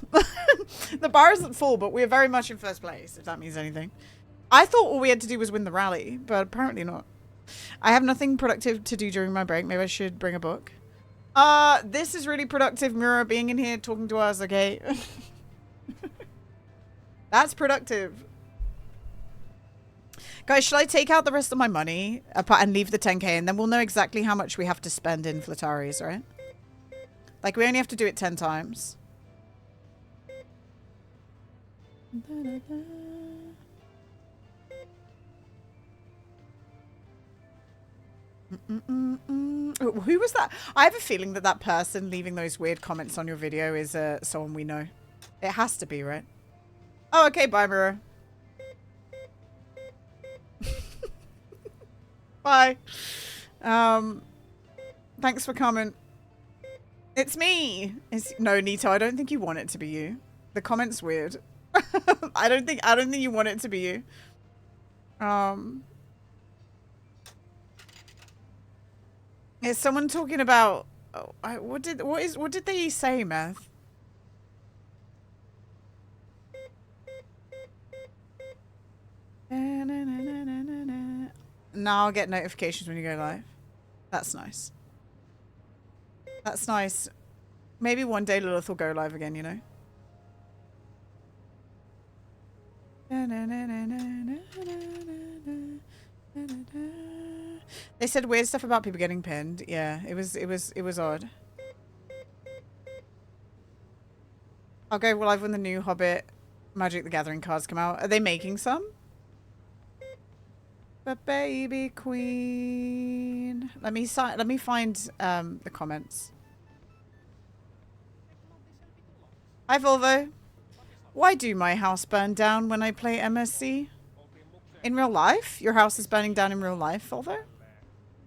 The bar isn't full, but we're very much in first place, if that means anything. I thought all we had to do was win the rally, but apparently not. I have nothing productive to do during my break. Maybe I should bring a book. This is really productive, Mira, being in here, talking to us, okay? That's productive. Guys, should I take out the rest of my money and leave the 10k and then we'll know exactly how much we have to spend in Flataris, right? Like, we only have to do it 10 times. Who was that? I have a feeling that that person leaving those weird comments on your video is someone we know. It has to be, right? Oh, okay, bye, Mira. Bye. Thanks for coming. It's me. No, Nito, I don't think you want it to be you. The comment's weird. I don't think you want it to be you. Is someone talking about what did they say, Meth? Now I'll get notifications when you go live. That's nice. That's nice. Maybe one day Lilith will go live again, you know? They said weird stuff about people getting pinned. Yeah, it was odd. I'll go live when the new Hobbit Magic the Gathering cards come out. Are they making some? But baby queen. Let me find the comments. Hi Volvo. Why do my house burn down when I play MSC? In real life? Your house is burning down in real life, Volvo?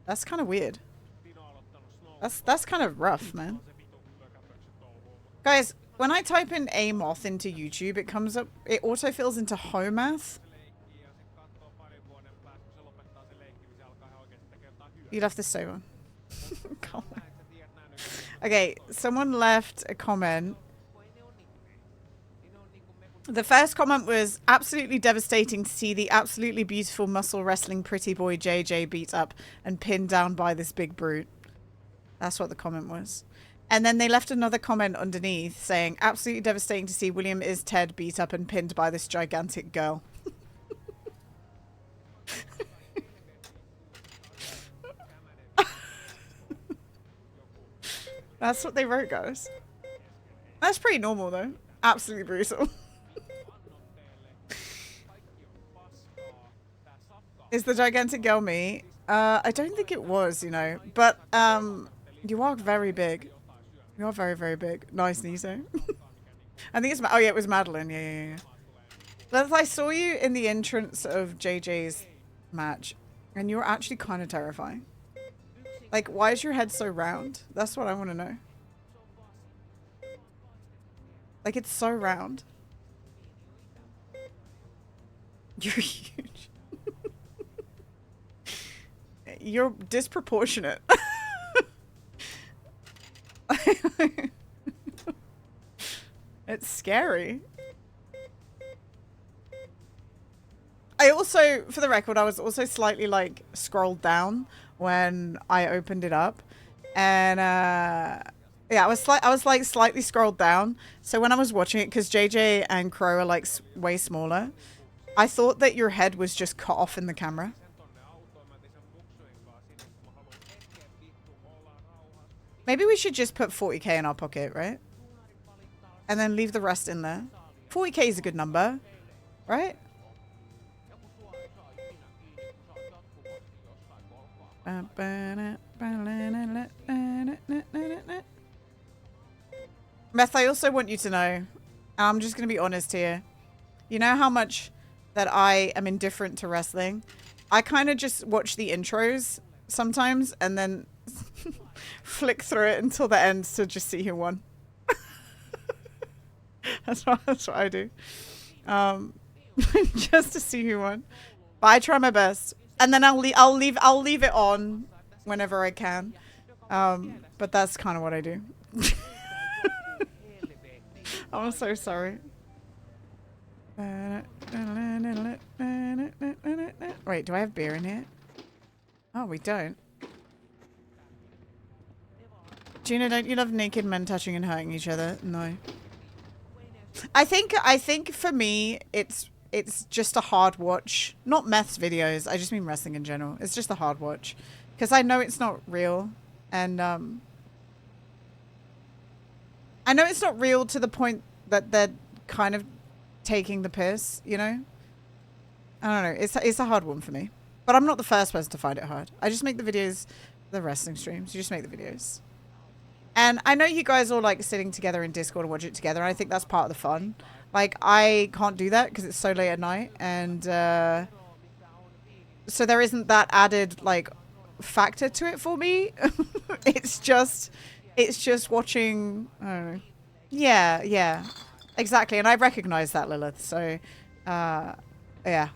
That's kind of weird. That's kind of rough, man. Guys, when I type in Amoth into YouTube, it comes up, it autofills into Homath. You left the stove on. Okay, someone left a comment. The first comment was absolutely devastating to see the absolutely beautiful muscle wrestling pretty boy JJ beat up and pinned down by this big brute. That's what the comment was. And then they left another comment underneath saying absolutely devastating to see William is Ted beat up and pinned by this gigantic girl. That's what they wrote, guys. That's pretty normal though. Absolutely brutal. Is the gigantic girl me? I don't think it was, you know. But you are very big. You are very, very big. Nice, Niso. I think it's... Oh, yeah, it was Madeline. Yeah. But I saw you in the entrance of JJ's match. And you were actually kind of terrifying. Like, why is your head so round? That's what I want to know. Like, it's so round. You're huge. You're disproportionate. It's scary. I also, for the record, I was also slightly like scrolled down when I opened it up, and yeah, I was like slightly scrolled down. So when I was watching it, because JJ and Crow are like way smaller, I thought that your head was just cut off in the camera. Maybe we should just put 40k in our pocket, right? And then leave the rest in there. 40k is a good number, right? Meth, I also want you to know, and I'm just going to be honest here. You know how much that I am indifferent to wrestling? I kind of just watch the intros sometimes and then flick through it until the end to just see who won. That's what I do. Just to see who won. But I try my best. And then I'll leave it on whenever I can. But that's kind of what I do. I'm so sorry. Wait, do I have beer in here? Oh, we don't. Gina, don't you love naked men touching and hurting each other? No. I think for me, it's just a hard watch. Not Meth's videos. I just mean wrestling in general. It's just a hard watch. Because I know it's not real. And, I know it's not real to the point that they're kind of taking the piss, you know? I don't know. It's a hard one for me. But I'm not the first person to find it hard. I just make the videos, the wrestling streams. You just make the videos. And I know you guys all like sitting together in Discord and watch it together. And I think that's part of the fun. Like, I can't do that because it's so late at night. And so there isn't that added, like, factor to it for me. It's just watching, I don't know. Yeah. Exactly. And I recognize that, Lilith. So, yeah.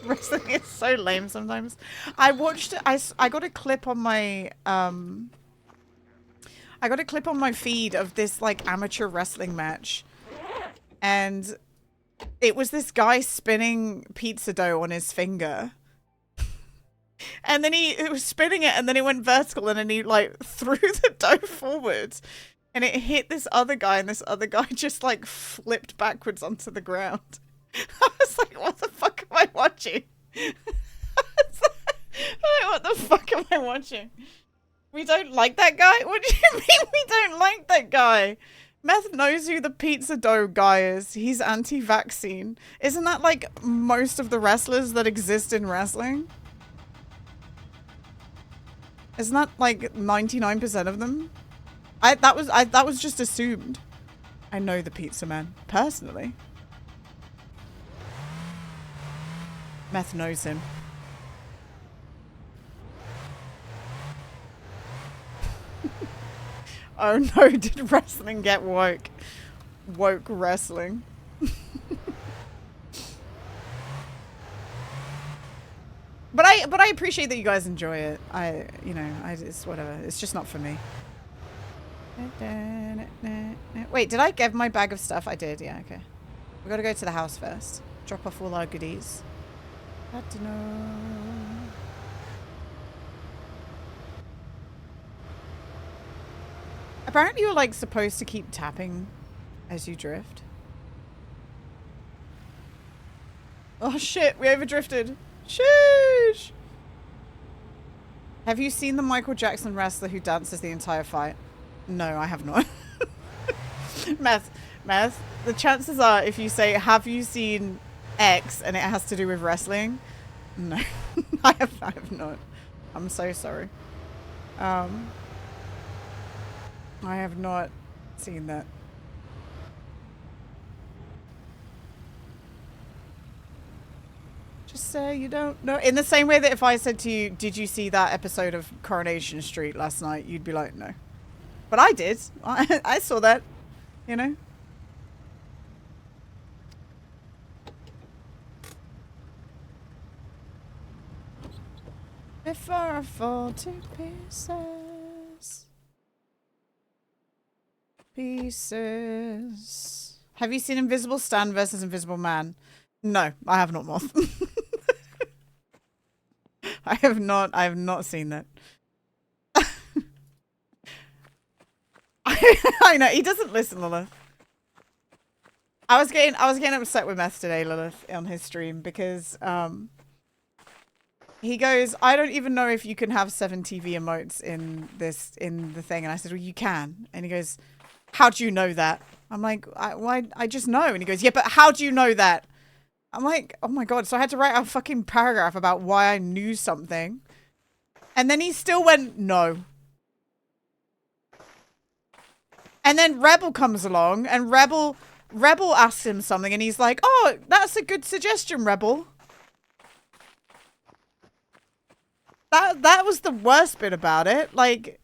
Wrestling is so lame sometimes. I got a clip on my, I got a clip on my feed of this, like, amateur wrestling match. And it was this guy spinning pizza dough on his finger. And then he was spinning it, and then he went vertical, and then he, like, threw the dough forward. And it hit this other guy, and this other guy just, like, flipped backwards onto the ground. I was like, what the fuck am I watching? What the fuck am I watching? We don't like that guy? What do you mean we don't like that guy? Meth knows who the pizza dough guy is. He's anti-vaccine. Isn't that like most of the wrestlers that exist in wrestling? Isn't that like 99% of them? That was just assumed. I know the pizza man personally. Meth knows him. Oh no, did wrestling get woke? Woke wrestling. But I appreciate that you guys enjoy it. It's whatever. It's just not for me. Wait, did I give my bag of stuff? I did, yeah, okay. We gotta go to the house first. Drop off all our goodies. I don't know. Apparently you're like supposed to keep tapping as you drift. Oh shit, we overdrifted. Sheesh! Have you seen the Michael Jackson wrestler who dances the entire fight? No, I have not. Meth, the chances are if you say, have you seen X and it has to do with wrestling? No, I have not. I'm so sorry. I have not seen that. Just say you don't know. In the same way that if I said to you, did you see that episode of Coronation Street last night? You'd be like, no. But I did. I saw that, you know. Before I fall to pieces. Pieces. Have you seen Invisible Stan versus Invisible Man? No, I have not, Moth. I have not seen that. I know, he doesn't listen, Lilith. I was getting upset with Meth today, Lilith, on his stream because he goes, I don't even know if you can have 7 TV emotes in the thing. And I said, well, you can. And he goes, how do you know that? I'm like, I just know. And he goes, yeah, but how do you know that? I'm like, oh my God. So I had to write a fucking paragraph about why I knew something. And then he still went, no. And then Rebel comes along and Rebel asks him something and he's like, oh, that's a good suggestion, Rebel. That was the worst bit about it. Like,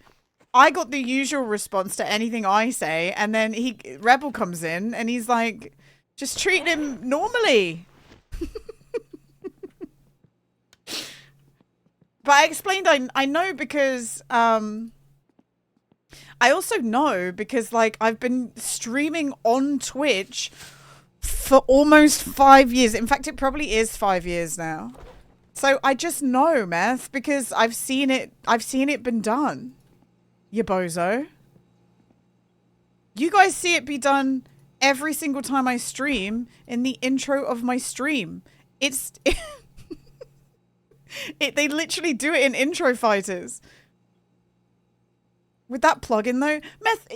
I got the usual response to anything I say, and then Rebel comes in and he's like, just treat him normally. But I explained I know because I also know because like I've been streaming on Twitch for almost 5 years. In fact, it probably is 5 years now. So I just know, Meth, because I've seen it been done. You bozo. You guys see it be done every single time I stream in the intro of my stream. It's they literally do it in intro fighters. With that plugin though, Meth,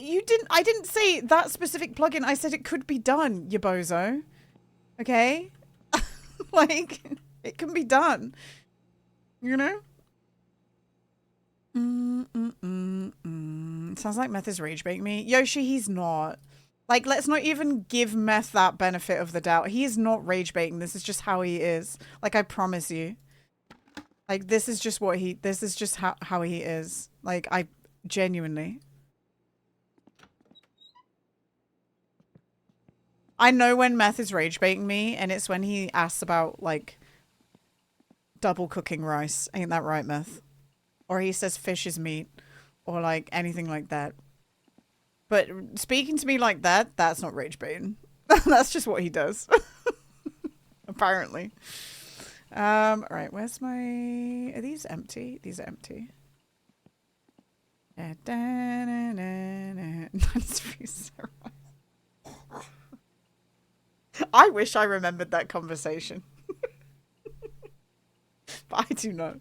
I didn't say that specific plugin. I said it could be done, you bozo. Okay? Like, it can be done. You know? Sounds like Meth is rage baiting me. Yoshi, he's not. Like, let's not even give Meth that benefit of the doubt. He is not rage baiting. This is just how he is. Like, I promise you. Like, this is just how he is. Like, I genuinely. I know when Meth is rage baiting me, and it's when he asks about, like, double cooking rice. Ain't that right, Meth? Or he says fish is meat. Or, like, anything like that. But speaking to me like that, that's not rage baiting. That's just what he does. Apparently. Alright, where's my... Are these empty? These are empty. I wish I remembered that conversation. But I do not.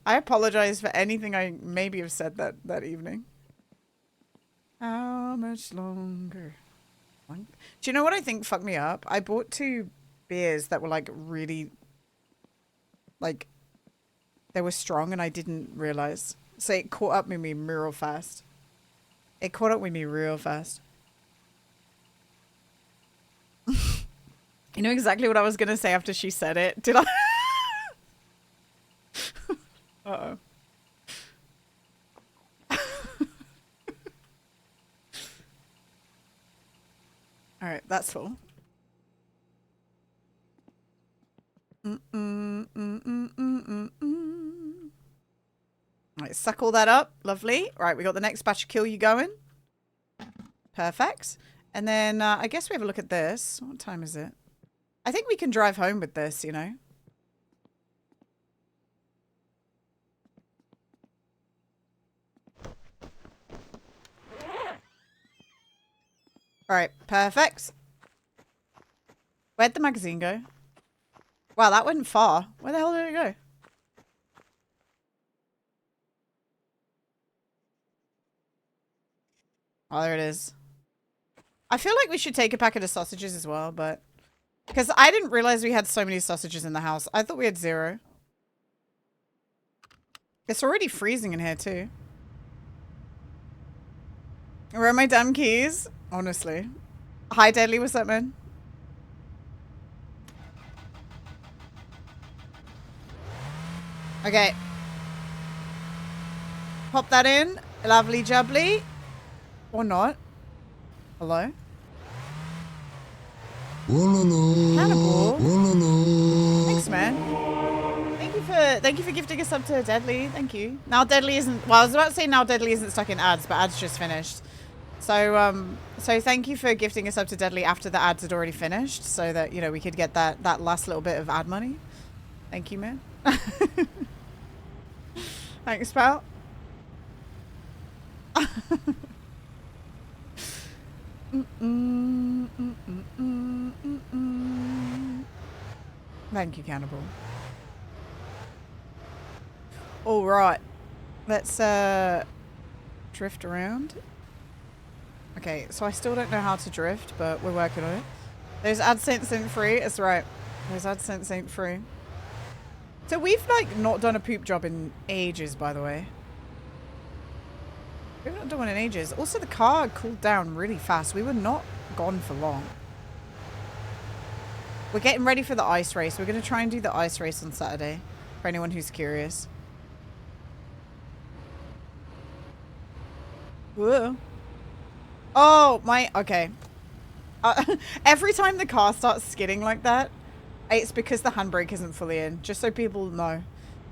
I apologize for anything I maybe have said that evening. How much longer? Do you know what I think fucked me up? I bought 2 beers that were like really... Like, they were strong and I didn't realize. So it caught up with me real fast. It caught up with me real fast. You know exactly what I was going to say after she said it? Did I? Uh-oh. Alright, that's full. Alright, suck all that up. Lovely. Right, we got the next batch of kill you going. Perfect. And then I guess we have a look at this. What time is it? I think we can drive home with this, you know. Alright, perfect. Where'd the magazine go? Wow, that went far. Where the hell did it go? Oh, there it is. I feel like we should take a packet of sausages as well, but... Because I didn't realize we had so many sausages in the house. I thought we had 0. It's already freezing in here, too. Where are my damn keys? Honestly. Hi, Deadly. What's up, man? Okay. Pop that in. Lovely jubbly. Or not. Hello? Cannibal. Thanks, man. Thank you for gifting us up to Deadly. Thank you. Now Deadly isn't... Well, I was about to say now Deadly isn't stuck in ads, but ads just finished. So, so thank you for gifting us up to Deadly after the ads had already finished, so that, you know, we could get that last little bit of ad money. Thank you, man. Thanks, pal. Thank you, Cannibal. All right. Let's, drift around. Okay, so I still don't know how to drift, but we're working on it. Those AdSense ain't free. That's right. Those AdSense ain't free. So we've, like, not done a poop job in ages, by the way. We've not done one in ages. Also, the car cooled down really fast. We were not gone for long. We're getting ready for the ice race. We're going to try and do the ice race on Saturday, for anyone who's curious. Whoa. Oh, my... Okay. Every time the car starts skidding like that, it's because the handbrake isn't fully in. Just so people know.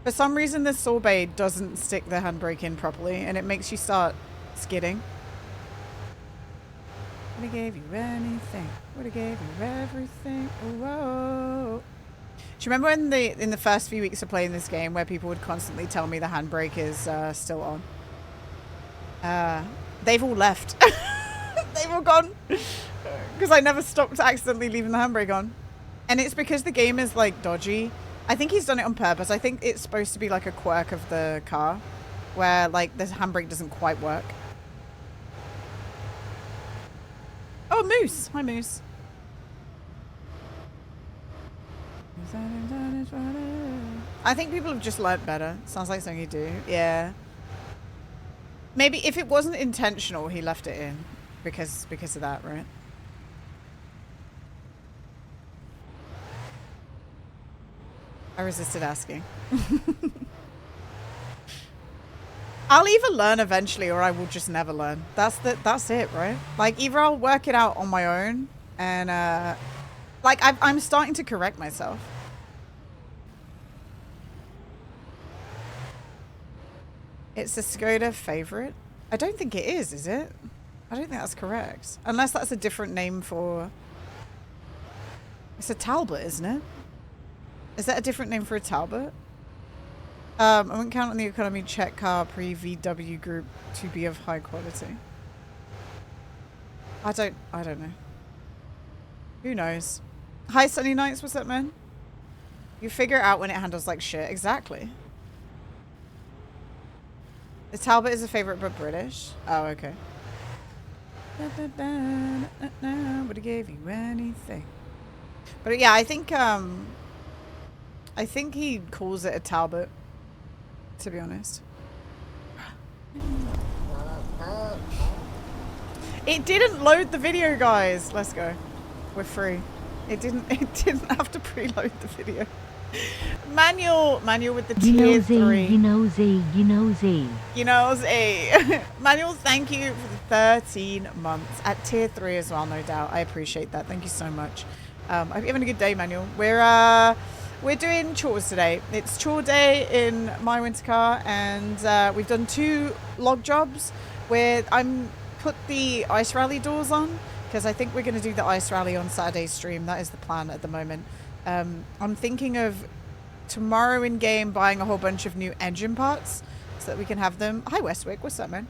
For some reason, this sorbet doesn't stick the handbrake in properly, and it makes you start skidding. Would have gave you anything. Would have gave you everything. Whoa. Do you remember in the first few weeks of playing this game where people would constantly tell me the handbrake is still on? They've all left. They've all gone. Because I never stopped accidentally leaving the handbrake on. And it's because the game is like dodgy. I think he's done it on purpose. I think it's supposed to be like a quirk of the car where like the handbrake doesn't quite work. Oh, Moose. Hi, Moose. I think people have just learnt better. Sounds like something you do. Yeah. Maybe if it wasn't intentional, he left it in because of that, right? I resisted asking. I'll either learn eventually or I will just never learn. That's it, right? Like either I'll work it out on my own and like I'm starting to correct myself. It's a Skoda favorite. I don't think it is it? I don't think that's correct. Unless that's a different name for... It's a Talbot, isn't it? Is that a different name for a Talbot? I wouldn't count on the economy check car pre-VW group to be of high quality. I don't know. Who knows? Hi, Sunny Nights. What's up, man? You figure it out when it handles like shit. Exactly. The Talbot is a favorite but British. Oh, okay. Would have gave you anything. But yeah, I think he calls it a Talbot, to be honest. It didn't load the video, guys. Let's go. We're free. It didn't have to preload the video. Manual with the tier 3. You know Z. Manuel, thank you for the 13 months at tier 3 as well, no doubt. I appreciate that. Thank you so much. I hope you're having a good day, Manuel. We're doing chores today. It's chore day in my winter car, and we've done 2 log jobs where I'm put the ice rally doors on because I think we're going to do the ice rally on Saturday's stream. That is the plan at the moment. I'm thinking of tomorrow in game buying a whole bunch of new engine parts so that we can have them. Hi Westwick, what's up, man?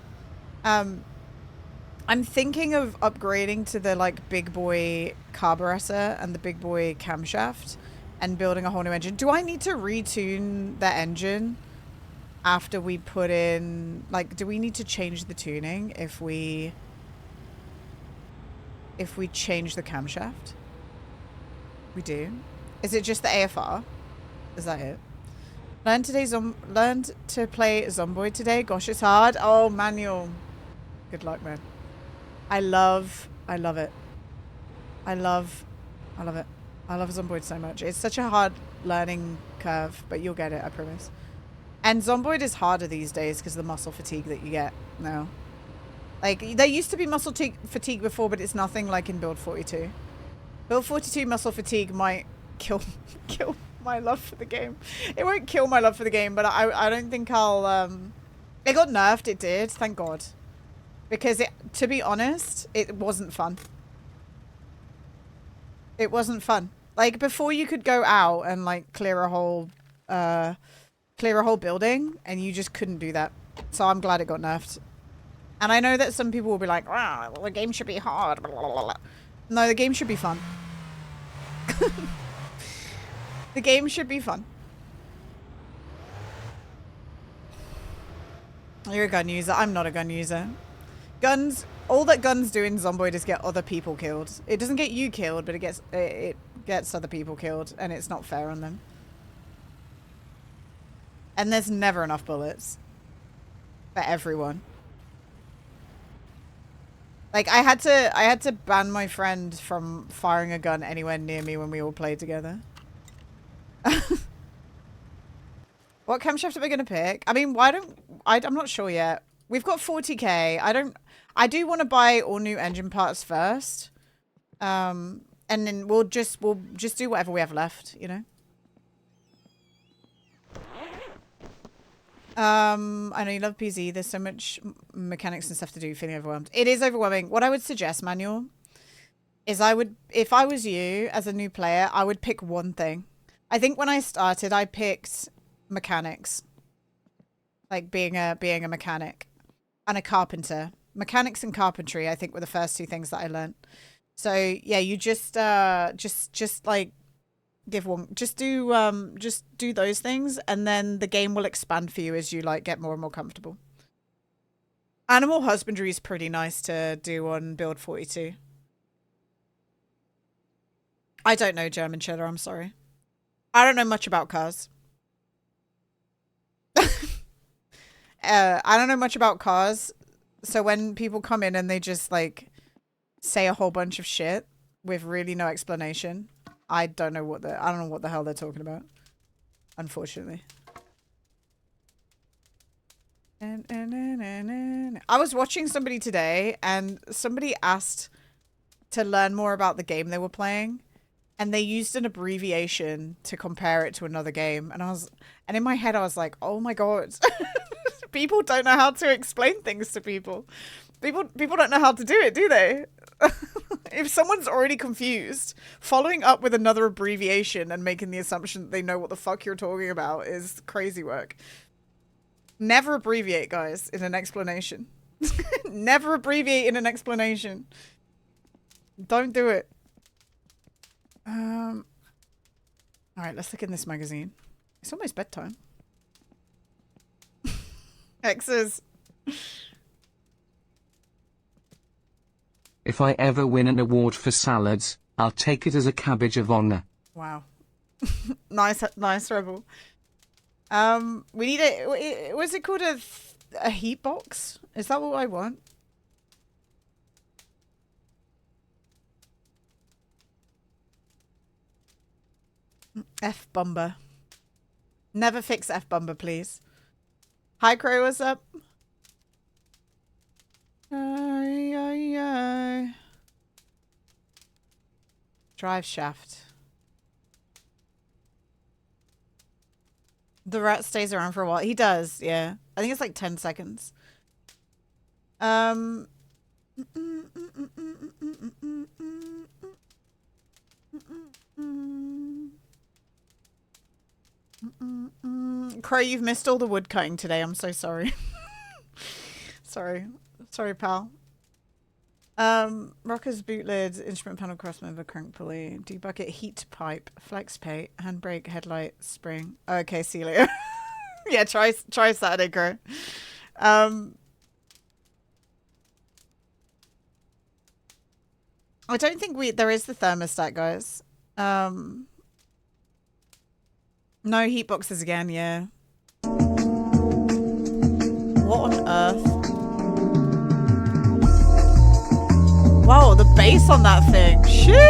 I'm thinking of upgrading to the like big boy carburetor and the big boy camshaft and building a whole new engine. Do I need to retune the engine after we put in, like, do we need to change the tuning if we change the camshaft? We do. Is it just the AFR? Is that it? Learned to play Zomboid today. Gosh, it's hard. Oh, Manuel. Good luck, man. I love it. I love it. I love Zomboid so much. It's such a hard learning curve, but you'll get it, I promise. And Zomboid is harder these days because of the muscle fatigue that you get now. Like, there used to be muscle fatigue before, but it's nothing like in Build 42. Build 42 muscle fatigue might kill my love for the game. It won't kill my love for the game, but I don't think I'll... It got nerfed, it did, thank God. Because, to be honest, it wasn't fun. It wasn't fun. Like, before you could go out and, like, clear a whole building, and you just couldn't do that. So I'm glad it got nerfed. And I know that some people will be like, wow, the game should be hard. Blah, blah, blah. No, the game should be fun. The game should be fun. You're a gun user. I'm not a gun user. Guns, all that guns do in Zomboid is get other people killed. It doesn't get you killed, but it gets other people killed, and it's not fair on them. And there's never enough bullets for everyone. Like, I had to ban my friend from firing a gun anywhere near me when we all played together. What camshaft am I gonna pick? I mean, I'm not sure yet. We've got 40k. I do want to buy all new engine parts first. And then we'll just do whatever we have left, you know? I know you love PZ. There's so much mechanics and stuff to do. Feeling overwhelmed. It is overwhelming. What I would suggest, Manuel, is if I was you as a new player, I would pick one thing. I think when I started, I picked mechanics, like being a mechanic, and a carpenter. Mechanics and carpentry, I think, were the first two things that I learned. So yeah, you just like give one, just do those things, and then the game will expand for you as you like get more and more comfortable. Animal husbandry is pretty nice to do on build 42. I don't know German cheddar, I'm sorry. I don't know much about cars. I don't know much about cars. So when people come in and they just like say a whole bunch of shit with really no explanation, I don't know what the hell they're talking about. Unfortunately. I was watching somebody today and somebody asked to learn more about the game they were playing, and they used an abbreviation to compare it to another game, and in my head I was like, oh my god. People don't know how to explain things to people. People don't know how to do it, do they? If someone's already confused, following up with another abbreviation and making the assumption that they know what the fuck you're talking about is crazy work. Never abbreviate, guys, in an explanation. Never abbreviate in an explanation. Don't do it. All right, let's look in this magazine. It's almost bedtime. X's. If I ever win an award for salads, I'll take it as a cabbage of honor. Wow. Nice, Rebel. We need was it called a heat box? Is that what I want? F Bumber. Never fix F Bumber, please. Hi, Crow, what's up? Drive shaft. The rat stays around for a while. He does, yeah. I think it's like 10 seconds. Crow, you've missed all the wood cutting today. I'm so sorry. Sorry, pal. Rockers, boot lids, instrument panel, crossmember, crank pulley, debucket, heat pipe, flex pay, handbrake, headlight, spring. Okay, see you later. Yeah, try Saturday, Crow. I don't think there is the thermostat, guys. No heat boxes again, yeah. What on earth? Wow, the bass on that thing. Sheesh!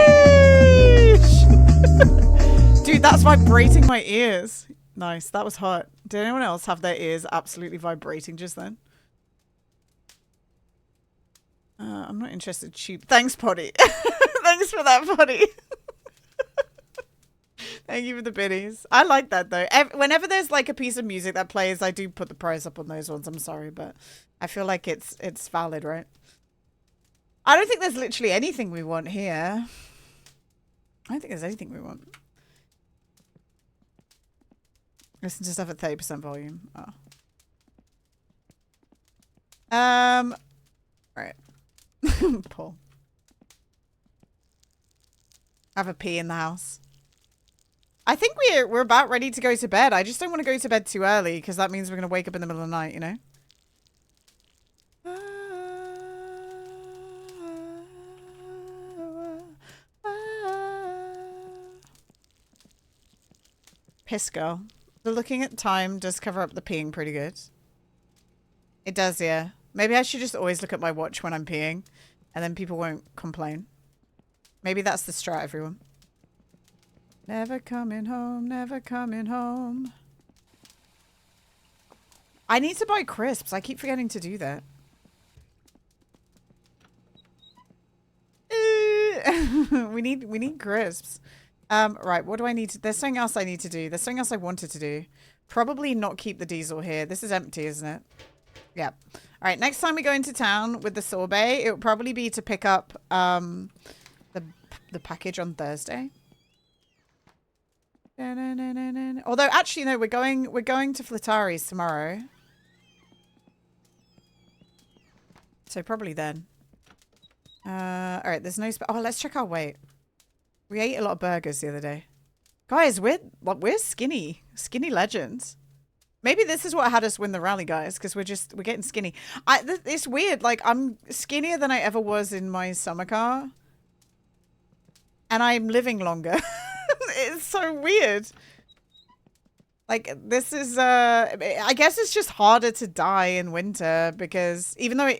Dude, that's vibrating my ears. Nice, that was hot. Did anyone else have their ears absolutely vibrating just then? I'm not interested. Cheap. Thanks, Potty. Thanks for that, Potty. Thank you for the biddies. I like that though. Whenever there's like a piece of music that plays, I do put the price up on those ones. I'm sorry, but I feel like it's valid, right? I don't think there's literally anything we want here. I don't think there's anything we want. Listen to stuff at 30% volume. Oh. Right. Paul. Have a pee in the house. I think we're about ready to go to bed. I just don't want to go to bed too early because that means we're going to wake up in the middle of the night, you know? Piss girl. The looking at time does cover up the peeing pretty good. It does, yeah. Maybe I should just always look at my watch when I'm peeing and then people won't complain. Maybe that's the strat, everyone. Never coming home, never coming home. I need to buy crisps. I keep forgetting to do that. We need crisps. Right, what do I need to... There's something else I need to do. There's something else I wanted to do. Probably not keep the diesel here. This is empty, isn't it? Yep. All right, next time we go into town with the sorbet, it will probably be to pick up the package on Thursday. Although actually no, we're going to Flatari's tomorrow. So probably then. All right, there's no oh, let's check our weight. We ate a lot of burgers the other day. Guys, we're skinny legends. Maybe this is what had us win the rally, guys, because we're getting skinny. It's weird. Like, I'm skinnier than I ever was in my summer car. And I'm living longer. It's so weird. Like, this is, I guess it's just harder to die in winter because even though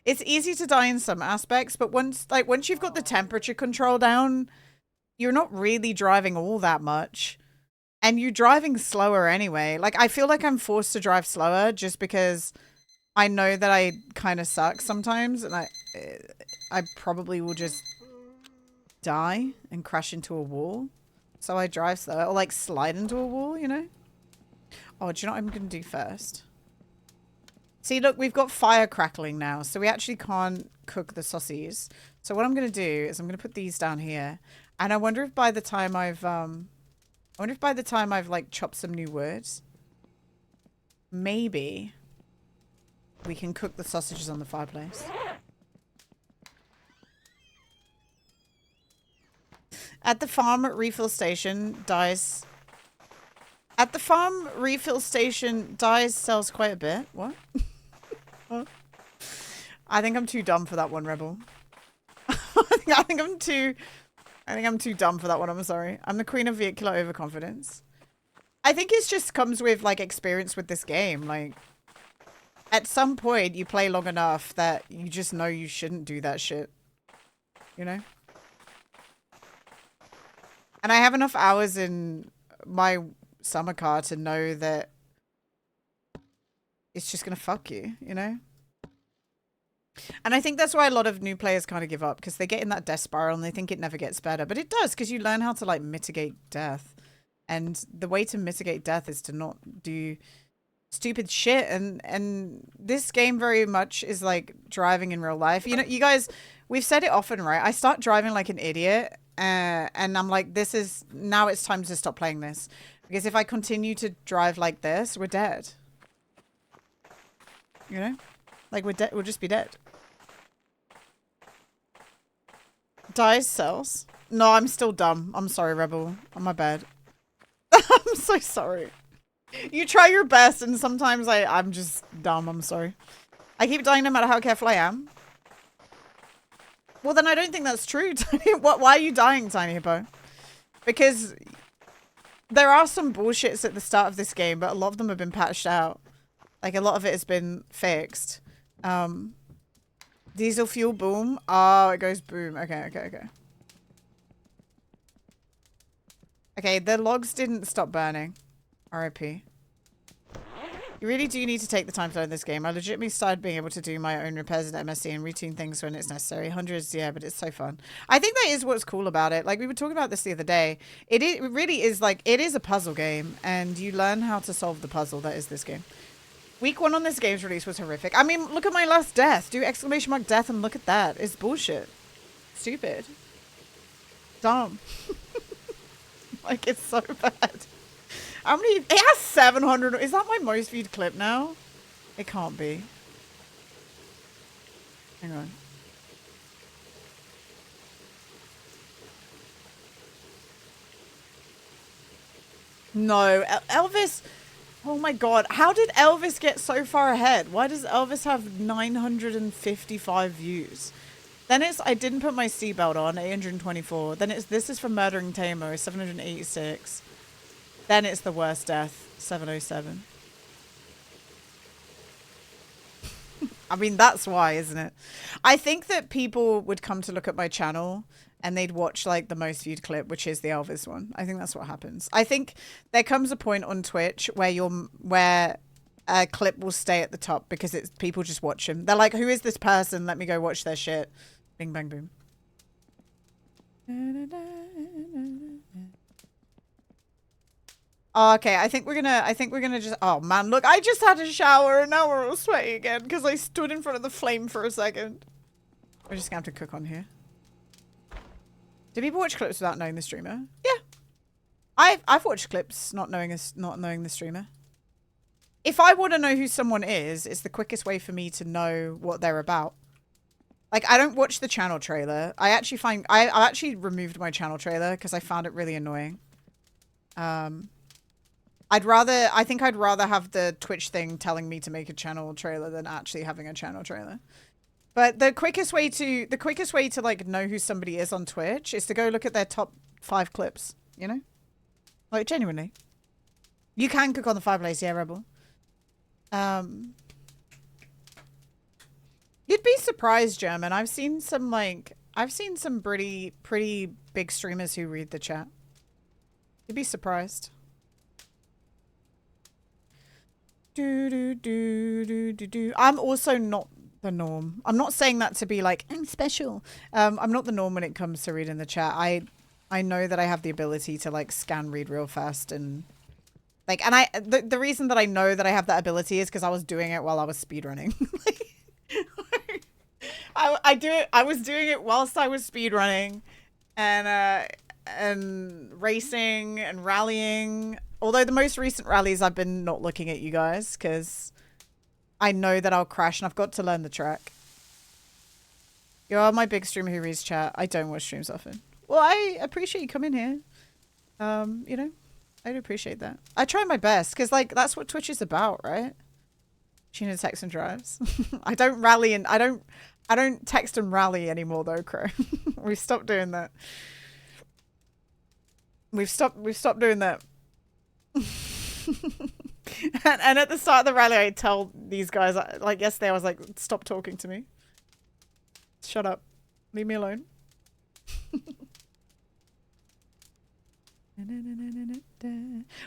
it's easy to die in some aspects, but once you've got the temperature control down, you're not really driving all that much. And you're driving slower anyway. Like, I feel like I'm forced to drive slower just because I know that I kind of suck sometimes. And I probably will just die and crash into a wall. So I drive slower. Or, like, slide into a wall, you know? Oh, do you know what I'm going to do first? See, look, we've got fire crackling now. So we actually can't cook the sausages. So what I'm going to do is I'm going to put these down here. And I wonder if by the time I've like chopped some new words, maybe we can cook the sausages on the fireplace. At the farm refill station, Dyes. At the farm refill station, Dyes sells quite a bit. What? What? I think I'm too dumb for that one, Rebel. I think I'm too dumb for that one. I'm sorry. I'm the queen of vehicular overconfidence. I think it just comes with like experience with this game. Like at some point you play long enough that you just know you shouldn't do that shit. You know? And I have enough hours in my summer car to know that it's just gonna fuck you, you know? And I think that's why a lot of new players kind of give up, because they get in that death spiral and they think it never gets better. But it does, because you learn how to like mitigate death. And the way to mitigate death is to not do stupid shit. And this game very much is like driving in real life. You know, you guys, we've said it often, right? I start driving like an idiot and I'm like, now it's time to stop playing this. Because if I continue to drive like this, we're dead. You know? Like we're dead. We'll just be dead. Dyes sells. No, I'm still dumb. I'm sorry, Rebel. On my bad. I'm so sorry. You try your best, and sometimes I'm just dumb. I'm sorry. I keep dying no matter how careful I am. Well, then I don't think that's true. Why are you dying, Tiny Hippo? Because there are some bullshits at the start of this game, but a lot of them have been patched out. Like, a lot of it has been fixed. Diesel fuel, boom. Oh, it goes boom. Okay. Okay, the logs didn't stop burning. RIP. You really do need to take the time to learn this game. I legitimately started being able to do my own repairs at MSC and retune things when it's necessary. Hundreds, yeah, but it's so fun. I think that is what's cool about it. Like, we were talking about this the other day. It really is, like, it is a puzzle game, and you learn how to solve the puzzle that is this game. Week 1 on this game's release was horrific. I mean, look at my last death. Do exclamation mark death and look at that. It's bullshit. Stupid. Dumb. Like, it's so bad. How many? It has 700. Is that my most viewed clip now? It can't be. Hang on. No, Elvis. Oh my god. How did Elvis get so far ahead? Why does Elvis have 955 views? Then it's I didn't put my seatbelt on, 824. Then it's this is for murdering Tamo, 786. Then it's the worst death, 707. I mean, that's why, isn't it? I think that people would come to look at my channel and they'd watch like the most viewed clip, which is the Elvis one. I think that's what happens. I think there comes a point on Twitch where a clip will stay at the top because it's people just watch him. They're like, who is this person? Let me go watch their shit. Bing, bang, boom. Oh, okay, I think we're gonna just. Oh man, look, I just had a shower and now we're all sweaty again because I stood in front of the flame for a second. We're just gonna have to cook on here. Do people watch clips without knowing the streamer? Yeah, I've watched clips not knowing the streamer. If I want to know who someone is, it's the quickest way for me to know what they're about. Like, I don't watch the channel trailer. I actually removed my channel trailer because I found it really annoying. I think I'd rather have the Twitch thing telling me to make a channel trailer than actually having a channel trailer. But the quickest way to like know who somebody is on Twitch is to go look at their top 5 clips, you know? Like, genuinely. You can cook on the fireplace, yeah, Rebel. You'd be surprised, German. I've seen some pretty big streamers who read the chat. You'd be surprised. I'm also not the norm. I'm not saying that to be like, I'm special. I'm not the norm when it comes to reading the chat. I know that I have the ability to like scan read real fast and like, and the reason that I know that I have that ability is because I was doing it while I was speedrunning. I was doing it whilst I was speedrunning and racing and rallying. Although the most recent rallies I've been not looking at you guys because I know that I'll crash and I've got to learn the track. You are my big streamer who reads chat. I don't watch streams often. Well, I appreciate you coming here. You know, I do appreciate that. I try my best because like that's what Twitch is about, right? Tuna texts and drives. I don't rally and I don't text and rally anymore though, Crow. We've stopped doing that. We've stopped doing that. and at the start of the rally, I tell these guys, like yesterday, I was like, stop talking to me. Shut up. Leave me alone.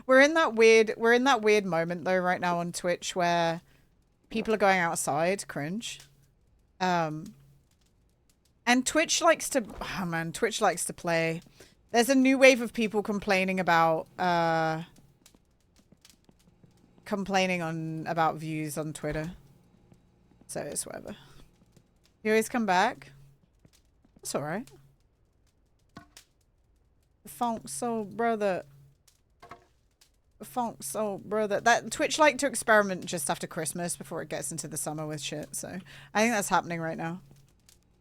We're in that weird moment though right now on Twitch where people are going outside. Cringe. And Twitch likes to, oh man, Twitch likes to play. There's a new wave of people complaining about about views on Twitter. So it's whatever. You always come back. That's alright. The funk soul brother. The funk soul brother. That Twitch like to experiment just after Christmas before it gets into the summer with shit. So I think that's happening right now.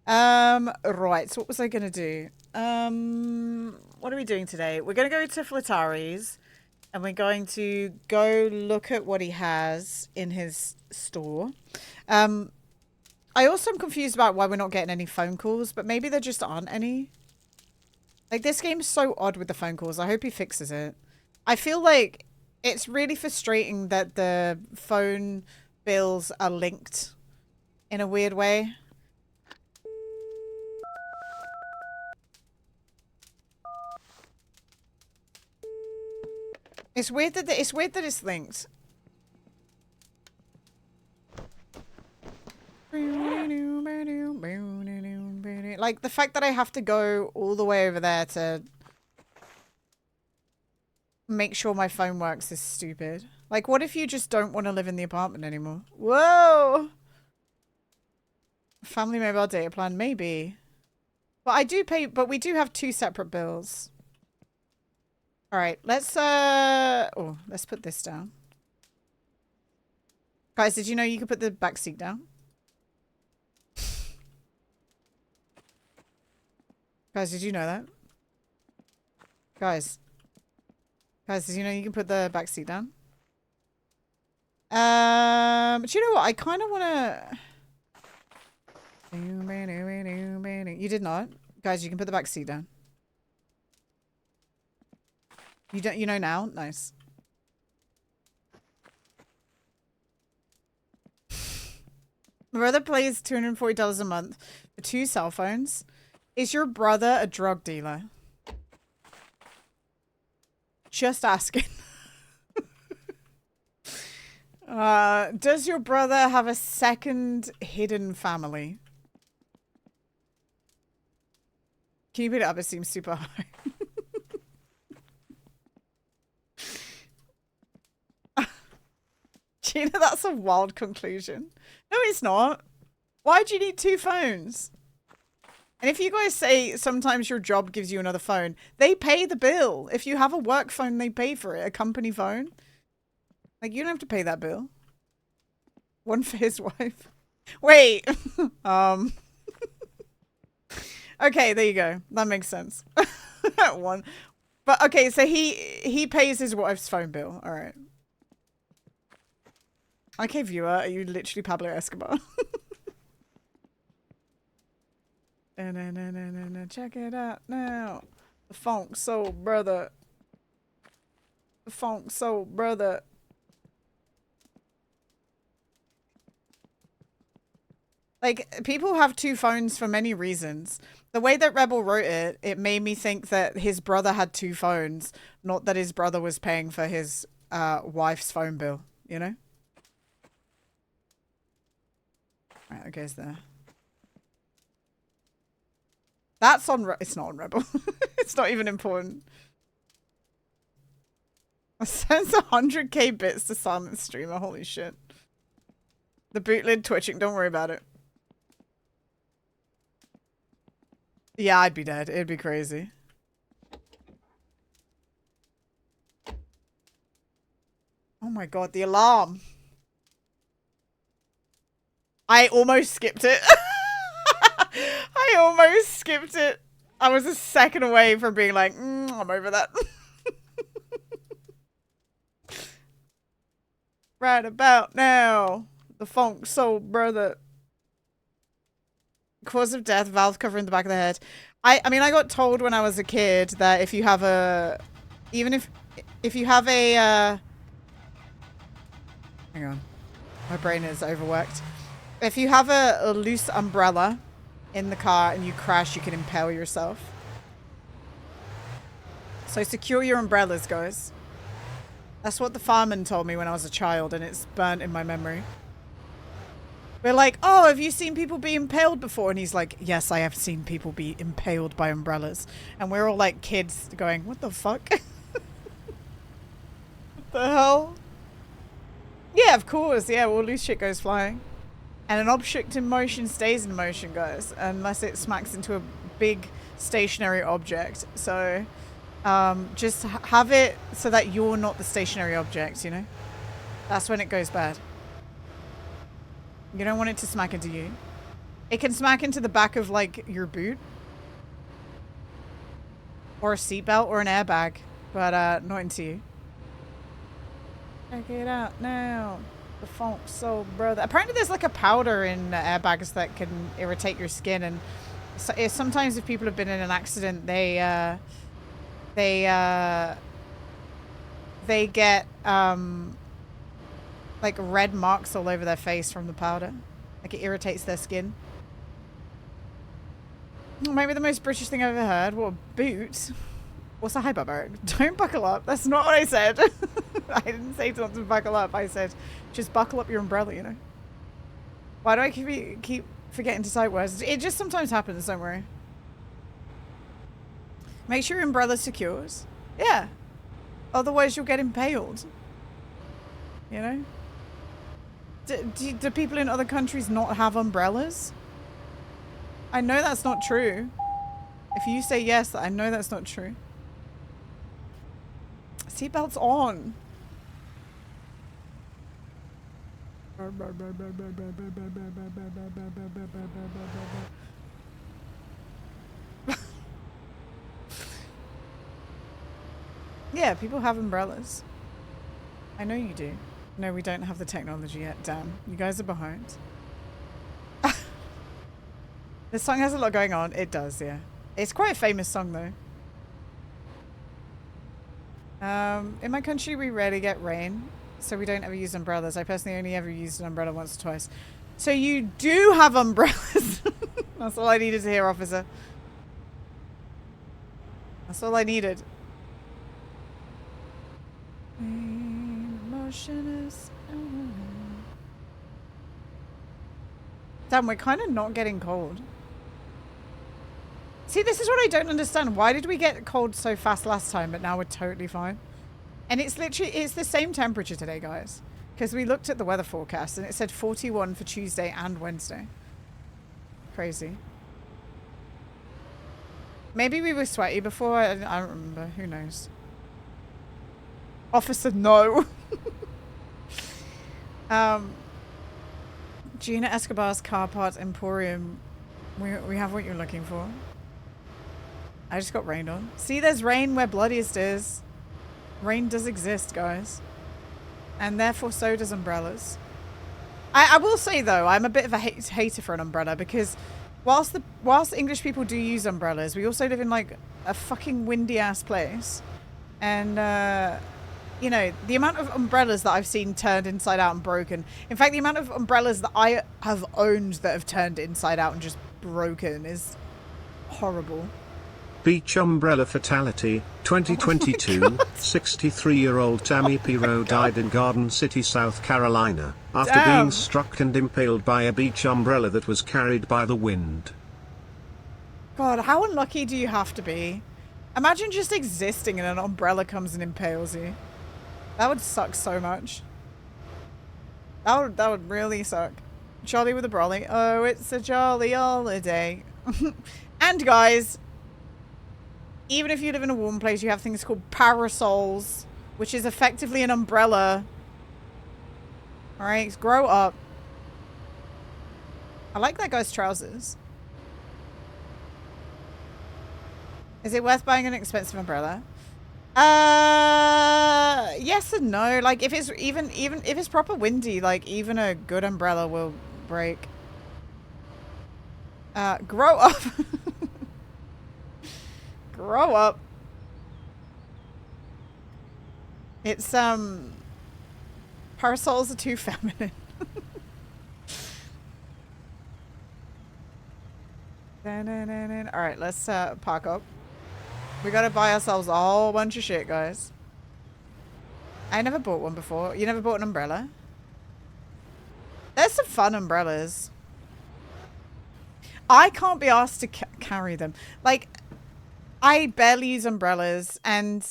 Right. So what was I gonna do? What are we doing today? We're gonna go to Flatari's. And we're going to go look at what he has in his store. I also am confused about why we're not getting any phone calls, but maybe there just aren't any. Like, this game's so odd with the phone calls. I hope he fixes it. I feel like it's really frustrating that the phone bills are linked in a weird way. It's weird that it's linked. Like the fact that I have to go all the way over there to make sure my phone works is stupid. Like, what if you just don't want to live in the apartment anymore? Whoa! Family mobile data plan, maybe. But I do pay, but we do have 2 separate bills. Alright, let's put this down. Guys, did you know you could put the back seat down? Guys, did you know that? Guys, did you know you can put the back seat down? Do you know what? I kind of want to... You did not. Guys, you can put the back seat down. You know now? Nice. My brother pays $240 a month for 2 cell phones. Is your brother a drug dealer? Just asking. Does your brother have a second hidden family? Can you put it up? It seems super high. Gina, that's a wild conclusion. No, it's not. Why do you need 2 phones? And if you guys say sometimes your job gives you another phone, they pay the bill. If you have a work phone, they pay for it. A company phone. Like, you don't have to pay that bill. One for his wife. Wait. Okay, there you go. That makes sense. One. But okay, so he pays his wife's phone bill. All right. Okay, viewer, are you literally Pablo Escobar? Check it out now. The funk soul brother. The funk soul brother. Like, people have 2 phones for many reasons. The way that Rebel wrote it, it made me think that his brother had 2 phones, not that his brother was paying for his wife's phone bill, you know? Right, that goes there. That's on... It's not on Rebel. It's not even important. I sends 100k bits to silent streamer. Holy shit. The bootlid twitching. Don't worry about it. Yeah, I'd be dead. It'd be crazy. Oh my god, the alarm. I almost skipped it. I almost skipped it. I was a second away from being like, I'm over that. Right about now. The funk soul brother. Cause of death, valve covering the back of the head. I mean, I got told when I was a kid that if you have a... Even if you have a... Hang on. My brain is overworked. If you have a loose umbrella in the car and you crash, you can impale yourself. So secure your umbrellas, guys. That's what the fireman told me when I was a child, and it's burnt in my memory. We're like, oh, have you seen people be impaled before? And he's like, yes, I have seen people be impaled by umbrellas. And we're all like kids going, what the fuck? What the hell? Yeah, of course. Yeah, all loose shit goes flying. And an object in motion stays in motion, guys, unless it smacks into a big stationary object. So just have it so that you're not the stationary object, you know? That's when it goes bad. You don't want it to smack into you. It can smack into the back of, like, your boot. Or a seatbelt or an airbag. But not into you. Check it out now. The funk soul brother. Apparently there's like a powder in airbags that can irritate your skin, and so sometimes if people have been in an accident, they get like red marks all over their face from the powder. Like, it irritates their skin. Maybe the most British thing I've ever heard. What a boot. What's a high barbaric? Don't buckle up. That's not what I said. I didn't say not to buckle up. I said just buckle up your umbrella, you know. Why do I keep forgetting to cite words? It just sometimes happens, don't worry. Make sure your umbrella secures. Yeah. Otherwise you'll get impaled. You know? Do people in other countries not have umbrellas? I know that's not true. If you say yes, I know that's not true. Seatbelt's on. Yeah, people have umbrellas. I know you do. No, we don't have the technology yet. Damn. You guys are behind. This song has a lot going on. It does, yeah. It's quite a famous song, though. In my country, we rarely get rain, so we don't ever use umbrellas. I personally only ever used an umbrella once or twice. So you do have umbrellas. That's all I needed to hear, officer. That's all I needed. Damn, we're kind of not getting cold. See, this is what I don't understand. Why did we get cold so fast last time, but now we're totally fine? And it's literally, it's the same temperature today, guys. Because we looked at the weather forecast and it said 41 for Tuesday and Wednesday. Crazy. Maybe we were sweaty before. I don't remember. Who knows? Officer, no. Gina Escobar's Car Parts Emporium. We have what you're looking for. I just got rained on. See, there's rain where bloodiest is. Rain does exist, guys. And therefore so does umbrellas. I will say, though, I'm a bit of a hater for an umbrella because whilst English people do use umbrellas, we also live in, like, a fucking windy-ass place. And, you know, the amount of umbrellas that I've seen turned inside out and broken. In fact, the amount of umbrellas that I have owned that have turned inside out and just broken is horrible. Beach umbrella fatality, 2022, 63-year-old Tammy Pirot died in Garden City, South Carolina, after being struck and impaled by a beach umbrella that was carried by the wind. God, how unlucky do you have to be? Imagine just existing and an umbrella comes and impales you. That would suck so much. That would really suck. Jolly with a brolly. Oh, it's a jolly holiday. And guys, even if you live in a warm place, you have things called parasols, which is effectively an umbrella. Alright, grow up. I like that guy's trousers. Is it worth buying an expensive umbrella? Yes and no. Like, if it's even if it's proper windy, like, even a good umbrella will break. Grow up. Grow up. It's, parasols are too feminine. Alright, let's, park up. We gotta buy ourselves a whole bunch of shit, guys. I never bought one before. You never bought an umbrella? There's some fun umbrellas. I can't be asked to carry them. Like, I barely use umbrellas, and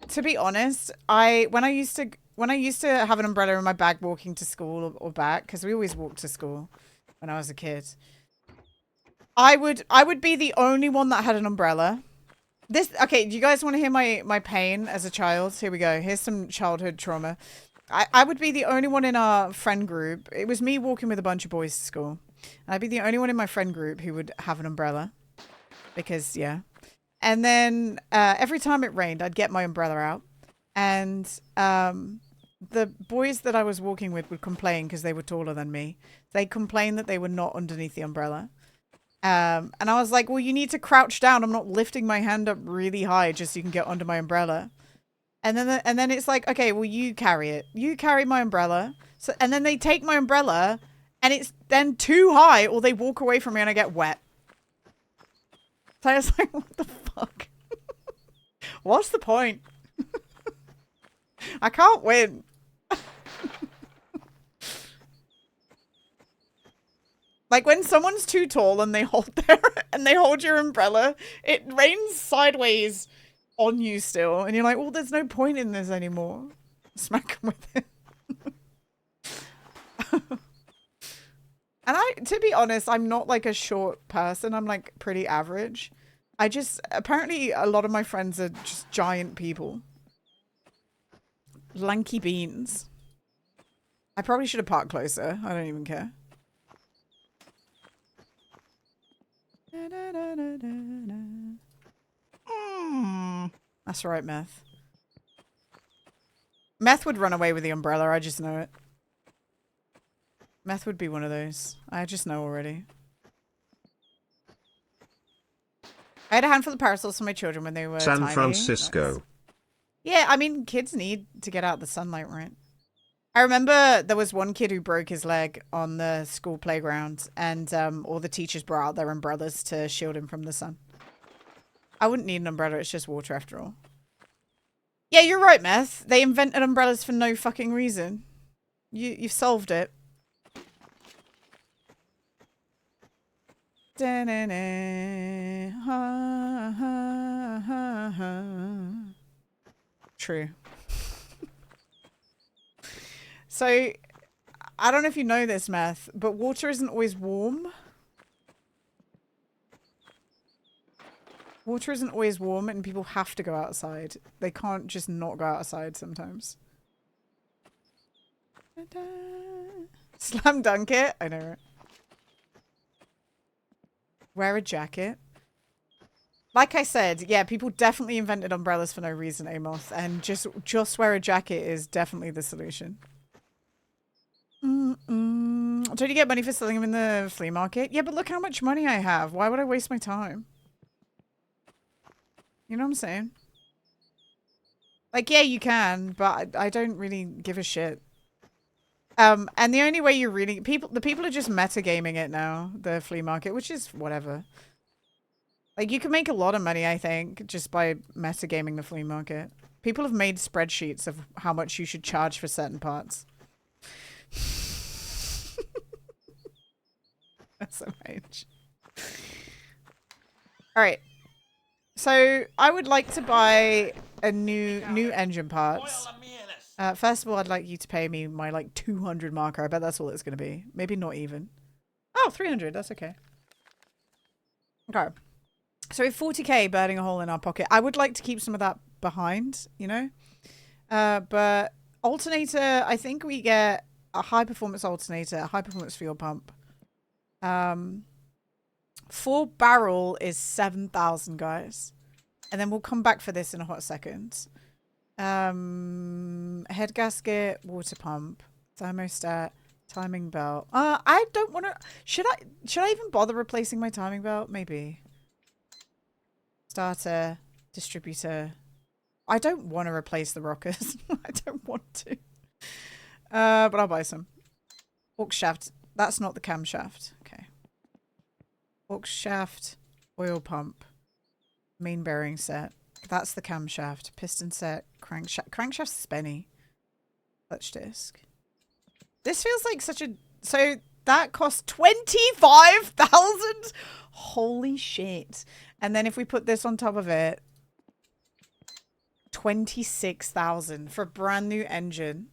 to be honest, when I used to have an umbrella in my bag walking to school or back, because we always walked to school when I was a kid, I would be the only one that had an umbrella. Okay, do you guys want to hear my pain as a child? Here we go. Here's some childhood trauma. I would be the only one in our friend group. It was me walking with a bunch of boys to school. And I'd be the only one in my friend group who would have an umbrella. Because, yeah. And then every time it rained, I'd get my umbrella out. And the boys that I was walking with would complain because they were taller than me. They'd complain that they were not underneath the umbrella. And I was like, well, you need to crouch down. I'm not lifting my hand up really high just so you can get under my umbrella. And then it's like, okay, well, you carry it. You carry my umbrella. So, and then they take my umbrella and it's then too high, or they walk away from me and I get wet. So I was like, what the fuck? What's the point? I can't win. Like, when someone's too tall and they hold your umbrella, it rains sideways on you still, and you're like, well, there's no point in this anymore. Smack them with it. And to be honest, I'm not like a short person. I'm like pretty average. Apparently a lot of my friends are just giant people. Lanky beans. I probably should have parked closer. I don't even care. That's right, Meth. Meth would run away with the umbrella. I just know it. Meth would be one of those. I just know already. I had a handful of parasols for my children when they were San tiny. Francisco. Yeah, I mean, kids need to get out of the sunlight, right? I remember there was one kid who broke his leg on the school playground, and all the teachers brought out their umbrellas to shield him from the sun. I wouldn't need an umbrella. It's just water after all. Yeah, you're right, Meth. They invented umbrellas for no fucking reason. You've solved it. True. So, I don't know if you know this, Meth, but water isn't always warm. Water isn't always warm and people have to go outside. They can't just not go outside sometimes. Ta-da. Slam dunk it. I know it. Wear a jacket. Like I said, yeah, people definitely invented umbrellas for no reason, Amos. And just wear a jacket is definitely the solution. Don't you get money for selling them in the flea market? Yeah, but look how much money I have. Why would I waste my time? You know what I'm saying? Like, yeah, you can, but I don't really give a shit. And the only way you really... The people are just metagaming it now, the flea market, which is whatever. Like, you can make a lot of money, I think, just by metagaming the flea market. People have made spreadsheets of how much you should charge for certain parts. That's so much. Alright. So, I would like to buy a new engine parts. First of all, I'd like you to pay me my, like, 200 marker. I bet that's all it's going to be. Maybe not even. Oh, 300. That's okay. Okay. So, with 40k burning a hole in our pocket, I would like to keep some of that behind, you know? But alternator, I think we get a high-performance alternator, a high-performance fuel pump. 4 barrel is 7,000, guys. And then we'll come back for this in a hot second. Head gasket, water pump, thermostat, timing belt. I don't want to... Should I even bother replacing my timing belt? Maybe. Starter, distributor. I don't want to replace the rockers. I don't want to. But I'll buy some. Aux shaft. That's not the camshaft. Okay. Aux shaft, oil pump, main bearing set. That's the camshaft. Piston set, crankshaft. Crankshaft's spenny. Clutch disc. This feels like such a... So that costs 25,000? Holy shit. And then if we put this on top of it, 26,000 for a brand new engine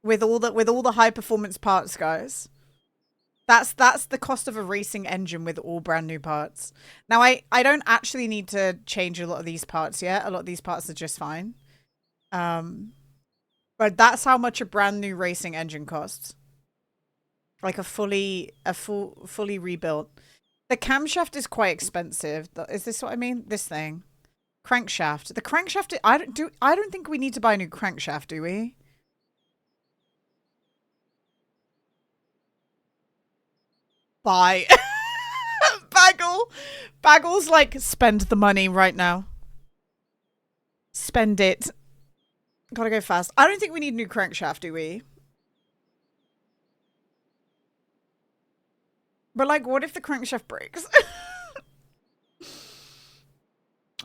with all the high performance parts, guys. That's the cost of a racing engine with all brand new parts. Now I don't actually need to change a lot of these parts yet. A lot of these parts are just fine. But that's how much a brand new racing engine costs. Like a fully rebuilt. The camshaft is quite expensive. Is this what I mean? This thing. Crankshaft. The crankshaft, I don't think we need to buy a new crankshaft, do we? Buy. Baggle's like, spend the money right now. Spend it. Gotta go fast. I don't think we need a new crankshaft, do we? But like, what if the crankshaft breaks?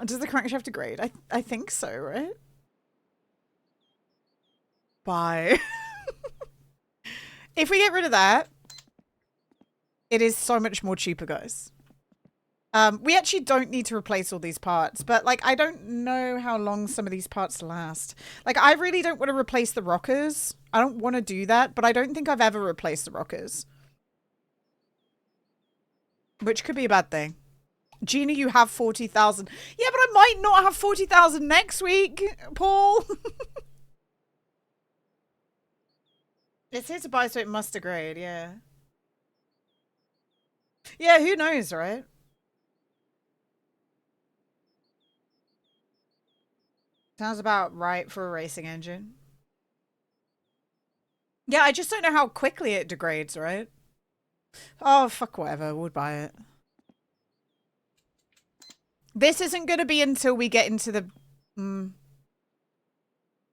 Does the crankshaft degrade? I think so, right? Buy. If we get rid of that, it is so much more cheaper, guys. We actually don't need to replace all these parts, but like, I don't know how long some of these parts last. Like, I really don't want to replace the rockers. I don't want to do that, but I don't think I've ever replaced the rockers. Which could be a bad thing. Gina, you have 40,000. Yeah, but I might not have 40,000 next week, Paul. It's here to buy, so it must degrade, yeah. Yeah, who knows, right? Sounds about right for a racing engine. Yeah, I just don't know how quickly it degrades, right? Oh, fuck whatever. We'll buy it. This isn't going to be until we get into the...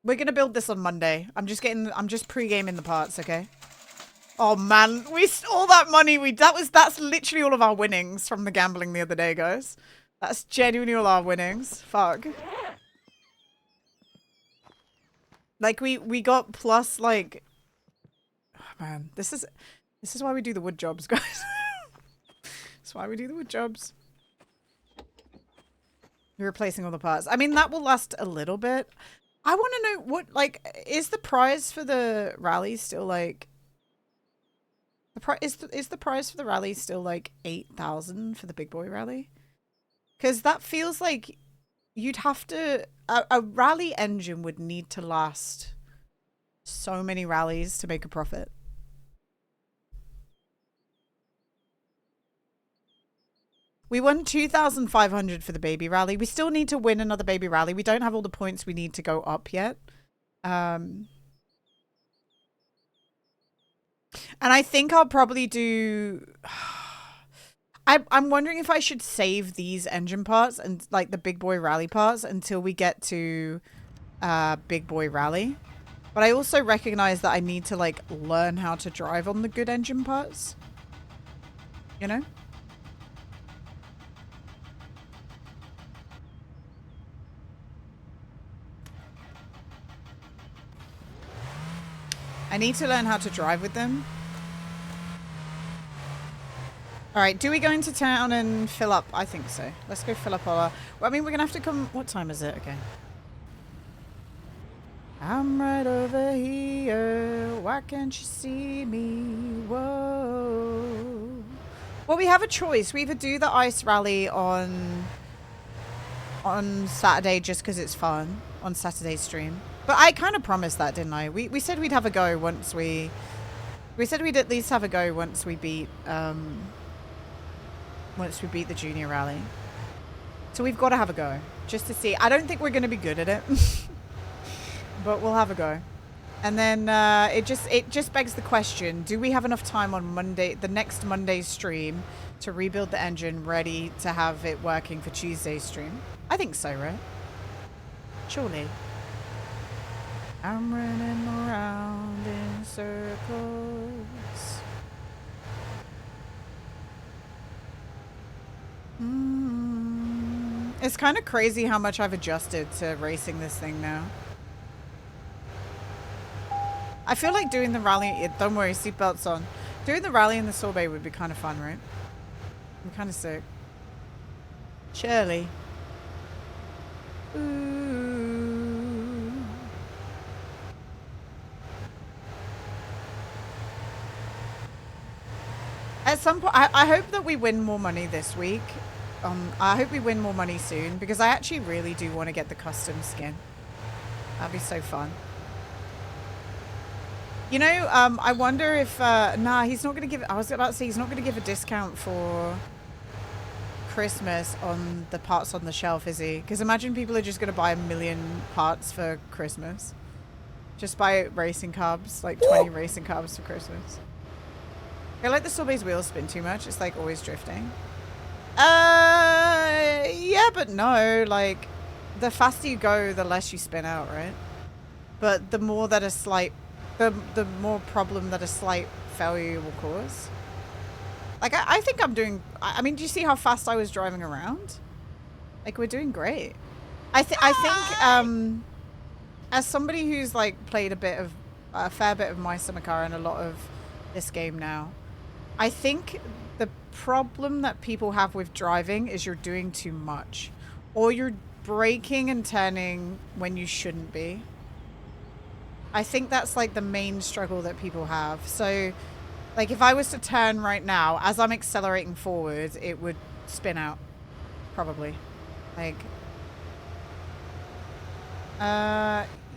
We're going to build this on Monday. I'm just pre-gaming the parts, okay? Oh man, all that money that's literally all of our winnings from the gambling the other day, guys. That's genuinely all our winnings. Fuck. Like we got plus like, oh man, this is why we do the wood jobs, guys. That's why we do the wood jobs. You're replacing all the parts. I mean, that will last a little bit. I want to know what, like, is the prize for the rally still like is the prize for the rally still like 8,000 for the big boy rally? Because that feels like you'd have to a rally engine would need to last so many rallies to make a profit. We won 2,500 for the baby rally. We still need to win another baby rally. We don't have all the points we need to go up yet. And I think I'll probably do... I'm wondering if I should save these engine parts and like the big boy rally parts until we get to big boy rally. But I also recognize that I need to like learn how to drive on the good engine parts. You know? I need to learn how to drive with them. All right, do we go into town and fill up? I think so. Let's go fill up our... Well, I mean, we're going to have to come... What time is it? Okay. I'm right over here. Why can't you see me? Whoa. Well, we have a choice. We either do the ice rally on Saturday just because it's fun. On Saturday's stream. But I kind of promised that, didn't I? We said we'd have a go once we... We said we'd at least have a go once we beat... once we beat the junior rally. So we've got to have a go. Just to see. I don't think we're going to be good at it. But we'll have a go. And then it just begs the question, do we have enough time on Monday, the next Monday's stream, to rebuild the engine ready to have it working for Tuesday's stream? I think so, right? Surely. I'm running around in circles. It's kind of crazy how much I've adjusted to racing this thing now. I feel like doing the rally... Don't worry, seatbelts on. Doing the rally in the sorbet would be kind of fun, right? I'm kind of sick. Shirley. Ooh. At some point, I hope that we win more money this week. I hope we win more money soon because I actually really do want to get the custom skin. That'd be so fun. You know, I wonder if... nah, he's not going to give... I was about to say he's not going to give a discount for Christmas on the parts on the shelf, is he? Because imagine people are just going to buy 1 million parts for Christmas. Just buy racing carbs, like 20 racing carbs for Christmas. I feel like the sorbet's wheels spin too much. It's like always drifting. Yeah, but no. Like, the faster you go, the less you spin out, right? But the more that a slight... The more problem that a slight failure will cause. Like, I think I'm doing... I mean, do you see how fast I was driving around? Like, we're doing great. I think, as somebody who's, like, played a fair bit of My Summer Car and a lot of this game now, I think the problem that people have with driving is you're doing too much. Or you're braking and turning when you shouldn't be. I think that's like the main struggle that people have. So, like, if I was to turn right now, as I'm accelerating forward, it would spin out. Probably. Like,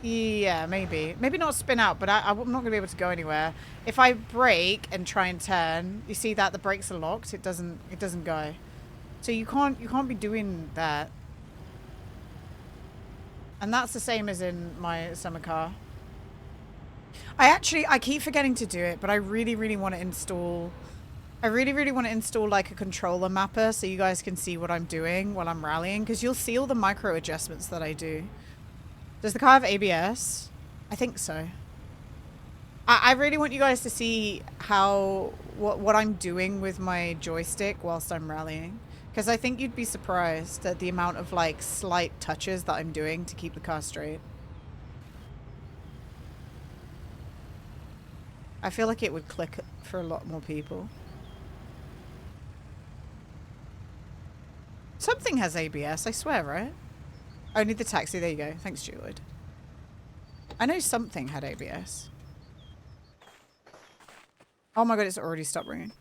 yeah, maybe. Maybe not spin out, but I'm not going to be able to go anywhere. If I brake and try and turn, you see that the brakes are locked. It doesn't go. So you can't be doing that. And that's the same as in My Summer Car. I keep forgetting to do it, but I really, really want to install... I really, really want to install like a controller mapper so you guys can see what I'm doing while I'm rallying, because you'll see all the micro adjustments that I do. Does the car have ABS? I think so. I really want you guys to see what I'm doing with my joystick whilst I'm rallying, because I think you'd be surprised at the amount of like slight touches that I'm doing to keep the car straight. I feel like it would click for a lot more people. Something has ABS, I swear, right? Only the taxi. There you go. Thanks, Juliet. I know something had ABS. Oh my god, it's already stopped ringing.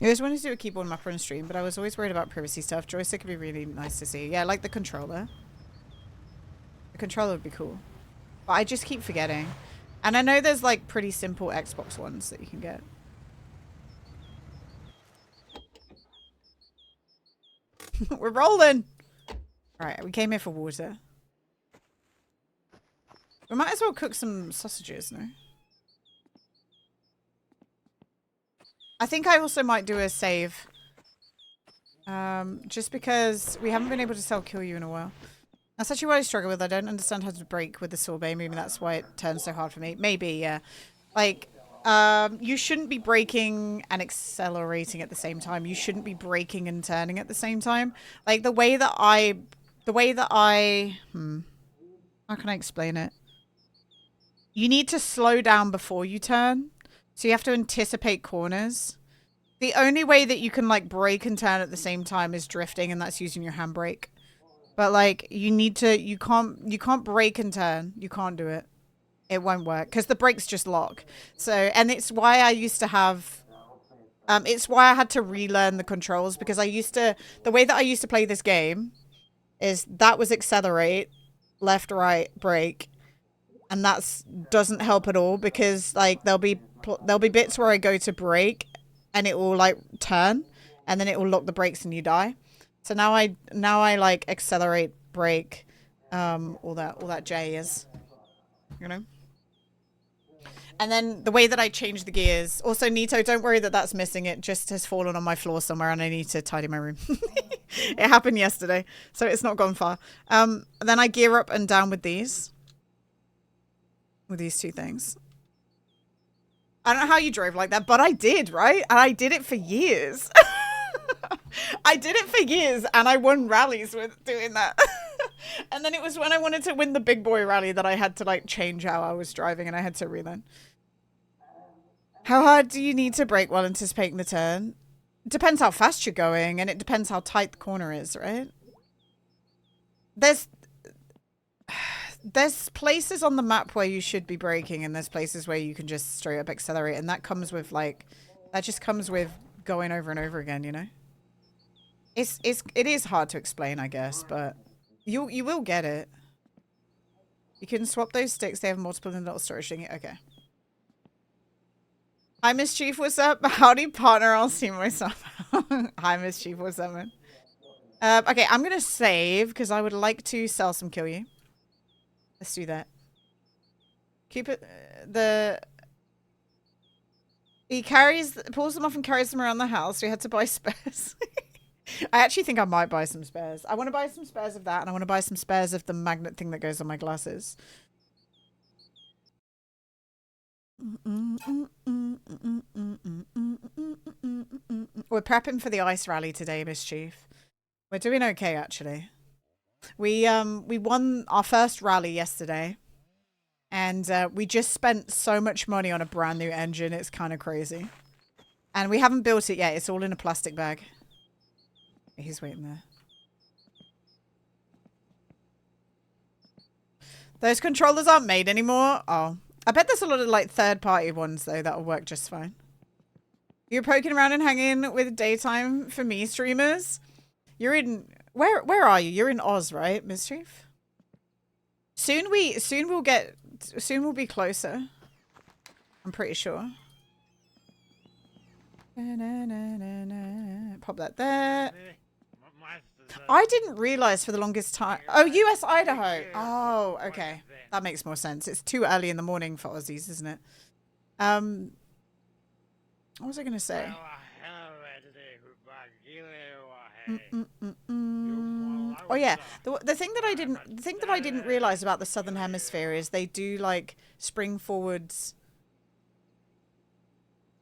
I always wanted to do a keyboard mapper on stream, but I was always worried about privacy stuff. Joystick could be really nice to see. Yeah, like the controller. The controller would be cool. But I just keep forgetting. And I know there's like pretty simple Xbox ones that you can get. We're rolling! Alright, we came here for water. We might as well cook some sausages, no? I think I also might do a save. Just because we haven't been able to sell Kill You in a while. That's actually what I struggle with. I don't understand how to brake with the sorbet. Maybe that's why it turns so hard for me. Maybe, yeah. Like, you shouldn't be braking and accelerating at the same time. You shouldn't be braking and turning at the same time. Like, the way that I... How can I explain it? You need to slow down before you turn. So you have to anticipate corners. The only way that you can, like, brake and turn at the same time is drifting, and that's using your handbrake. But, like, you need to... You can't brake and turn. You can't do it. It won't work because the brakes just lock. So, and it's why I used to have, it's why I had to relearn the controls because the way that I used to play this game is that was accelerate, left, right, brake. And doesn't help at all because like there'll be bits where I go to brake and it will like turn and then it will lock the brakes and you die. So now I like accelerate, brake, all that jazz, you know? And then the way that I change the gears. Also, Nito, don't worry that that's missing. It just has fallen on my floor somewhere and I need to tidy my room. It happened yesterday, so it's not gone far. Then I gear up and down with these. With these two things. I don't know how you drove like that, but I did, right? And I did it for years. I did it for years and I won rallies with doing that. And then it was when I wanted to win the big boy rally that I had to like change how I was driving and I had to relearn. How hard do you need to brake while anticipating the turn? It depends how fast you're going and it depends how tight the corner is, right? There's places on the map where you should be braking and there's places where you can just straight up accelerate and that comes with like, that just comes with going over and over again, you know? It is hard to explain, I guess, but you will get it. You can swap those sticks. They have multiple in the little storage thing. Okay. Hi, Mischief. What's up? Howdy, partner. I'll see myself. Hi, Mischief. What's up, man? Okay, I'm gonna save because I would like to sell some Kill You. Let's do that. Keep it. He pulls them off and carries them around the house. We had to buy spares. I actually think I might buy some spares. I want to buy some spares of that, and I want to buy some spares of the magnet thing that goes on my glasses. We're prepping for the ice rally today, Mischief. We're doing okay, actually. We won our first rally yesterday, and we just spent so much money on a brand new engine. It's kind of crazy, and we haven't built it yet. It's all in a plastic bag. He's waiting there. Those controllers aren't made anymore. Oh, I bet there's a lot of like third-party ones though that'll work just fine. You're poking around and hanging with daytime for me streamers. You're in where are you? You're in Oz, right, Mischief? Soon we'll be closer. I'm pretty sure. Pop that there. I didn't realize for the longest time. Oh, US Idaho. Oh, okay. That makes more sense. It's too early in the morning for Aussies, isn't it? What was I going to say? Oh yeah, the thing that I didn't realize about the Southern Hemisphere is they do like spring forwards,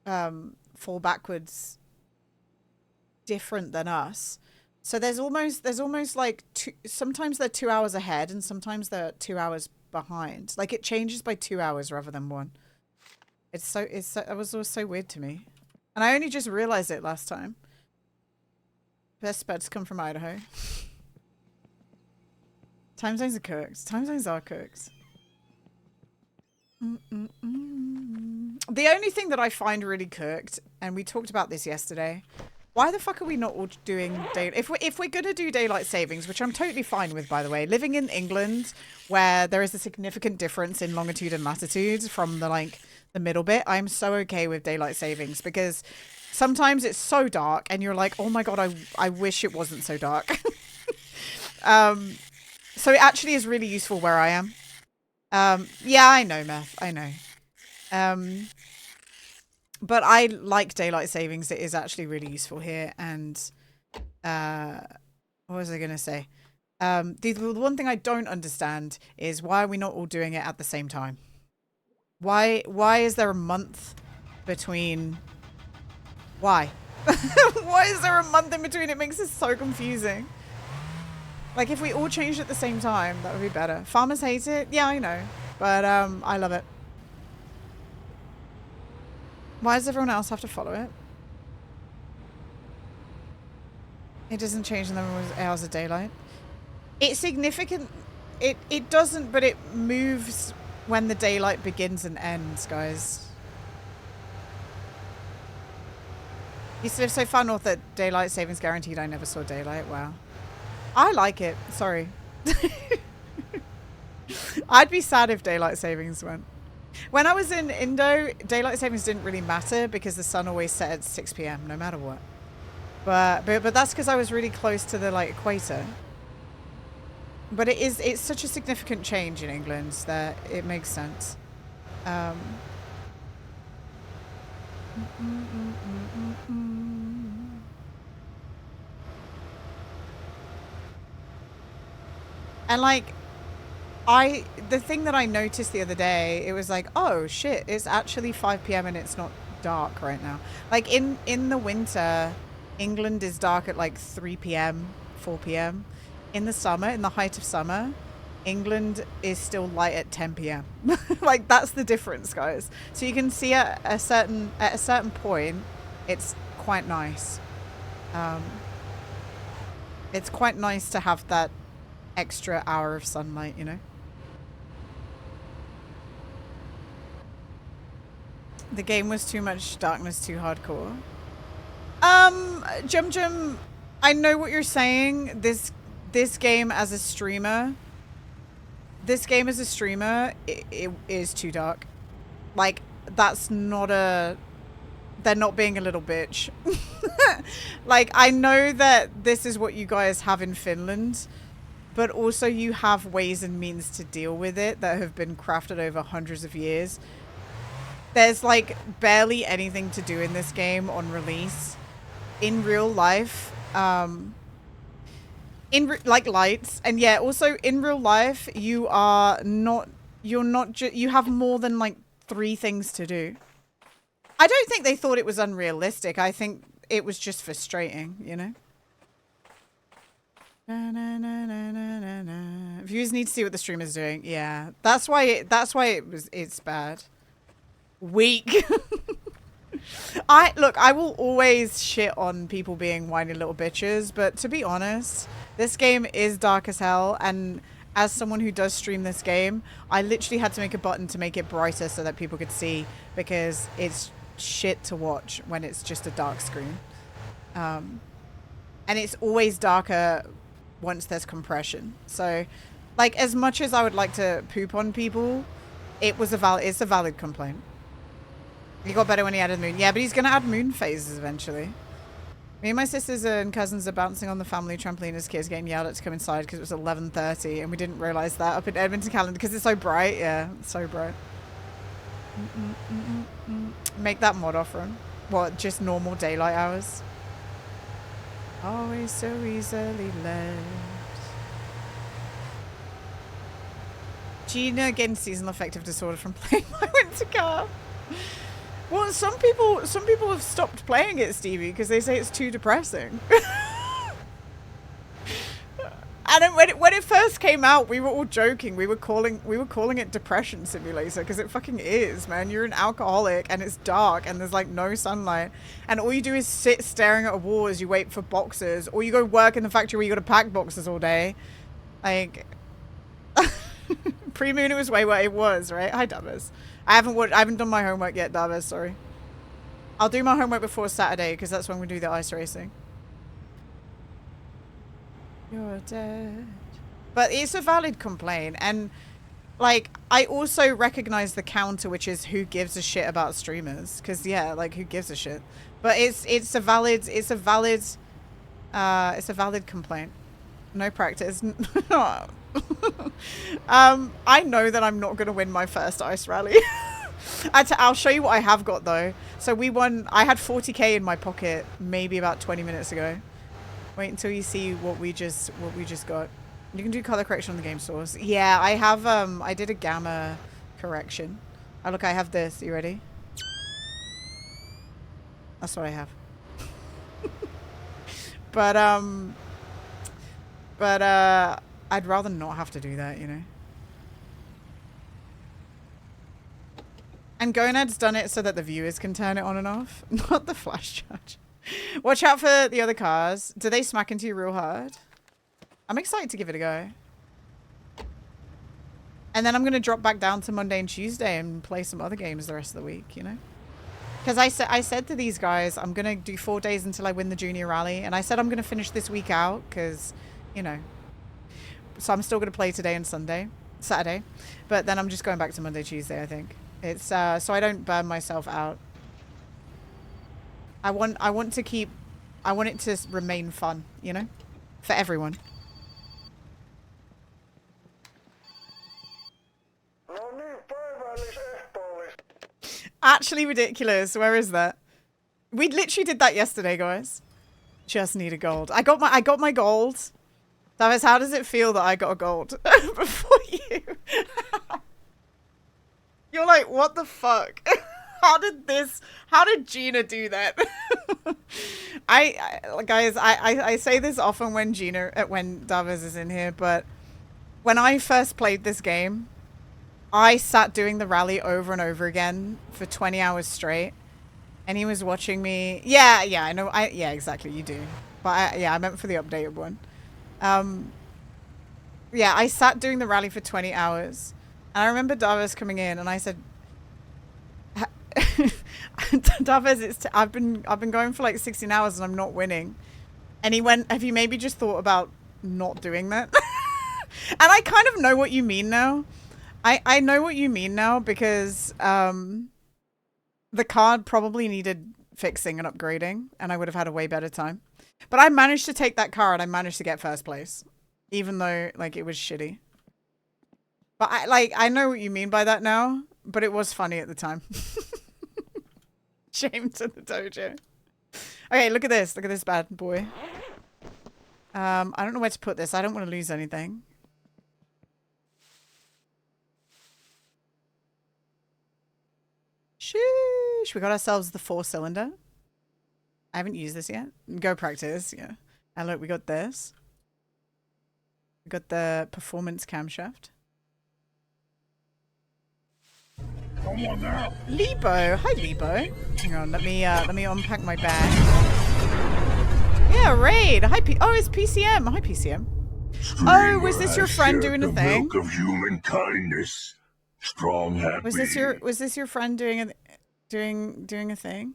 fall backwards, different than us. So there's almost like sometimes they're 2 hours ahead and sometimes they're 2 hours behind. Like it changes by 2 hours rather than one. It was always so weird to me, and I only just realized it last time. Best buds come from Idaho. Time zones are cooked. Time zones are cooked. The only thing that I find really cooked, and we talked about this yesterday, why the fuck are we not all doing if we're gonna do daylight savings, which I'm totally fine with, by the way. Living in England, where there is a significant difference in longitude and latitude from the middle bit, I'm so okay with daylight savings because sometimes it's so dark and you're like, oh my god, I wish it wasn't so dark. So it actually is really useful where I am. Yeah, I know, Meth. I know. But I like daylight savings. It is actually really useful here. And what was I going to say? The one thing I don't understand is why are we not all doing it at the same time? Why is there a month between... Why? Why is there a month in between? It makes this so confusing. Like, if we all changed at the same time, that would be better. Farmers hate it. Yeah, I know. But I love it. Why does everyone else have to follow it? It doesn't change in the hours of daylight. It's significant. It doesn't, but it moves when the daylight begins and ends, guys. Used to live so far north that daylight savings guaranteed. I never saw daylight. Wow. I like it. Sorry. I'd be sad if daylight savings went. When I was in Indo, daylight savings didn't really matter because the sun always set at 6 p.m. no matter what. But that's because I was really close to the equator. But it's such a significant change in England that it makes sense. And the thing that I noticed the other day, it was like, oh shit, it's actually 5 p.m. and it's not dark right now. Like in the winter, England is dark at 3 p.m., 4 p.m. In the summer, in the height of summer, England is still light at 10 p.m. That's the difference, guys. So you can see at a certain point, it's quite nice. It's quite nice to have that extra hour of sunlight, you know? The game was too much darkness, too hardcore. Jum, I know what you're saying. This game as a streamer, it is too dark. That's not they're not being a little bitch. I know that this is what you guys have in Finland, but also you have ways and means to deal with it that have been crafted over hundreds of years. There's barely anything to do in this game on release. In real life, lights, and yeah, also in real life, you have more than 3 things to do. I don't think they thought it was unrealistic. I think it was just frustrating, you know? Viewers need to see what the streamer's doing. Yeah, that's why it's bad. Weak. I will always shit on people being whiny little bitches, but to be honest, this game is dark as hell, and as someone who does stream this game, I literally had to make a button to make it brighter so that people could see, because it's shit to watch when it's just a dark screen. And it's always darker once there's compression. So, as much as I would like to poop on people, it's a valid complaint. He got better when he added moon. Yeah, but he's going to add moon phases eventually. Me and my sisters and cousins are bouncing on the family trampoline as kids, getting yelled at to come inside because it was 11:30 and we didn't realise that up in Edmonton calendar because it's so bright. Yeah, it's so bright. Make that mod offering. What, just normal daylight hours? Always so easily led. Gina getting seasonal affective disorder from playing my winter car. Well, some people have stopped playing it, Stevie, because they say it's too depressing. And when it first came out, we were all joking. We were calling it Depression Simulator because it fucking is, man. You're an alcoholic and it's dark and there's no sunlight, and all you do is sit staring at a wall as you wait for boxes, or you go work in the factory where you got to pack boxes all day. Pre-moon it was way what it was, right? Hi, Davos. I haven't done my homework yet, Davos, sorry. I'll do my homework before Saturday, because that's when we do the ice racing. You're dead. But it's a valid complaint, and like I also recognize the counter, which is who gives a shit about streamers, because yeah, like who gives a shit. But it's a valid complaint. No practice. I know that I'm not gonna win my first ice rally. I'll show you what I have got though. So we won. I had 40k in my pocket maybe about 20 minutes ago. Wait until you see what we just got. You can do color correction on the game source. Yeah, I have I did a gamma correction. Oh look, I have this. You ready? That's what I have. but I'd rather not have to do that, you know. And Gonad's done it so that the viewers can turn it on and off, not the flash charge. Watch out for the other cars. Do they smack into you real hard? I'm excited to give it a go. And then I'm going to drop back down to Monday and Tuesday and play some other games the rest of the week, you know? Because I said to these guys, I'm going to do 4 days until I win the junior rally. And I said I'm going to finish this week out because, you know. So I'm still going to play today and Saturday. But then I'm just going back to Monday, Tuesday, I think. It's so I don't burn myself out. I want it to remain fun, you know? For everyone. Actually ridiculous. Where is that? We literally did that yesterday, guys. Just need a gold. I got my gold. Davis, how does it feel that I got a gold before you? You're like, what the fuck? How did Gina do that? Guys, I say this often when Davis is in here, but when I first played this game, I sat doing the rally over and over again for 20 hours straight, and he was watching me. Yeah, I know. Yeah, exactly. You do, but I meant for the updated one. Yeah, I sat doing the rally for 20 hours, and I remember Davis coming in, and I said, Davis, I've been going for like 16 hours and I'm not winning. And he went, have you maybe just thought about not doing that? And I kind of know what you mean now. I know what you mean now because the card probably needed fixing and upgrading, and I would have had a way better time. But I managed to take that car and I managed to get first place, even though like it was shitty. But I know what you mean by that now, but it was funny at the time. Shame to the dojo. Okay, look at this. Look at this bad boy. I don't know where to put this. I don't want to lose anything. Sheesh. We got ourselves the 4-cylinder. I haven't used this yet. Go practice, yeah. And look, we got this. We got the performance camshaft. Come on now. Lebo. Hi, Lebo. Hang on, let me unpack my bag. Yeah, raid. Hi, oh, it's PCM. Hi, PCM. Oh, was this your friend doing a thing? Milk of human kindness. Strong, happy. Was this your friend doing a thing?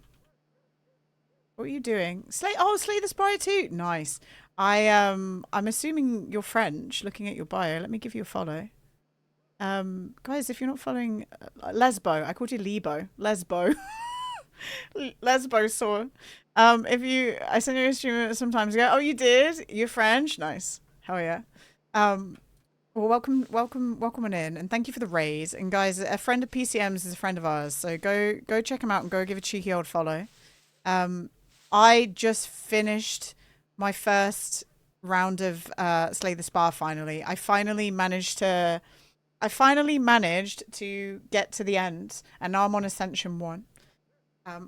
What were you doing? Slay the Spire too. Nice. I'm assuming you're French. Looking at your bio, let me give you a follow. Guys, if you're not following Lesbo, I called you Lebo. Lesbo. Lesbo saw. I sent you a stream sometimes ago. Oh, you did? You're French? Nice. Hell yeah. Well, welcome on in, and thank you for the raise. And guys, a friend of PCM's is a friend of ours, so go check him out and go give a cheeky old follow. I just finished my first round of Slay the Spire finally. I finally managed to get to the end, and now I'm on Ascension 1.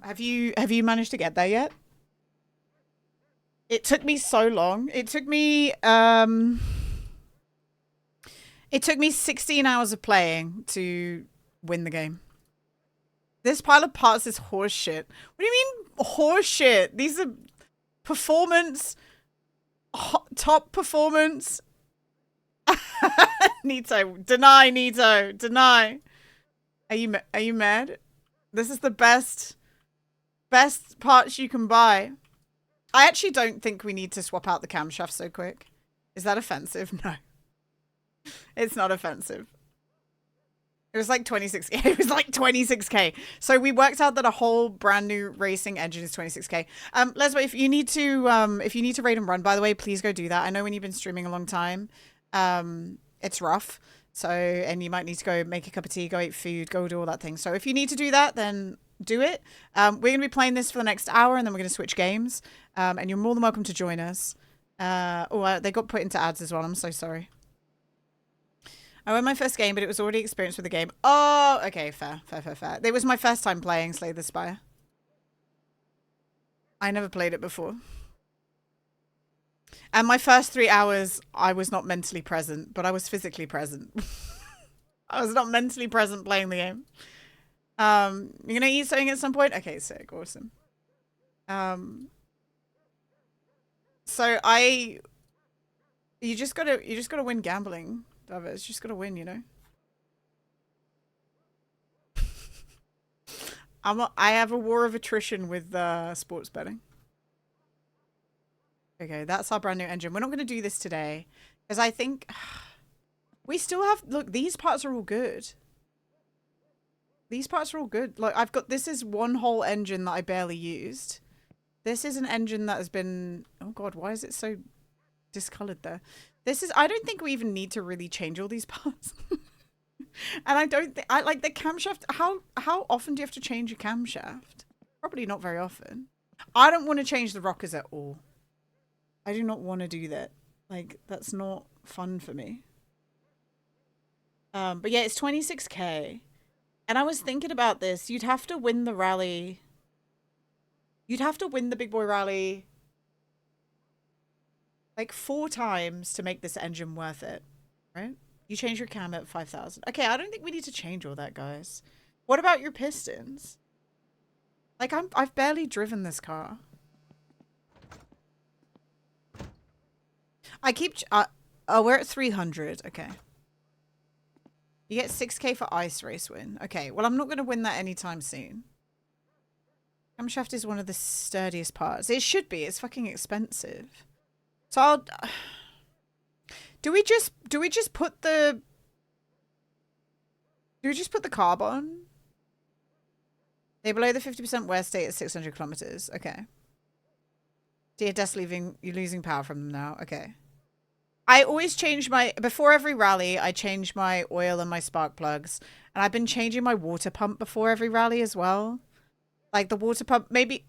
Have you managed to get there yet? It took me so long. It took me 16 hours of playing to win the game. This pile of parts is horse shit. What do you mean horse shit? These are performance, top performance. Nito, deny, Nito, deny. Are you mad? This is the best parts you can buy. I actually don't think we need to swap out the camshaft so quick. Is that offensive? No. It's not offensive. It was like 26k. It was like 26k. So we worked out that a whole brand new racing engine is 26k. Leslie, if you need to raid and run, by the way, please go do that. I know when you've been streaming a long time, it's rough. So, and you might need to go make a cup of tea, go eat food, go do all that thing. So if you need to do that, then do it. We're going to be playing this for the next hour, and then we're going to switch games. And you're more than welcome to join us. They got put into ads as well. I'm so sorry. I won my first game, but it was already experienced with the game. Oh, okay, fair. It was my first time playing Slay the Spire. I never played it before. And my first 3 hours, I was not mentally present, but I was physically present. I was not mentally present playing the game. You're gonna eat something at some point? Okay, sick, awesome. So you just gotta win gambling, Davis. You just gotta win, you know. I have a war of attrition with sports betting. Okay, that's our brand new engine. We're not going to do this today because I think we still have, look, these parts are all good. These parts are all good. Like this is one whole engine that I barely used. This is an engine that has been, oh God, why is it so discolored there? I don't think we even need to really change all these parts. And I don't think, I like the camshaft. How often do you have to change a camshaft? Probably not very often. I don't want to change the rockers at all. I do not want to do that. Like, that's not fun for me. But yeah, it's 26k. And I was thinking about this. You'd have to win the rally. You'd have to win the big boy rally like 4 times to make this engine worth it, right? You change your cam at 5,000. Okay, I don't think we need to change all that, guys. What about your pistons? Like, I've barely driven this car. I keep... oh, we're at 300. Okay. You get 6k for ice race win. Okay, well, I'm not going to win that anytime soon. Camshaft is one of the sturdiest parts. It should be. It's fucking expensive. So I'll... Do we just put the... Do we just put the carb on? They're below the 50% wear state at 600 kilometers. Okay. Dear Death's leaving... You're losing power from them now. Okay. I always change my... Before every rally, I change my oil and my spark plugs. And I've been changing my water pump before every rally as well. Like the water pump... Maybe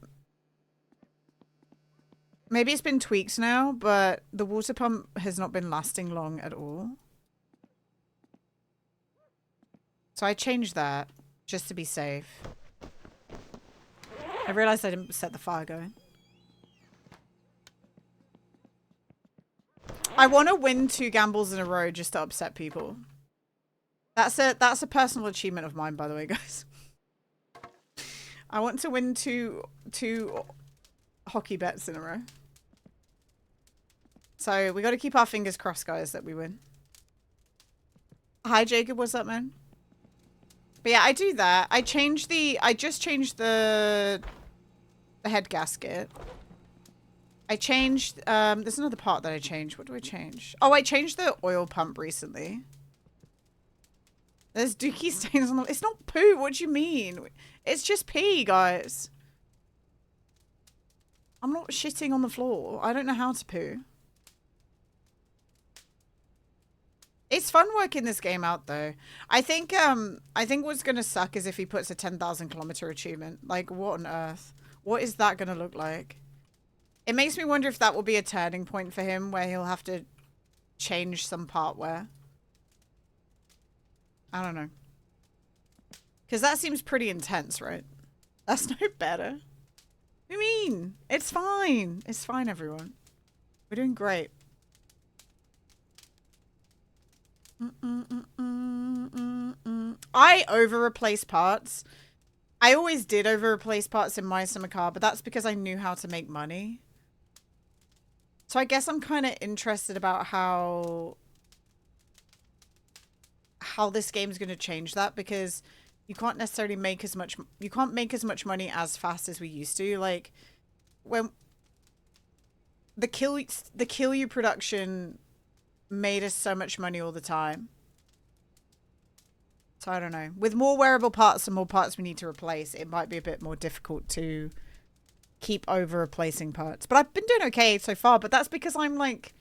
it's been tweaked now, but the water pump has not been lasting long at all. So I changed that just to be safe. I realized I didn't set the fire going. I want to win 2 gambles in a row just to upset people. That's a personal achievement of mine, by the way, guys. I want to win two hockey bets in a row. So we got to keep our fingers crossed, guys, that we win. Hi, Jacob. What's up, man? But yeah, I do that. I just changed the head gasket. I changed, there's another part that I changed. What do I change? Oh, I changed the oil pump recently. There's dookie stains on the... It's not poo. What do you mean? It's just pee, guys. I'm not shitting on the floor. I don't know how to poo. It's fun working this game out, though. I think what's going to suck is if he puts a 10,000 kilometer achievement. Like, what on earth? What is that going to look like? It makes me wonder if that will be a turning point for him where he'll have to change some part wear. I don't know. Because that seems pretty intense, right? That's no better. What do you mean? It's fine. It's fine, everyone. We're doing great. I over-replace parts. I always did over-replace parts in my summer car, but that's because I knew how to make money. So I guess I'm kind of interested about how how this game's going to change that, because you can't necessarily make as much. You can't make as much money as fast as we used to. Like when the kill you production made us so much money all the time. So I don't know. With more wearable parts and more parts we need to replace, it might be a bit more difficult to keep over replacing parts. But I've been doing okay so far, but that's because I'm like...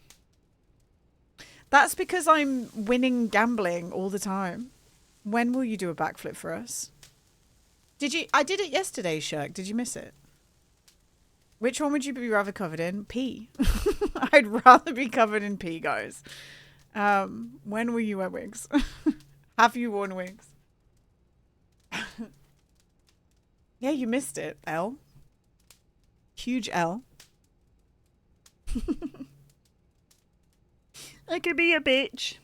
That's because I'm winning gambling all the time. When will you do a backflip for us? Did you... I did it yesterday, Shirk. Did you miss it? Which one would you be rather covered in? Pee. I'd rather be covered in pee, guys. When will you wear wigs? Have you worn wigs? Yeah, you missed it, L. Huge L. I could be a bitch.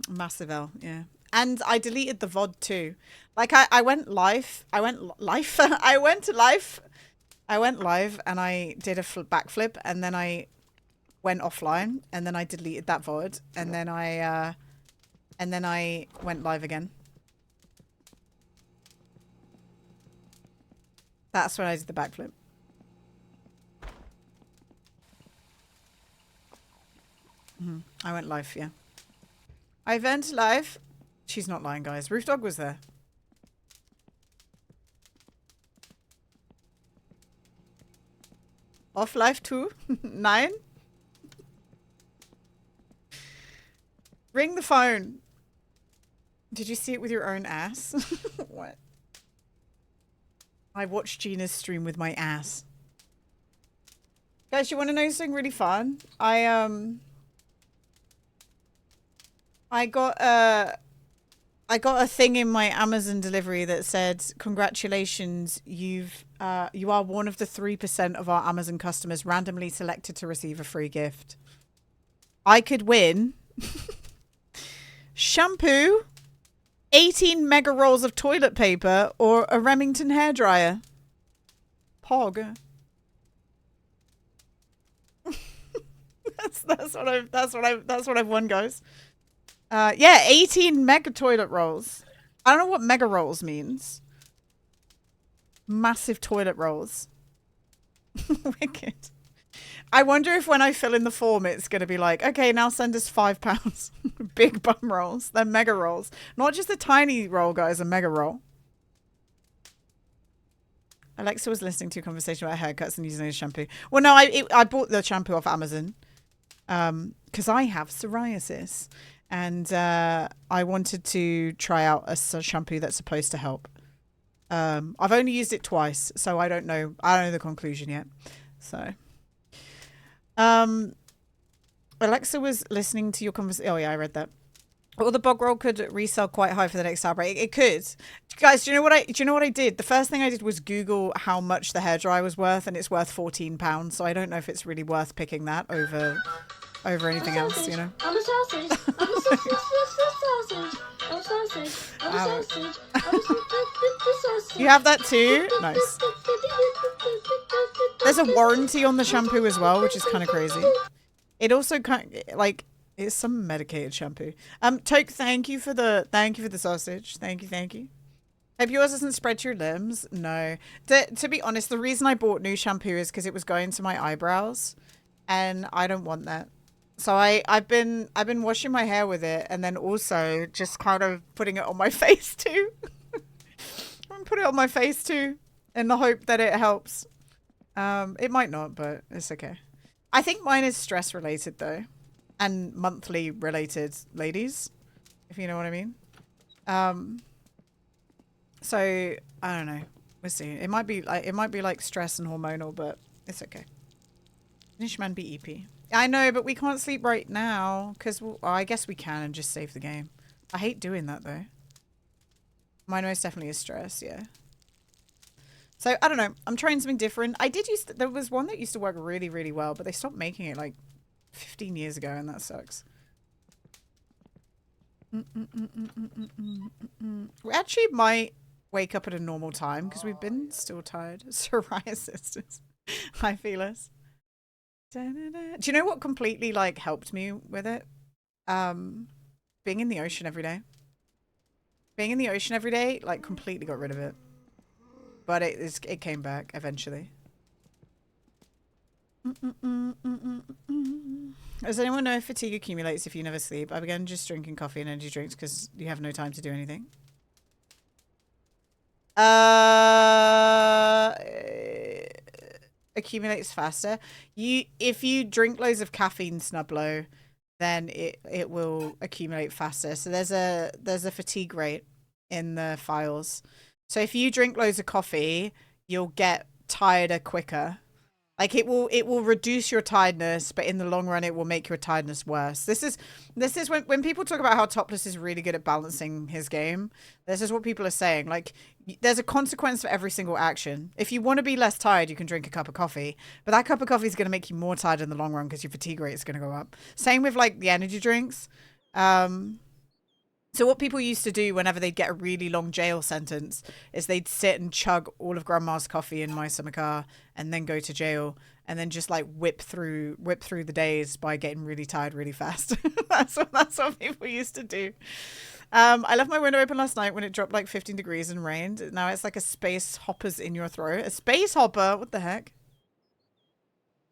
Massive L, yeah. And I deleted the VOD too. Like I went live. I went live. I went live and I did a backflip, and then I went offline, and then I deleted that VOD, and then I went live again. That's when I did the backflip. I went live, yeah. I went live. She's not lying, guys. Roof Dog was there. Off live too? 9? Ring the phone. Did you see it with your own ass? What? I watched Gina's stream with my ass. Guys, you want to know something really fun? I got a thing in my Amazon delivery that said, "Congratulations, you are one of the 3% of our Amazon customers randomly selected to receive a free gift." I could win shampoo, 18 mega rolls of toilet paper, or a Remington hairdryer. Pog. that's what I've won, guys. Yeah, 18 mega toilet rolls. I don't know what mega rolls means. Massive toilet rolls. Wicked. I wonder if when I fill in the form, it's going to be like, okay, now send us £5. Big bum rolls. They're mega rolls. Not just a tiny roll, guys, a mega roll. Alexa was listening to a conversation about haircuts and using a shampoo. Well, no, I bought the shampoo off Amazon. Because I have psoriasis. And I wanted to try out a shampoo that's supposed to help. I've only used it twice, so I don't know the conclusion yet. So, Alexa was listening to your conversation. Oh yeah, I read that. Or the bog roll could resell quite high for the next outbreak. It could. Guys, do you know what I did? The first thing I did was Google how much the hairdryer was worth, and it's worth £14. So I don't know if it's really worth picking that over anything else, you know. I'm a sausage. I'm a sausage. I'm a sausage. I'm a sausage. I'm a sausage. You have that too? Nice. There's a warranty on the shampoo as well, which is kind of crazy. It also like it's some medicated shampoo. Toke, thank you for the sausage. Thank you. Hope yours doesn't spread to your limbs. No. To be honest, the reason I bought new shampoo is because it was going to my eyebrows, and I don't want that. So I've been washing my hair with it, and then also just kind of putting it on my face too. I'm putting it on my face too, in the hope that it helps. It might not, but it's okay. I think mine is stress related though, and monthly related, ladies, if you know what I mean. So I don't know. We'll see. It might be like stress and hormonal, but it's okay. Nishman be EP. I know, but we can't sleep right now because I guess we can and just save the game. I hate doing that though. Mine most definitely is stress, yeah. So I don't know. I'm trying something different. There was one that used to work really, really well, but they stopped making it like 15 years ago, and that sucks. We actually might wake up at a normal time because we've been still tired. Psoriasis. Hi, Felis. Da-da-da. Do you know what completely like helped me with it? Being in the ocean every day. Being in the ocean every day, like, completely got rid of it. But it came back eventually. Does anyone know if fatigue accumulates if you never sleep? I began just drinking coffee and energy drinks because you have no time to do anything. Accumulates faster. If you drink loads of caffeine, Snublo, then it will accumulate faster. So there's a fatigue rate in the files. So if you drink loads of coffee, you'll get tireder quicker. Like it will reduce your tiredness, but in the long run, it will make your tiredness worse. This is when people talk about how Topless is really good at balancing his game. This is what people are saying. Like, there's a consequence for every single action. If you want to be less tired, you can drink a cup of coffee, but that cup of coffee is going to make you more tired in the long run because your fatigue rate is going to go up. Same with like the energy drinks. So what people used to do whenever they'd get a really long jail sentence is they'd sit and chug all of Grandma's coffee in my summer car and then go to jail and then just like whip through the days by getting really tired really fast. That's what people used to do. I left my window open last night when it dropped like 15 degrees and rained. Now it's like a space hopper's in your throat. A space hopper? What the heck?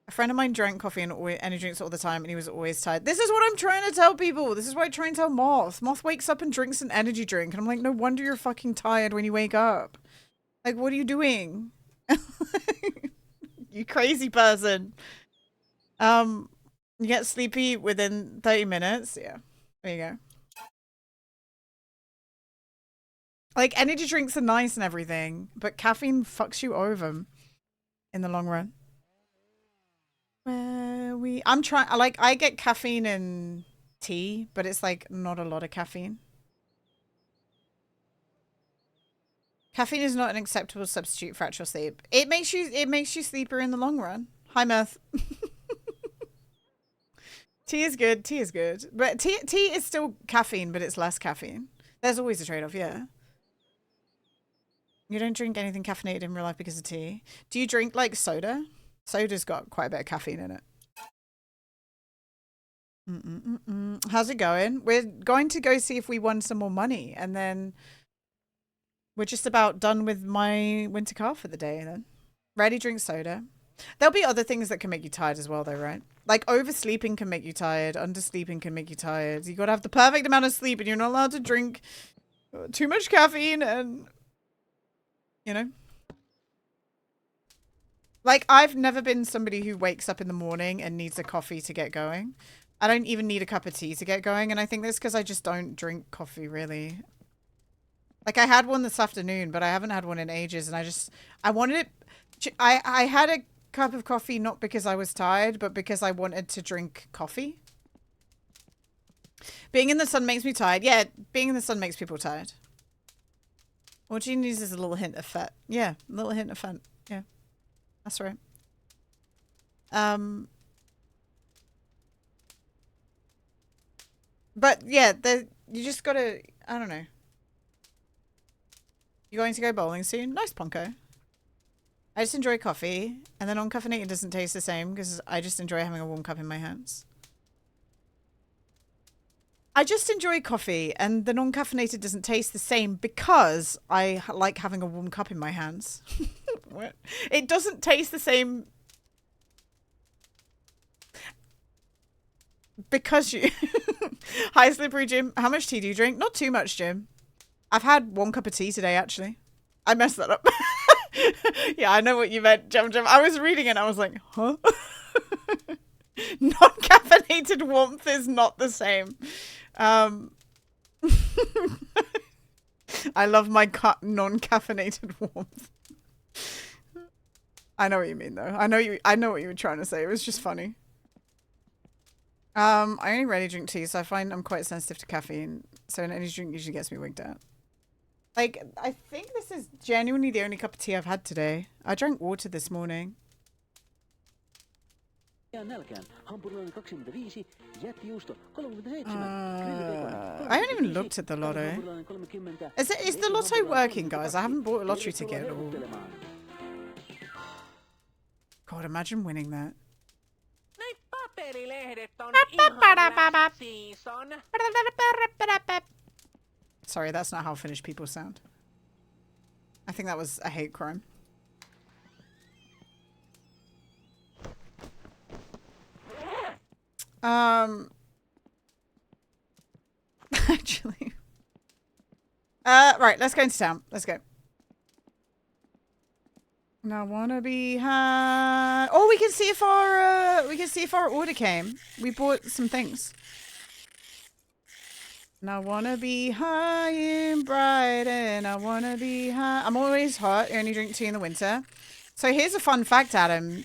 A friend of mine drank coffee and energy drinks all the time, and he was always tired. This is what I'm trying to tell people. This is what I try and tell Moth. Moth wakes up and drinks an energy drink, and I'm like, no wonder you're fucking tired when you wake up. Like, what are you doing? You crazy person. You get sleepy within 30 minutes. Yeah, there you go. Like, energy drinks are nice and everything, but caffeine fucks you over in the long run. I'm trying, I get caffeine in tea, but it's like not a lot of caffeine. Caffeine is not an acceptable substitute for actual sleep. It makes you sleeper in the long run. Hi, Mirth. Tea is good. Tea is good. But tea is still caffeine, but it's less caffeine. There's always a trade-off, yeah. You don't drink anything caffeinated in real life because of tea. Do you drink like soda? Soda's got quite a bit of caffeine in it. How's it going? We're going to go see if we won some more money, and then we're just about done with my winter car for the day then. Ready, drink soda. There'll be other things that can make you tired as well though, right? Like oversleeping can make you tired, undersleeping can make you tired. You gotta have the perfect amount of sleep and you're not allowed to drink too much caffeine and, you know. Like, I've never been somebody who wakes up in the morning and needs a coffee to get going. I don't even need a cup of tea to get going, and I think that's because I just don't drink coffee, really. Like, I had one this afternoon, but I haven't had one in ages, and I wanted it... I had a cup of coffee not because I was tired, but because I wanted to drink coffee. Being in the sun makes me tired. Yeah, being in the sun makes people tired. What you need is a little hint of fat. Yeah, a little hint of fat. Yeah. That's right. But yeah, you just gotta, I don't know. You're going to go bowling soon? Nice, Ponko. I just enjoy coffee, and the non-caffeinated doesn't taste the same because I just enjoy having a warm cup in my hands. I just enjoy coffee, and the non-caffeinated doesn't taste the same because I like having a warm cup in my hands. What? It doesn't taste the same because you... Hi, Slippery Jim. How much tea do you drink? Not too much, Jim. I've had 1 cup of tea today, actually. I messed that up. Yeah, I know what you meant, Jum Jum. I was reading it and I was like, huh? Non-caffeinated warmth is not the same. I love my non-caffeinated warmth. I know what you mean, though. I know what you were trying to say. It was just funny. I only rarely drink tea, so I find I'm quite sensitive to caffeine. So an energy drink usually gets me wigged out. Like, I think this is genuinely the only cup of tea I've had today. I drank water this morning. I haven't even looked at the lotto. Is the lotto working, guys? I haven't bought a lottery ticket at all. God, imagine winning that. Sorry, that's not how Finnish people sound. I think that was a hate crime. Actually. Right, let's go into town. Let's go. Now wanna be high. Oh, we can see if our order came. We bought some things. Now wanna be high and bright, and I wanna be high. I'm always hot. I only drink tea in the winter. So here's a fun fact, Adam.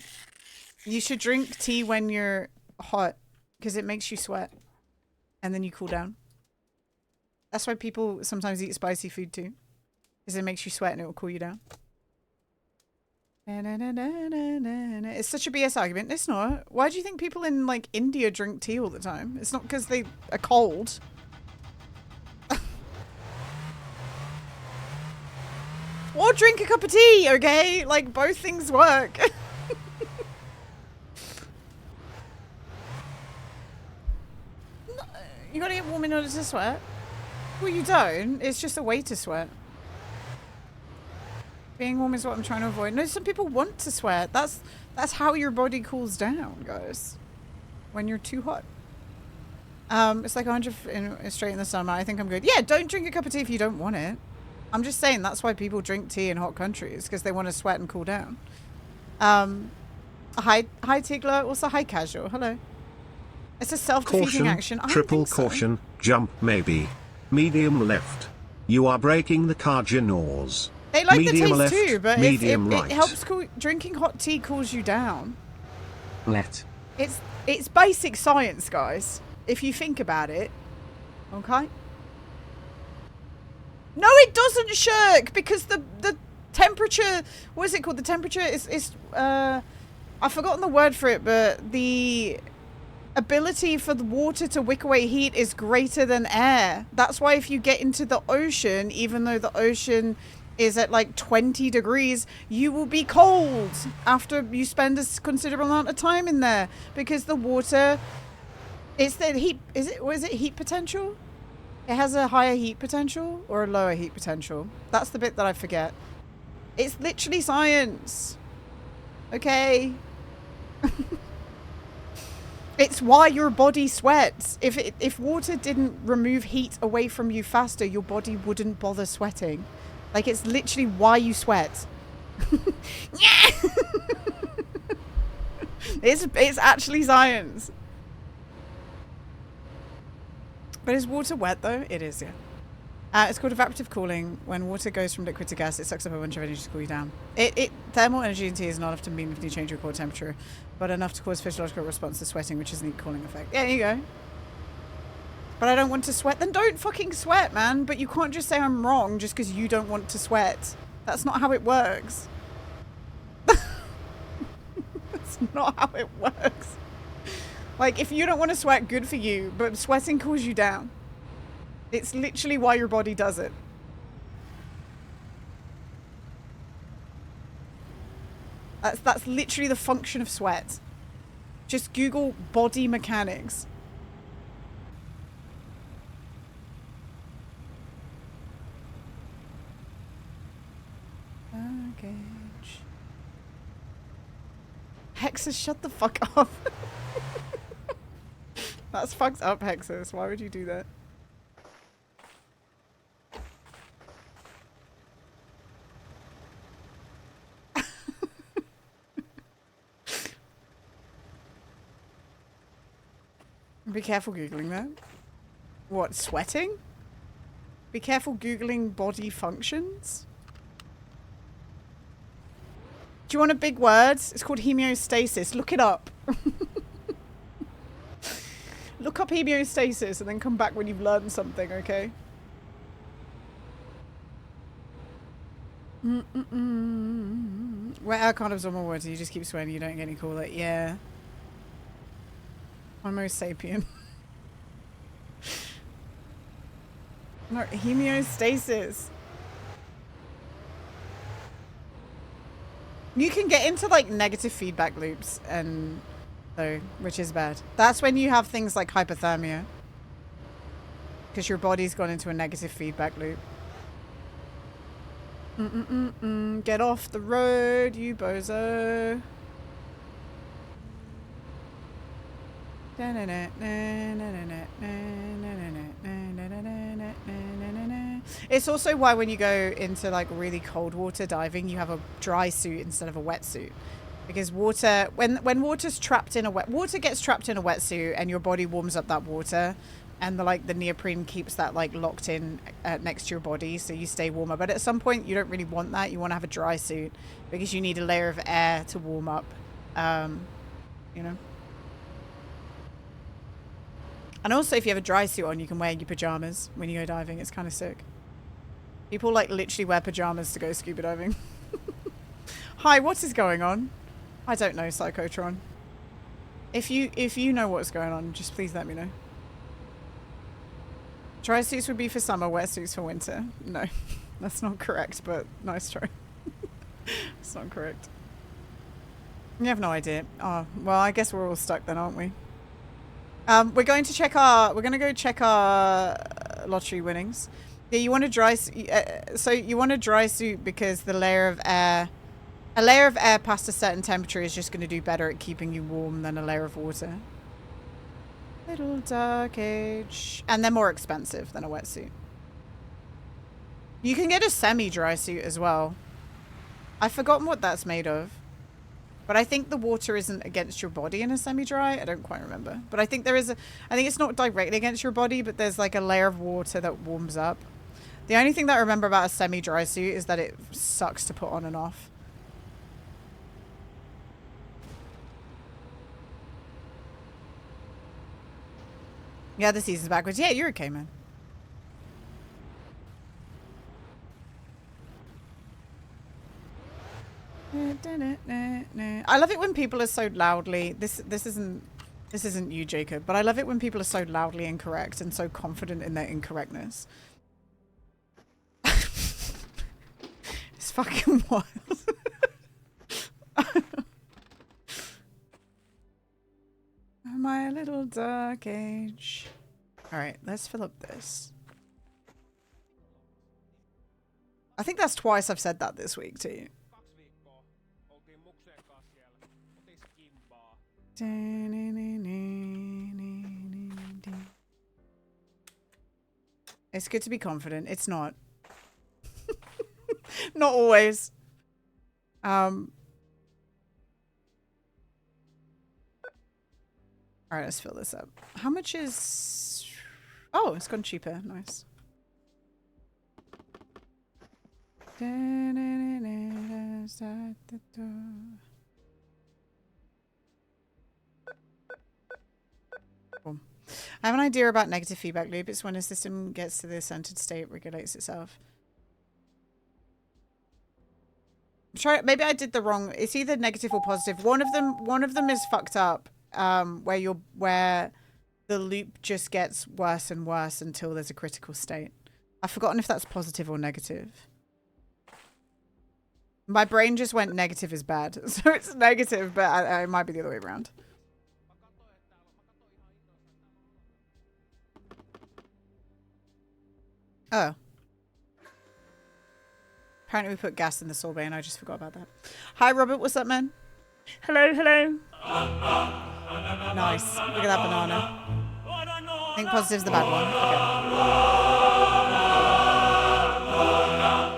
You should drink tea when you're hot because it makes you sweat, and then you cool down. That's why people sometimes eat spicy food too, because it makes you sweat and it will cool you down. It's such a BS argument. It's not. Why do you think people in like India drink tea all the time? It's not because they are cold. Or drink a cup of tea, okay? Like both things work. You gotta get warm in order to sweat. Well, you don't. It's just a way to sweat. Being warm is what I'm trying to avoid. No, some people want to sweat. That's how your body cools down, guys. When you're too hot. It's like 100 straight in the summer. I think I'm good. Yeah, don't drink a cup of tea if you don't want it. I'm just saying that's why people drink tea in hot countries, because they want to sweat and cool down. Hi Tigler. Also, hi Casual. Hello. It's a self-defeating action. Triple caution, jump maybe. Medium left. You are breaking the Cardinals. They like medium the taste left, too, but medium right. It helps drinking hot tea cools you down. Let. It's basic science, guys. If you think about it. Okay? No, it doesn't, Shirk, because the temperature, what is it called? The temperature is I've forgotten the word for it, but the ability for the water to wick away heat is greater than air. That's why if you get into the ocean, even though the ocean is at like 20 degrees, you will be cold after you spend a considerable amount of time in there, because the water, it's the heat, is it heat potential? It has a higher heat potential or a lower heat potential. That's the bit that I forget. It's literally science. Okay. It's why your body sweats. If water didn't remove heat away from you faster, your body wouldn't bother sweating. Like, it's literally why you sweat. It's actually science. But is water wet though? It is, yeah. It's called evaporative cooling. When water goes from liquid to gas, it sucks up a bunch of energy to cool you down. Thermal energy in tea is not enough to meaningfully change your core temperature, but enough to cause physiological response to sweating, which is a neat cooling effect. Yeah, there you go. But I don't want to sweat. Then don't fucking sweat, man. But you can't just say I'm wrong just because you don't want to sweat. That's not how it works. That's not how it works. Like, if you don't want to sweat, good for you. But sweating cools you down. It's literally why your body does it. That's literally the function of sweat. Just Google body mechanics. Package. Hexus, shut the fuck up. That's fucked up, Hexus. Why would you do that? Be careful Googling that. What, sweating? Be careful Googling body functions? Do you want a big word? It's called homeostasis. Look it up. Look up homeostasis and then come back when you've learned something, okay? Wet air can't absorb more water. You just keep sweating. You don't get any cooler. Yeah. Homo sapien. No, homeostasis. You can get into like negative feedback loops and So, which is bad. That's when you have things like hypothermia. Because your body's gone into a negative feedback loop. Get off the road, you bozo. It's also why when you go into like really cold water diving, you have a dry suit instead of a wetsuit. Because water, when water's trapped in a water gets trapped in a wetsuit and your body warms up that water, and the neoprene keeps that like locked in next to your body, so you stay warmer. But at some point, you don't really want that. You want to have a dry suit because you need a layer of air to warm up. You know. And also, if you have a dry suit on, you can wear your pajamas when you go diving. It's kind of sick. People like literally wear pajamas to go scuba diving. Hi, what is going on? I don't know, Psychotron. If you know what's going on, just please let me know. Dry suits would be for summer, wetsuits for winter. No, that's not correct, but nice try. It's not correct. You have no idea. Oh, well, I guess we're all stuck then, aren't we? We're going to go check our lottery winnings. Yeah, you want a dry so you want a dry suit because a layer of air past a certain temperature is just going to do better at keeping you warm than a layer of water. Little dark age. And they're more expensive than a wetsuit. You can get a semi-dry suit as well. I've forgotten what that's made of. But I think the water isn't against your body in a semi-dry. I don't quite remember. But I think there is I think it's not directly against your body, but there's like a layer of water that warms up. The only thing that I remember about a semi-dry suit is that it sucks to put on and off. Yeah, the season's backwards. Yeah, you're okay, man. I love it when people are so loudly. This isn't you, Jacob, but I love it when people are so loudly incorrect and so confident in their incorrectness. It's fucking wild. My little dark age. All right, let's fill up this. I think that's twice I've said that this week to you. It's good to be confident. It's not. Not always. Alright, let's fill this up. How much is... Oh, it's gone cheaper. Nice. Boom. I have an idea about negative feedback loop. It's when a system gets to the centered state, it regulates itself. Maybe I did the wrong... It's either negative or positive. One of them is fucked up. Where the loop just gets worse and worse until there's a critical state. I've forgotten if that's positive or negative. My brain just went negative is bad. So it's negative, but it might be the other way around. Oh. Apparently we put gas in the sorbet and I just forgot about that. Hi, Robert. What's up, man? Hello, hello. Nice. Look at that banana. I think positive's the bad one. Okay.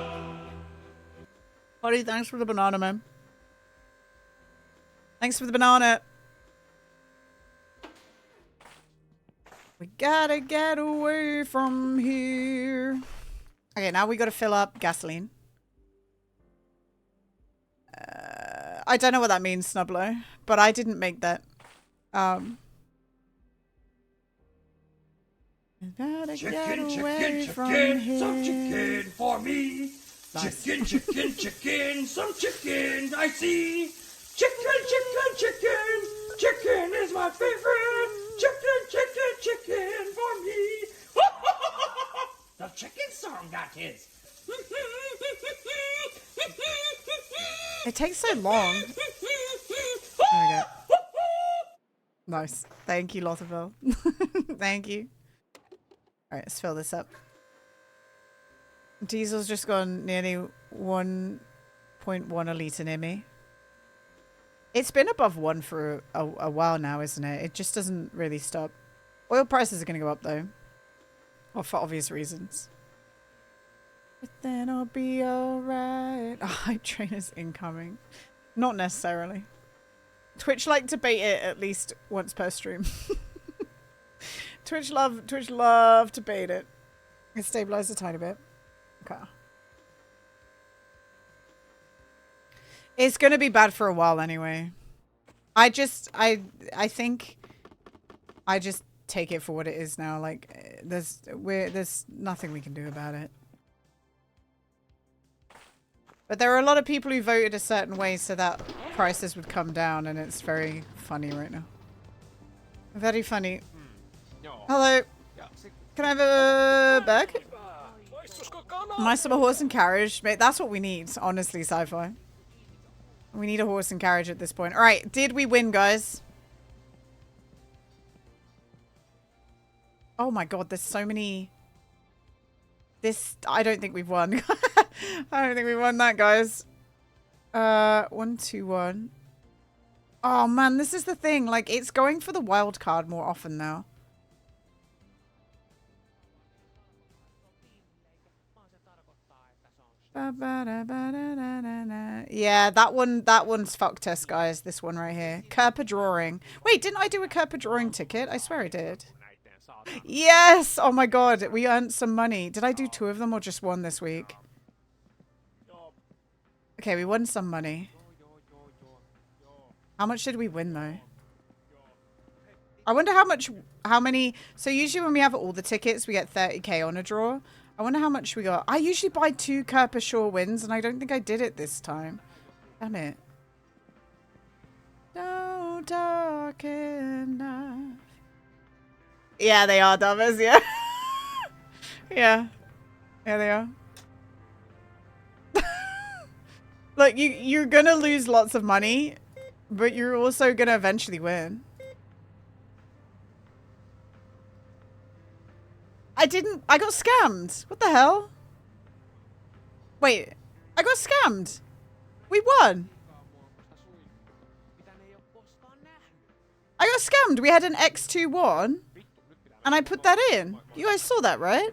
Buddy, thanks for the banana, man. Thanks for the banana. We gotta get away from here. Okay, now we gotta fill up gasoline. I don't know what that means, Snublo, but I didn't make that. Chicken, some chicken for me. Nice. Chicken, some chicken, I see. Chicken is my favorite. Chicken for me. The chicken song, that is. It takes so long. There we go. Nice. Thank you, Lotterville. Thank you. Alright, let's fill this up. Diesel's just gone nearly 1.1 a litre near me. It's been above 1 for a while now, isn't it? It just doesn't really stop. Oil prices are going to go up, though. Well, for obvious reasons. But then I'll be alright. Oh, hype train is incoming. Not necessarily. Twitch like to bait it at least once per stream. Twitch love to bait it. It stabilized a tiny bit. Okay. It's gonna be bad for a while anyway. I think I just take it for what it is now. Like there's nothing we can do about it. But there are a lot of people who voted a certain way so that prices would come down, and it's very funny right now. Very funny. Hello. Can I have a bag? Nice of a horse and carriage. Mate, that's what we need, honestly, sci-fi. We need a horse and carriage at this point. Alright, did we win, guys? Oh my god, there's so many... I don't think we've won. I don't think we won that, guys. 1, 2, 1. Oh man, this is the thing. Like, it's going for the wild card more often now. Yeah, that one's fucked us, guys. This one right here. Kerper drawing. Wait, didn't I do a Kerper drawing ticket? I swear I did. Yes! Oh my god, we earned some money. Did I do 2 of them or just 1 this week? Okay, we won some money. How much did we win though? I wonder how many, so usually when we have all the tickets, we get 30k on a draw. I wonder how much we got. I usually buy 2 Kerper Shore wins, and I don't think I did it this time. Damn it. No dark enough. Yeah, they are dumbers, yeah. Yeah. Yeah, they are. Look, you're gonna lose lots of money, but you're also gonna eventually win. I got scammed. What the hell? Wait, I got scammed. We won. I got scammed. We had an X21 and I put that in. You guys saw that, right?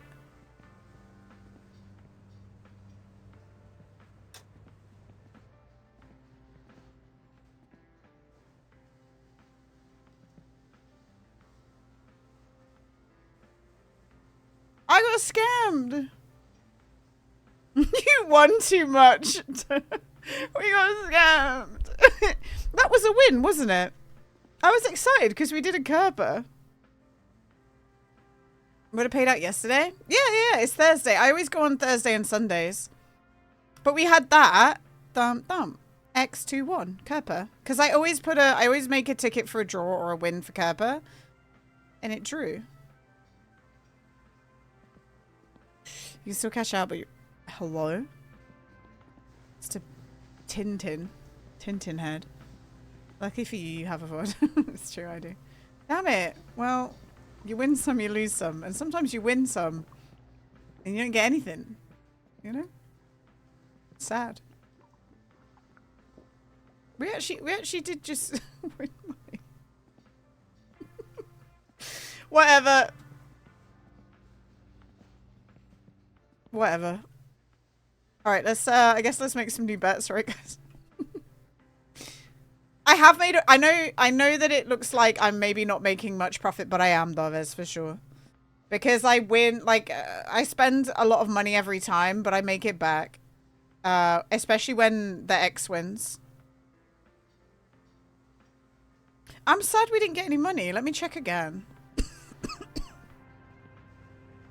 I got scammed. You won too much. We got scammed. That was a win, wasn't it? I was excited because we did a Kerber. Would have paid out yesterday? Yeah, it's Thursday. I always go on Thursday and Sundays. But we had that. X21 Kerber. Because I always make a ticket for a draw or a win for Kerber. And it drew. You can still cash out, but hello? It's a Tintin head. Lucky for you, you have a void. It's true, I do. Damn it. Well, you win some, you lose some. And sometimes you win some and you don't get anything. You know? It's sad. We actually did just win money. Whatever. Whatever. Alright, let's I guess let's make some new bets, right guys? I have made I know that it looks like I'm maybe not making much profit, but I am, Daves, for sure. Because I win, like, I spend a lot of money every time, but I make it back. Especially when the X wins. I'm sad we didn't get any money. Let me check again.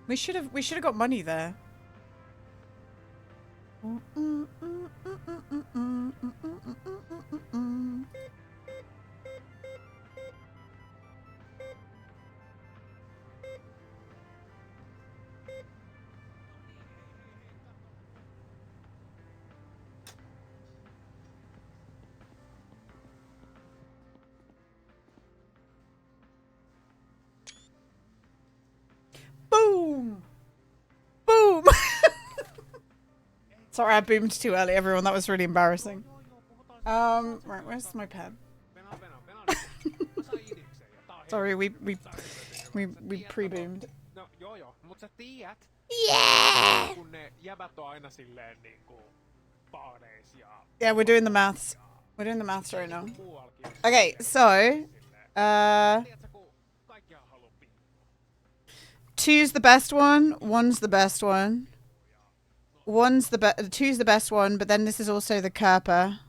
We should have got money there. Sorry, I boomed too early, everyone. That was really embarrassing. Right, where's my pen? Sorry, we pre-boomed. No joo joo, mut sä tiedät, Yeah! kun ne jäbät on aina silleen niinku baareis ja Yeah, we're doing the maths. We're doing the maths right now. muuallakin. Okay, so Tiedätkö, kun kaikkihan haluu pinkkaa. two's the best one, one's the best one. Two's the best one, but then this is also the Kerper.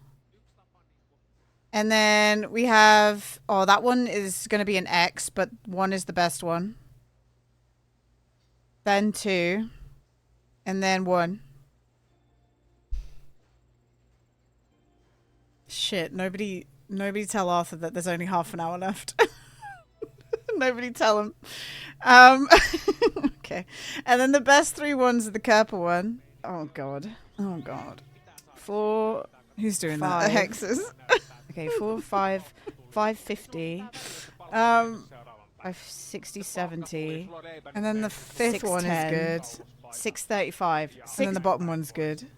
And then we have, oh, that one is going to be an X, but one is the best one. Then 2. And then 1. Shit, nobody tell Arthur that there's only half an hour left. Nobody tell him. Okay. And then the best 3 ones are the Kerper one. Oh god. Oh god. 4. Who's doing that? The hexes. Okay, 4, 5, 550. 560, 70. And then the 5th one is good. 635. And then the bottom one's good.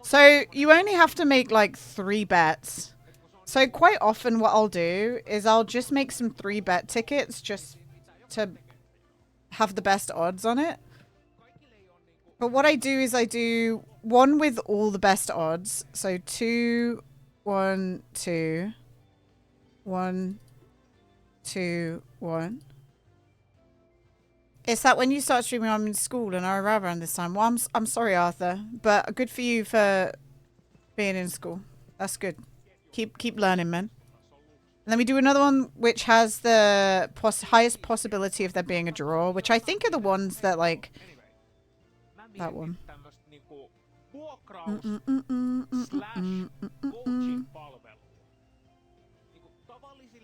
So you only have to make like 3 bets. So quite often what I'll do is I'll just make some 3 bet tickets just to have the best odds on it. But what I do is I do one with all the best odds. So 2, 1, 2, 1, 2, 1. It's that when you start streaming, I'm in school and I arrive around this time. Well, I'm sorry, Arthur, but good for you for being in school. That's good. Keep learning, man. And then we do another one which has the highest possibility of there being a draw, which I think are the ones that like that one.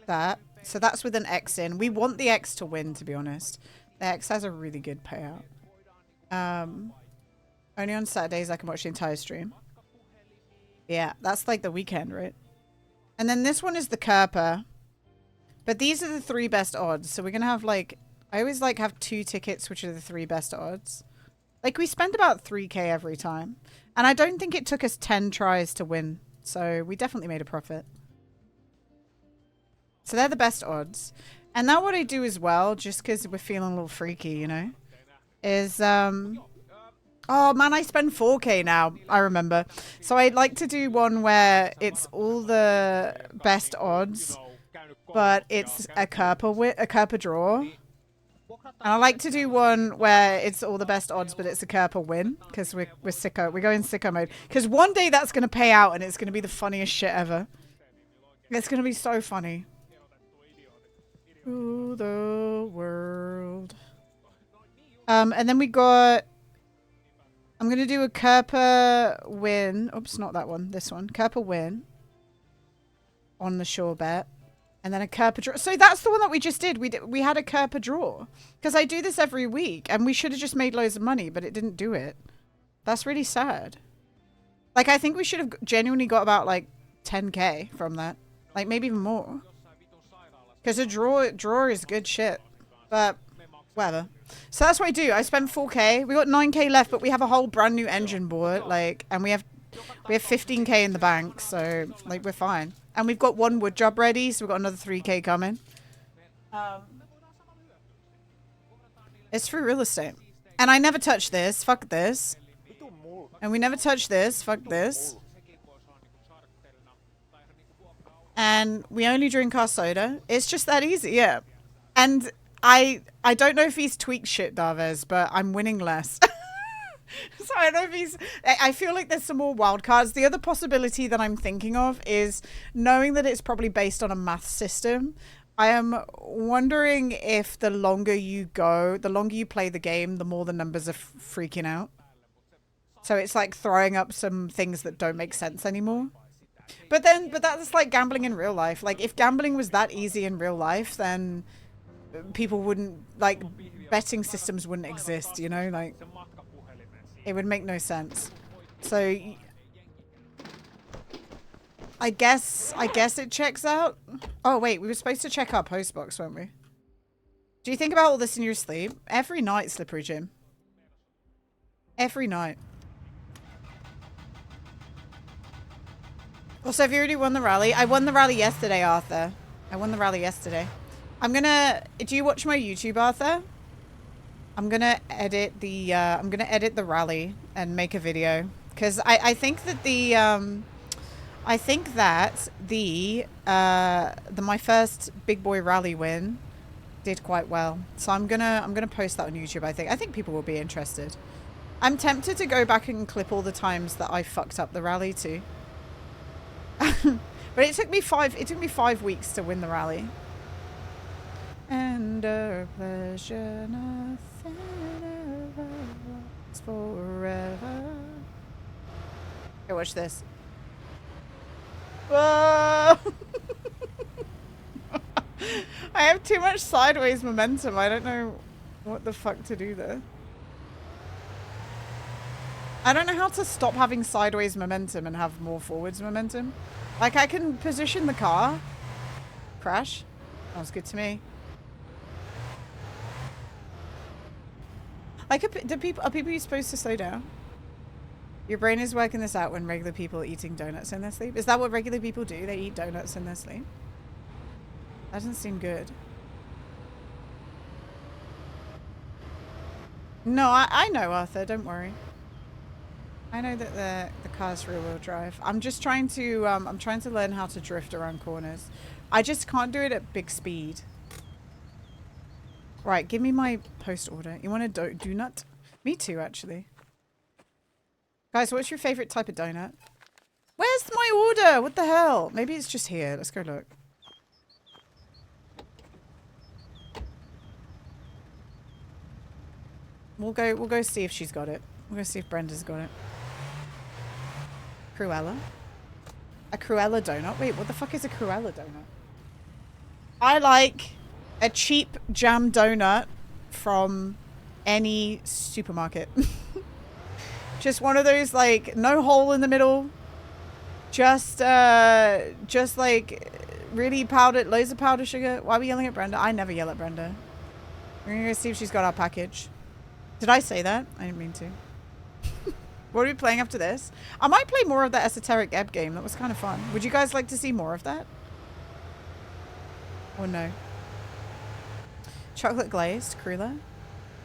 That. So that's with an X in. We want the X to win, to be honest. The X has a really good payout. Only on Saturdays I can watch the entire stream. Yeah, that's like the weekend, right? And then this one is the Kerper. But these are the 3 best odds. So we're going to have like... I always like have 2 tickets, which are the 3 best odds. Like we spend about 3k every time. And I don't think it took us 10 tries to win. So we definitely made a profit. So they're the best odds. And now what I do as well, just because we're feeling a little freaky, you know, is... Oh man, I spend 4k now, I remember. So I'd like to do one where it's all the best odds, but it's a Kerper draw. And I like to do one where it's all the best odds, but it's a Kerper win, because we're sicko. We're going sicko mode. Because one day that's going to pay out, and it's going to be the funniest shit ever. It's going to be so funny. To the world. And then we got... I'm going to do a Kerper win. Oops, not that one. This one. Kerper win. On the shore bet. And then a Kerper draw. So that's the one that we just did. We had a Kerper draw. Because I do this every week. And we should have just made loads of money. But it didn't do it. That's really sad. Like, I think we should have genuinely got about, like, 10k from that. Like, maybe even more. Because a draw is good shit. But... whatever. So that's what I do. I spend 4k. We got 9k left, but we have a whole brand new engine board, like, and we have 15k in the bank, so like we're fine. And we've got 1 wood job ready, so we've got another 3k coming. It's free real estate, and I never touch this. Fuck this. And we never touch this. Fuck this. And we only drink our soda. It's just that easy, yeah. And I don't know if he's tweaked shit, Daves, but I'm winning less. So I don't know if he's... I feel like there's some more wild cards. The other possibility that I'm thinking of is knowing that it's probably based on a math system. I am wondering if the longer you go, the longer you play the game, the more the numbers are freaking out. So it's like throwing up some things that don't make sense anymore. But that's like gambling in real life. Like if gambling was that easy in real life, then... people wouldn't, like, betting systems wouldn't exist, you know, like, it would make no sense. So, I guess it checks out. Oh, wait, we were supposed to check our postbox, weren't we? Do you think about all this in your sleep? Every night, Slippery Jim. Every night. Also, have you already won the rally? I won the rally yesterday, Arthur. I won the rally yesterday. I'm gonna... Do you watch my YouTube, Arthur? I'm gonna edit the rally and make a video. Because I think that my first big boy rally win did quite well. So I'm gonna post that on YouTube, I think. I think people will be interested. I'm tempted to go back and clip all the times that I fucked up the rally too. But it took me 5 weeks to win the rally. And a pleasure nothing ever lasts forever. Okay, watch this. Whoa! I have too much sideways momentum. I don't know what the fuck to do there. I don't know how to stop having sideways momentum and have more forwards momentum. Like, I can position the car. Crash. Sounds good to me. Like, are people supposed to slow down? Your brain is working this out when regular people are eating donuts in their sleep. Is that what regular people do? They eat donuts in their sleep? That doesn't seem good. No, I know, Arthur. Don't worry. I know that the car's rear-wheel drive. I'm just trying to learn how to drift around corners. I just can't do it at big speed. Right, give me my post order. You want a donut? Me too, actually. Guys, what's your favorite type of donut? Where's my order? What the hell? Maybe it's just here. Let's go look. We'll go see if she's got it. We'll go see if Brenda's got it. Cruella? A Cruella donut? Wait, what the fuck is a Cruella donut? I like a cheap jam donut from any supermarket. Just one of those, like, no hole in the middle. Just like really powdered, loads of powdered sugar. Why are we yelling at Brenda? I never yell at Brenda. We're gonna go see if she's got our package. Did I say that? I didn't mean to. What are we playing after this? I might play more of that Esoteric Ebb game. That was kind of fun. Would you guys like to see more of that? Or no? Chocolate glazed, Cruella.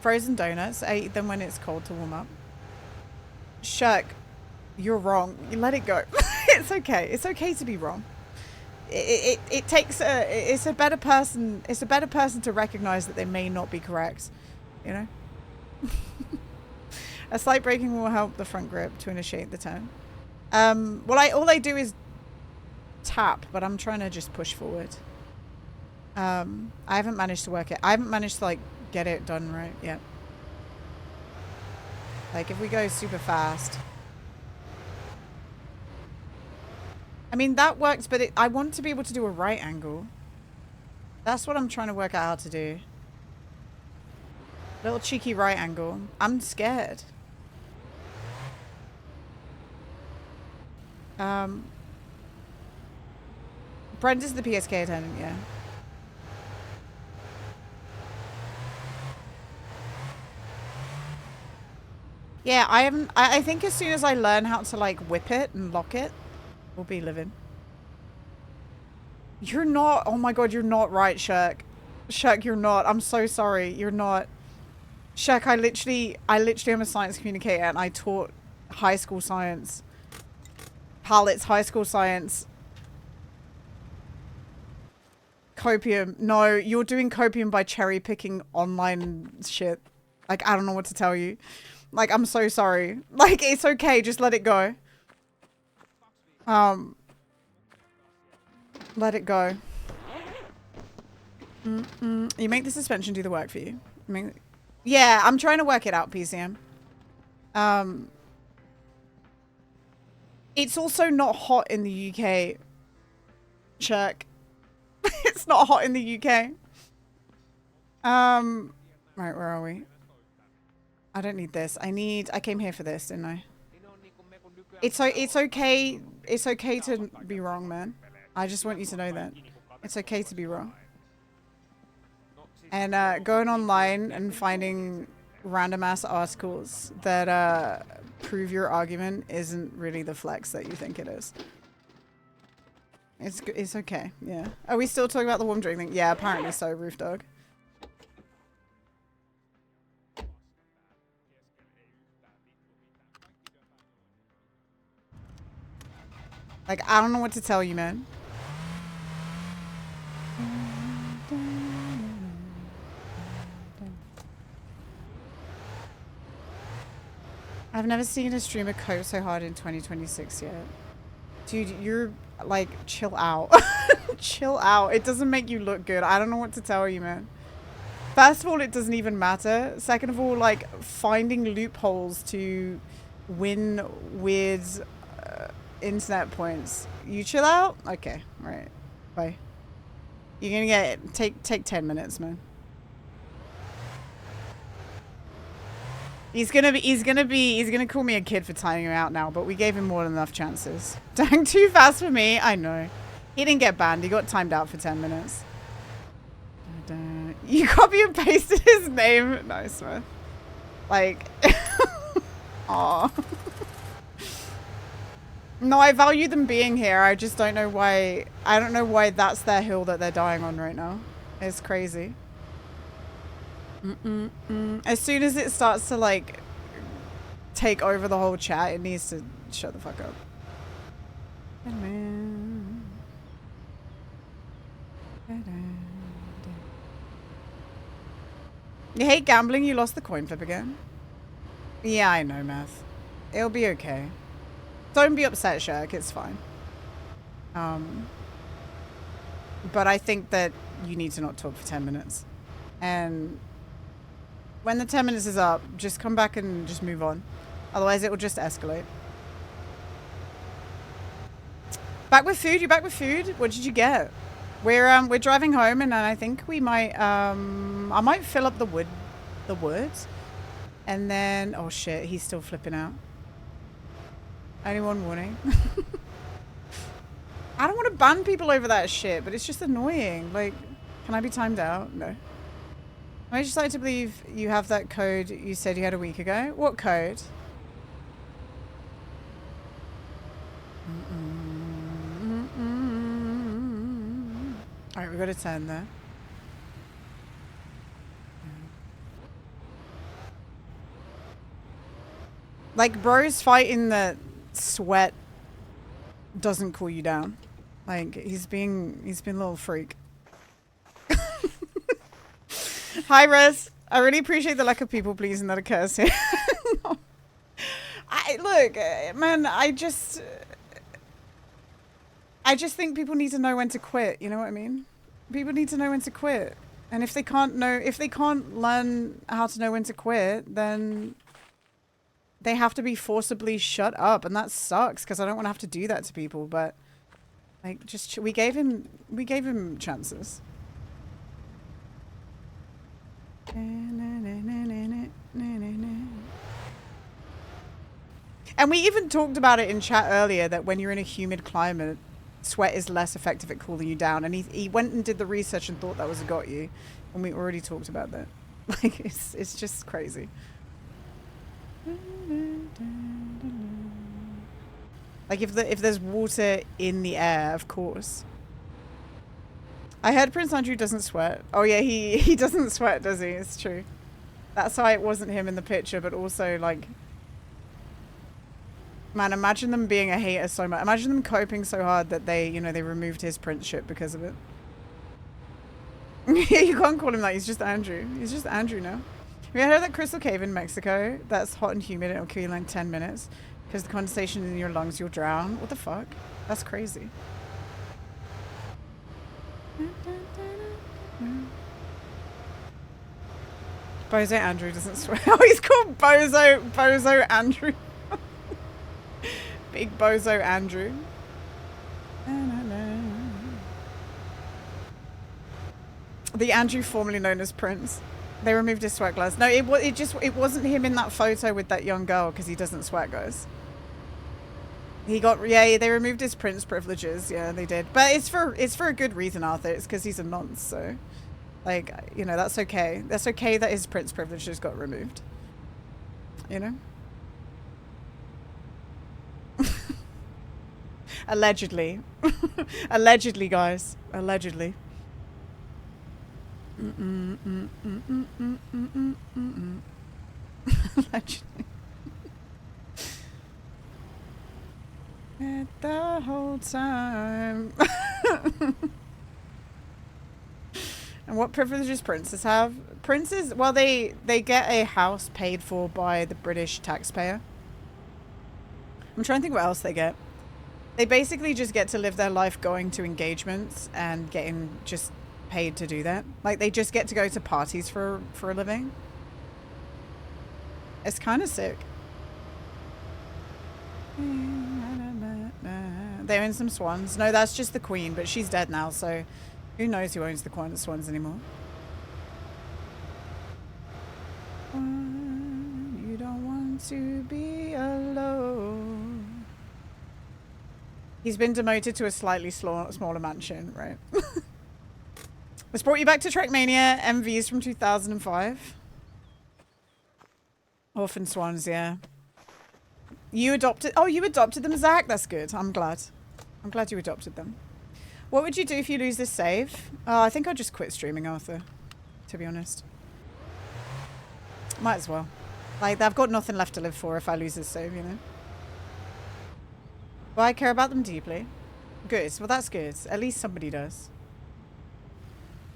Frozen donuts. I eat them when it's cold to warm up. Shirk, you're wrong. You let it go. It's okay. It's okay to be wrong. It takes it's a better person to recognize that they may not be correct. You know? A slight braking will help the front grip to initiate the turn. Well, all I do is tap, but I'm trying to just push forward. I haven't managed to work it. I haven't managed to, like, get it done right yet. Like, if we go super fast. I mean, that works, but I want to be able to do a right angle. That's what I'm trying to work out how to do. Little cheeky right angle. I'm scared. Brenda's the PSK attendant, yeah. Yeah, I think as soon as I learn how to, like, whip it and lock it, we'll be living. You're not, oh my god, you're not right, Shirk. Shirk, you're not. I'm so sorry. You're not. Shirk, I literally am a science communicator and I taught high school science. Pal, it's high school science. Copium. No, you're doing copium by cherry picking online shit. Like, I don't know what to tell you. Like, I'm so sorry. Like, it's okay. Just let it go. Let it go. You make the suspension do the work for you. Yeah, I'm trying to work it out, PCM. It's also not hot in the UK. Check. It's not hot in the UK. Right, where are we? I don't need this. I came here for this, didn't I? It's okay. It's okay to be wrong, man. I just want you to know that. It's okay to be wrong. And going online and finding random ass articles that prove your argument isn't really the flex that you think it is. It's okay. Yeah. Are we still talking about the warm drink thing? Yeah, apparently so, Roof Dog. Like, I don't know what to tell you, man. I've never seen a streamer cope so hard in 2026 yet. Dude, you're like, chill out. Chill out. It doesn't make you look good. I don't know what to tell you, man. First of all, it doesn't even matter. Second of all, like, finding loopholes to win weird internet points. You chill out? Okay, right. Bye. You're gonna get take 10 minutes, man. He's gonna call me a kid for timing him out now, but we gave him more than enough chances. Dang, too fast for me. I know. He didn't get banned. He got timed out for 10 minutes. You copy and pasted his name. Nice, man. Like, aw. No, I value them being here. I just don't know why. I don't know why that's their hill that they're dying on right now. It's crazy. As soon as it starts to, like, take over the whole chat, it needs to shut the fuck up. You hate gambling? You lost the coin flip again? Yeah, I know, Math. It'll be okay. Don't be upset, Shirk. It's fine. But I think that you need to not talk for 10 minutes. And when the 10 minutes is up, just come back and just move on. Otherwise, it will just escalate. Back with food? You back with food? What did you get? We're driving home, and I think we might I might fill up the woods, and then oh shit, he's still flipping out. Only one warning. I don't want to ban people over that shit, but it's just annoying. Like, can I be timed out? No. I just like to believe you have that code you said you had a week ago. What code? Alright, we've got to turn there. Like, bros fighting that sweat doesn't cool you down. Like, he's being a little freak. Hi, Rez. I really appreciate the lack of people pleasing that occurs here. No. Look, man, I just think people need to know when to quit. You know what I mean? People need to know when to quit. And if they can't learn how to know when to quit, then they have to be forcibly shut up, and that sucks because I don't want to have to do that to people. But like, just we gave him chances. And we even talked about it in chat earlier that when you're in a humid climate, sweat is less effective at cooling you down. And he went and did the research and thought that was a got you, and we already talked about that. Like, it's just crazy. Like, if there's water in the air, of course. I heard Prince Andrew doesn't sweat. Oh yeah, he doesn't sweat, does he? It's true. That's why it wasn't him in the picture, but also, like, man, imagine them being a hater so much. Imagine them coping so hard that they removed his princeship because of it. You can't call him that. He's just Andrew. He's just Andrew now. Have you heard of that crystal cave in Mexico that's hot and humid and it'll kill you in like 10 minutes? Because the condensation in your lungs, you'll drown. What the fuck? That's crazy. Bozo Andrew doesn't swear. Oh, he's called Bozo Andrew. Big Bozo Andrew. The Andrew formerly known as Prince. They removed his sweat glands. No, it wasn't him in that photo with that young girl because he doesn't sweat, guys. They removed his Prince privileges. Yeah, they did. But it's for a good reason, Arthur. It's because he's a nonce, so like, you know, that's okay. That's okay that his Prince privileges got removed. You know? Allegedly. Allegedly, guys. Allegedly. Allegedly. The whole time. And what privileges princes have? Princes, well, they get a house paid for by the British taxpayer. I'm trying to think what else they get. They basically just get to live their life going to engagements and getting just paid to do that. Like, they just get to go to parties for a living. It's kind of sick. They own some swans. No, that's just the queen, but she's dead now, so who knows who owns the swans anymore. You don't want to be alone. He's been demoted to a slightly smaller mansion, right? This brought you back to Trackmania. MVs from 2005. Orphan swans, yeah. You adopted... Oh, you adopted them, Zach? That's good. I'm glad. I'm glad you adopted them. What would you do if you lose this save? I think I'll just quit streaming, Arthur. To be honest. Might as well. Like, I've got nothing left to live for if I lose this save, you know? Well, I care about them deeply. Good. Well, that's good. At least somebody does.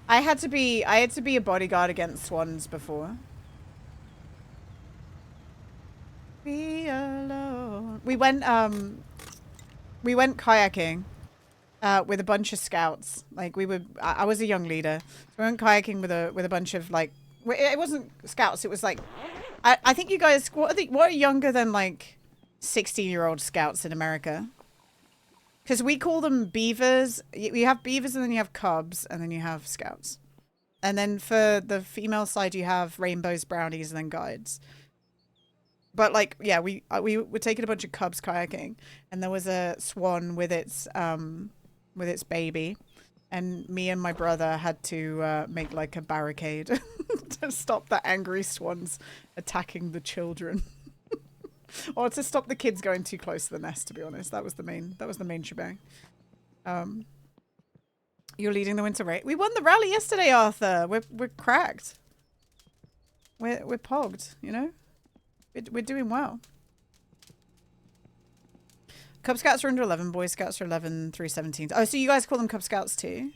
I had to be a bodyguard against swans before. Be alone. We went kayaking with a bunch of scouts. Like, I was a young leader. So we went kayaking with a bunch of, like, it wasn't scouts, it was like, I think you guys, what are younger than like 16-year-old scouts in America? Because we call them beavers. You have beavers, and then you have cubs, and then you have scouts. And then for the female side, you have rainbows, brownies, and then guides. But like, yeah, we were taking a bunch of cubs kayaking, and there was a swan with its baby, and me and my brother had to make like a barricade to stop the angry swans attacking the children. Or to stop the kids going too close to the nest, to be honest. That was the main shebang. You're leading the winter race. We won the rally yesterday, Arthur. We're cracked. We're pogged, you know? We're doing well. Cub Scouts are under 11. Boy Scouts are 11 through 17. Oh, so you guys call them Cub Scouts too?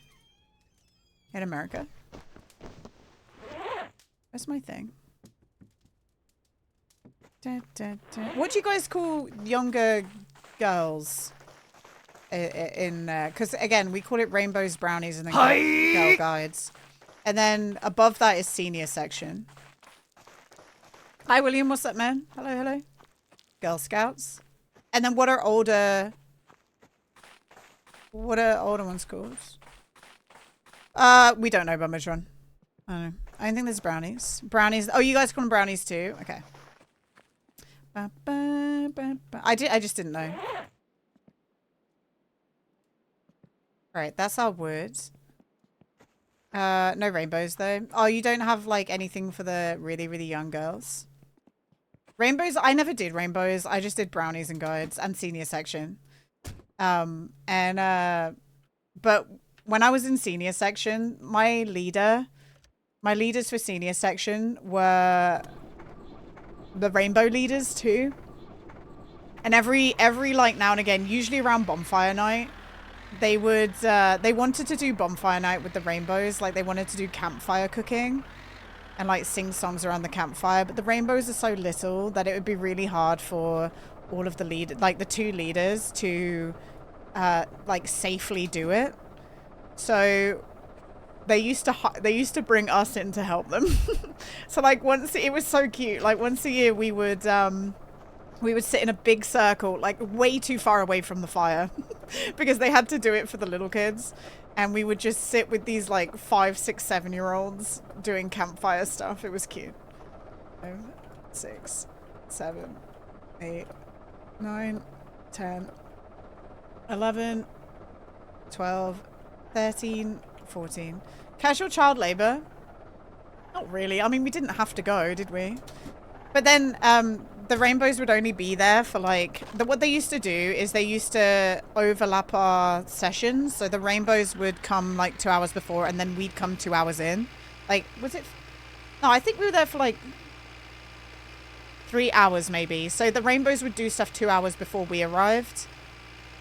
In America? Where's my thing? What do you guys call younger girls in there? Because again, we call it rainbows, brownies, and then girl guides. And then above that is senior section. Hi, William. What's up, man? Hello, hello. Girl Scouts. And then what are older ones called? We don't know, Bummertron. I don't know. I don't think there's brownies. Brownies. Oh, you guys call them brownies too? Okay. I just didn't know. Alright, that's our words. No rainbows though. Oh, you don't have like anything for the really, really young girls? Rainbows, I never did rainbows. I just did brownies and guides and senior section. But when I was in senior section, my leaders for senior section were the rainbow leaders too. And every like now and again, usually around bonfire night, they wanted to do bonfire night with the rainbows. Like they wanted to do campfire cooking and like sing songs around the campfire, but the rainbows are so little that it would be really hard for all of the the two leaders to like safely do it. So they used to bring us in to help them. So like it was so cute. Like once a year we would sit in a big circle, like way too far away from the fire because they had to do it for the little kids. And we would just sit with these like 5, 6, 7-year-olds doing campfire stuff. It was cute. 5, 6, 7, 8, 9, 10, 11, 12, 13, 14. Casual child labor? Not really. I mean, we didn't have to go, did we? But then the rainbows would only be there for like what they used to do is they used to overlap our sessions, so the rainbows would come like 2 hours before and then we'd come 2 hours in. Like, was it? No, I think we were there for like 3 hours maybe. So the rainbows would do stuff 2 hours before we arrived,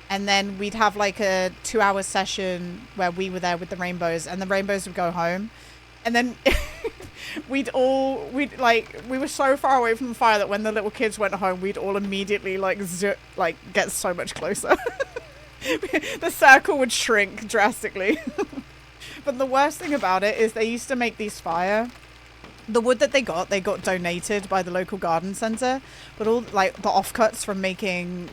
and then we'd have like a 2 hour session where we were there with the rainbows, and the rainbows would go home, and then we were so far away from the fire that when the little kids went home, we'd all immediately like get so much closer. The circle would shrink drastically. But the worst thing about it is they used to make these fire. The wood that they got donated by the local garden center, but all like the offcuts from making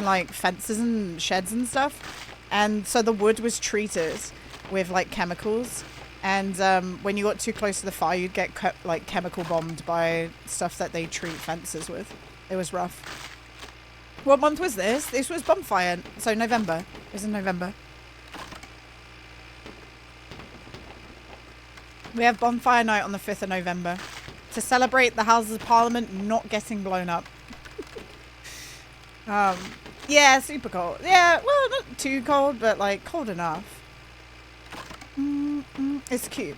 like fences and sheds and stuff, and so the wood was treated with like chemicals. And when you got too close to the fire, you'd get like chemical bombed by stuff that they treat fences with. It was rough. What month was this? This was bonfire. So November. It was in November. We have bonfire night on the 5th of November to celebrate the Houses of Parliament not getting blown up. Yeah, super cold. Yeah, well, not too cold, but like cold enough. It's cute.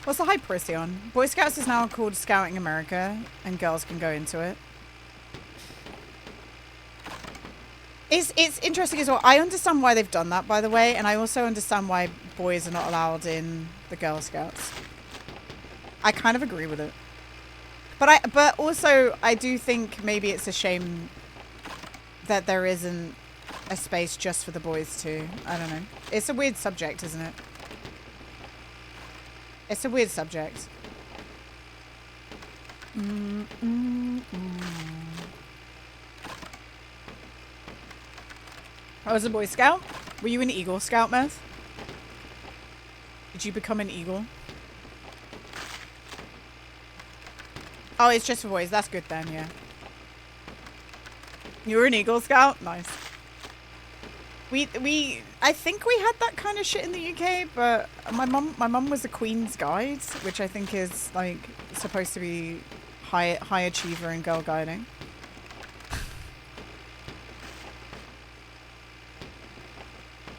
What's the hype, Prisian? Boy Scouts is now called Scouting America, and girls can go into it. It's interesting as well. I understand why they've done that, by the way, and I also understand why boys are not allowed in the Girl Scouts. I kind of agree with it. But also, I do think maybe it's a shame that there isn't a space just for the boys too. I don't know. It's a weird subject, isn't it? It's a weird subject. I was a Boy Scout. Were you an Eagle Scout, Meth? Did you become an Eagle? Oh, it's just for boys. That's good then, yeah. You were an Eagle Scout? Nice. I think we had that kind of shit in the UK, but my mum was a Queen's Guide, which I think is like supposed to be high achiever in girl guiding.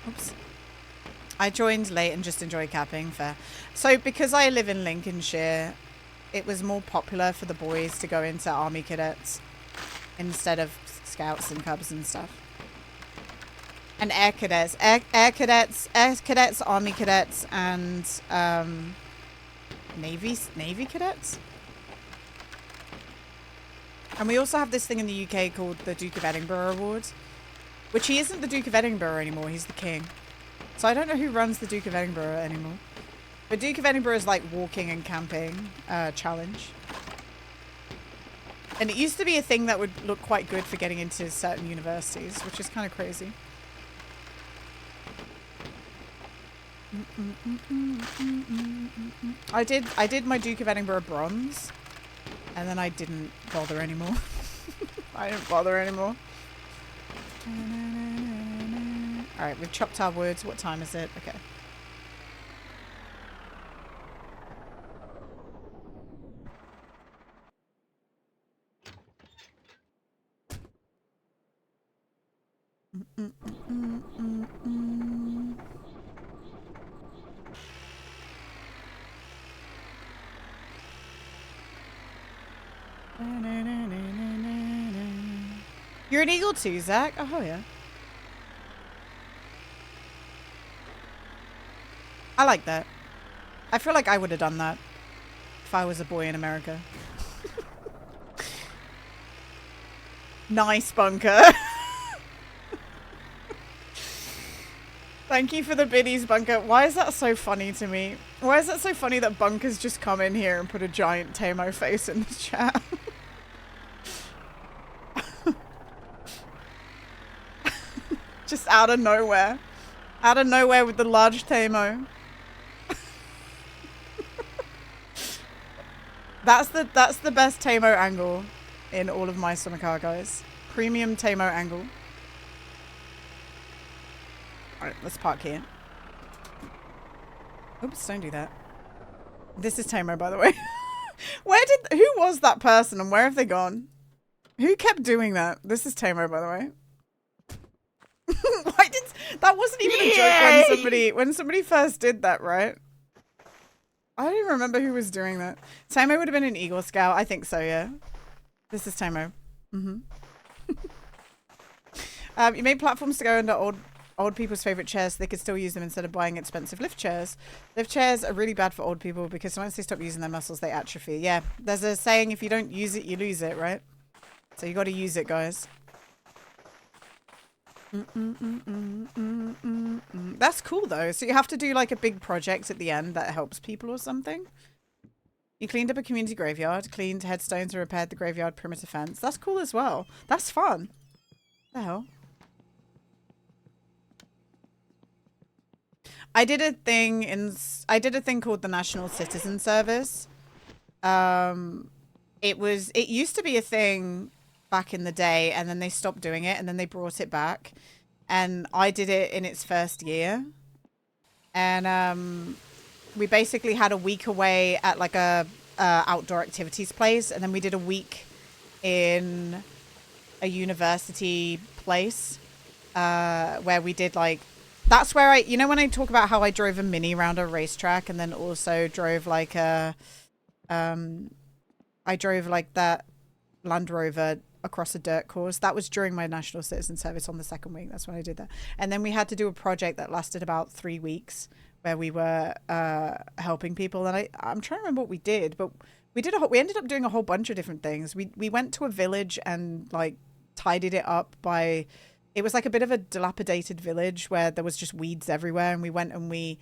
Oops. I joined late and just enjoy capping. Fair. So because I live in Lincolnshire, it was more popular for the boys to go into army cadets instead of scouts and cubs and stuff. And air cadets, army cadets, and navy cadets. And we also have this thing in the UK called the Duke of Edinburgh Award, which he isn't the Duke of Edinburgh anymore. He's the king. So I don't know who runs the Duke of Edinburgh anymore. But Duke of Edinburgh is like walking and camping challenge. And it used to be a thing that would look quite good for getting into certain universities, which is kind of crazy. I did my Duke of Edinburgh bronze, and then I didn't bother anymore. I didn't bother anymore. Alright, we've chopped our woods. What time is it? Okay. You're an eagle too, Zach? Oh, yeah. I like that. I feel like I would have done that if I was a boy in America. Nice, Bunker. Thank you for the biddies, Bunker. Why is that so funny to me? Why is that so funny that Bunker's just come in here and put a giant Tamo face in the chat? Just out of nowhere. Out of nowhere with the large Tamo. That's the best Tamo angle in all of my summer car, guys. Premium Tamo angle. Alright, let's park here. Oops, don't do that. This is Tamo, by the way. Who was that person and where have they gone? Who kept doing that? This is Tamo, by the way. That wasn't even a joke when somebody first did that, right? I don't even remember who was doing that. Tamo would have been an Eagle Scout. I think so, yeah. This is Tamo. You made platforms to go under old people's favorite chairs so they could still use them instead of buying expensive lift chairs. Lift chairs are really bad for old people because once they stop using their muscles, they atrophy. Yeah, there's a saying, if you don't use it, you lose it, right? So you got to use it, guys. That's cool, though. So you have to do like a big project at the end that helps people or something. You cleaned up a community graveyard, cleaned headstones and repaired the graveyard perimeter fence. That's cool as well. That's fun. The hell? I did a thing called the National Citizen Service. It used to be a thing back in the day, and then they stopped doing it, and then they brought it back, and I did it in its first year, and we basically had a week away at like a outdoor activities place, and then we did a week in a university place where we did like, that's where you know when I talk about how I drove a mini around a racetrack and then also drove like I drove like that Land Rover across a dirt course. That was during my National Citizen Service on the second week. That's when I did that. And then we had to do a project that lasted about 3 weeks where we were helping people. And I'm trying to remember what we did, but we ended up doing a whole bunch of different things. We went to a village and like tidied it up by... It was like a bit of a dilapidated village where there was just weeds everywhere, and we went and we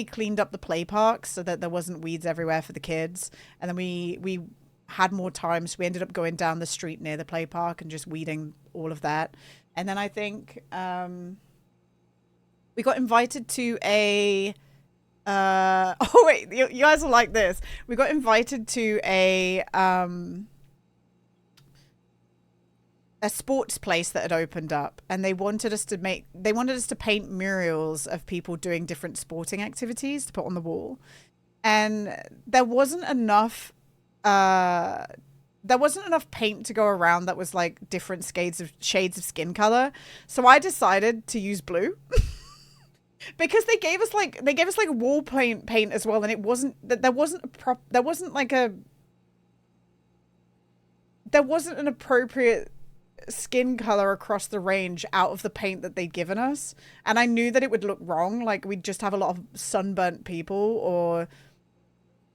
cleaned up the play park so that there wasn't weeds everywhere for the kids. And then we had more time, so we ended up going down the street near the play park and just weeding all of that. And then I think we got invited to a oh wait, you guys will like this. We got invited to a sports place that had opened up, and they wanted us to paint murals of people doing different sporting activities to put on the wall. And there wasn't enough paint to go around that was like different shades of skin color. So I decided to use blue. Because they gave us like wall paint as well, and it wasn't there wasn't an appropriate skin color across the range out of the paint that they'd given us, and I knew that it would look wrong. Like we'd just have a lot of sunburnt people, or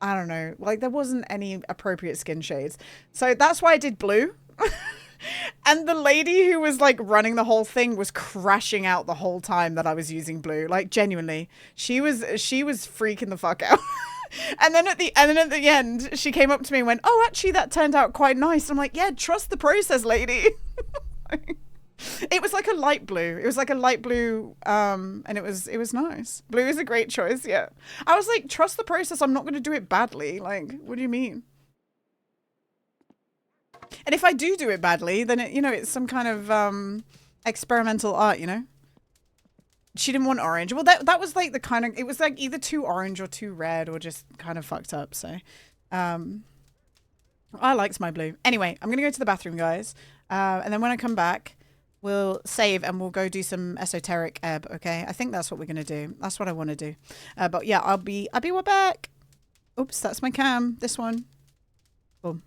I don't know, like there wasn't any appropriate skin shades. So that's why I did blue. And the lady who was like running the whole thing was crashing out the whole time that I was using blue. Like genuinely, she was freaking the fuck out. And then at the end, she came up to me and went, "Oh, actually, that turned out quite nice." I'm like, "Yeah, trust the process, lady." It was like a light blue. It was like a light blue, and it was nice. Blue is a great choice. Yeah, I was like, trust the process. I'm not going to do it badly. Like, what do you mean? And if I do it badly, then it's some kind of experimental art, you know. She didn't want orange. Well, that was like the kind of, it was like either too orange or too red or just kind of fucked up. So, I liked my blue. Anyway, I'm gonna go to the bathroom, guys, and then when I come back, we'll save and we'll go do some esoteric ebb. Okay, I think that's what we're gonna do. That's what I want to do. But yeah, I'll be right back. Oops, that's my cam. This one. Boom.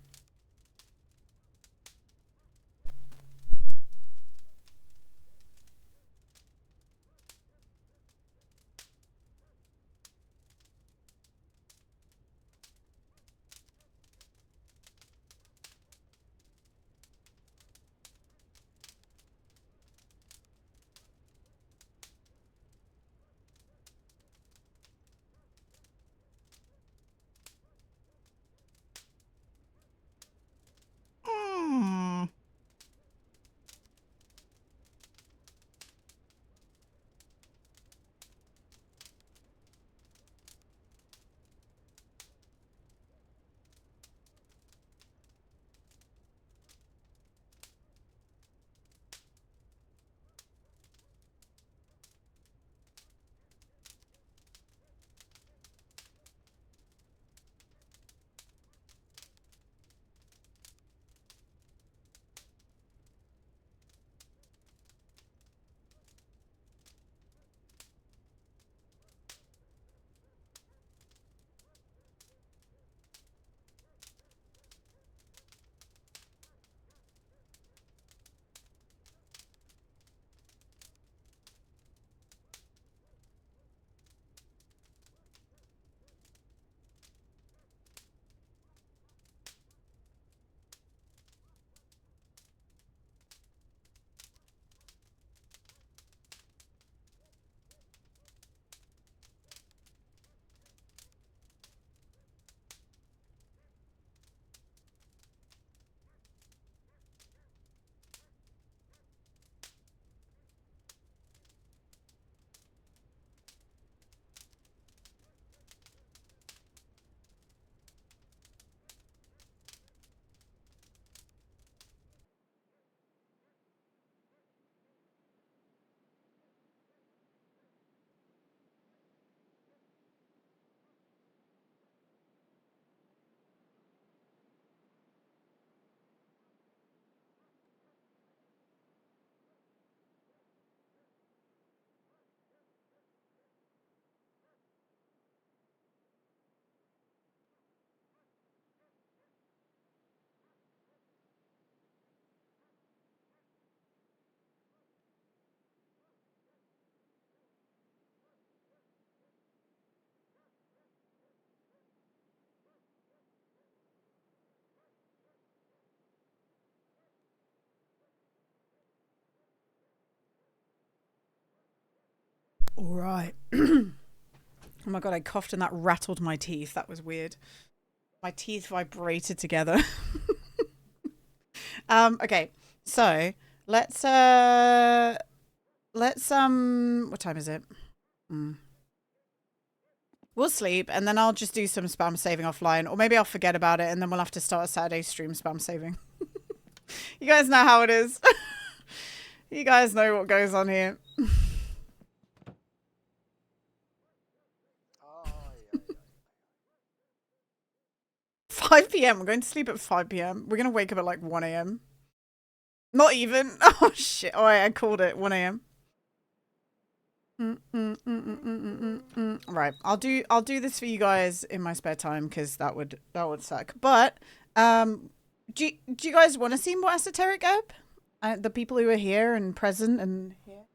All right. Oh my god, I coughed and that rattled my teeth. That was weird. My teeth vibrated together. Okay. So, let's what time is it? We'll sleep and then I'll just do some spam saving offline, or maybe I'll forget about it and then we'll have to start a Saturday stream spam saving. You guys know how it is. You guys know what goes on here. 5 p.m. We're going to sleep at 5 p.m. We're going to wake up at like 1 a.m. Not even. Oh shit. Oh, I called it 1 a.m. Right. I'll do this for you guys in my spare time because that would suck. But do you guys want to see more esoteric app? The people who are here and present and here.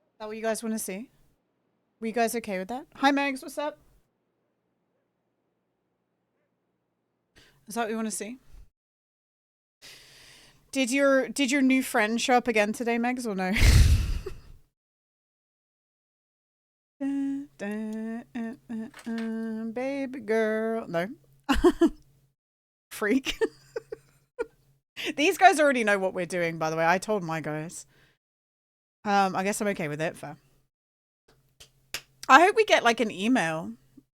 Is that what you guys want to see? Were you guys okay with that? Hi Megs, what's up? Is that what you want to see? Did your new friend show up again today, Megs, or no? Baby girl. No. Freak. These guys already know what we're doing, by the way. I told my guys. I guess I'm okay with it. Fair. I hope we get like an email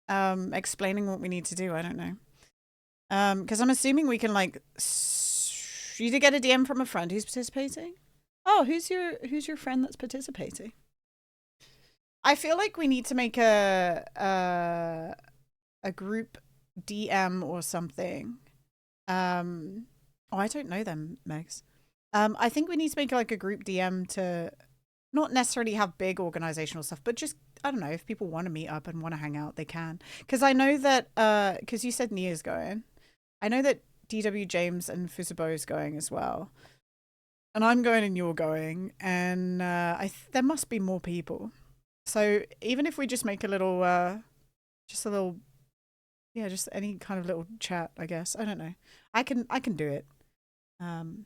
explaining what we need to do. I don't know. Because I'm assuming we can like either get a DM from a friend who's participating. Oh, who's your friend that's participating? I feel like we need to make a group DM or something. Oh, I don't know them, Megs. I think we need to make like a group DM to not necessarily have big organizational stuff, but just, I don't know, if people want to meet up and want to hang out, they can. Because I know that, because you said Nia's going. I know that DW James and Fusabo is going as well. And I'm going and you're going. And there must be more people. So even if we just make a little, just any kind of little chat, I guess. I don't know. I can do it. I'm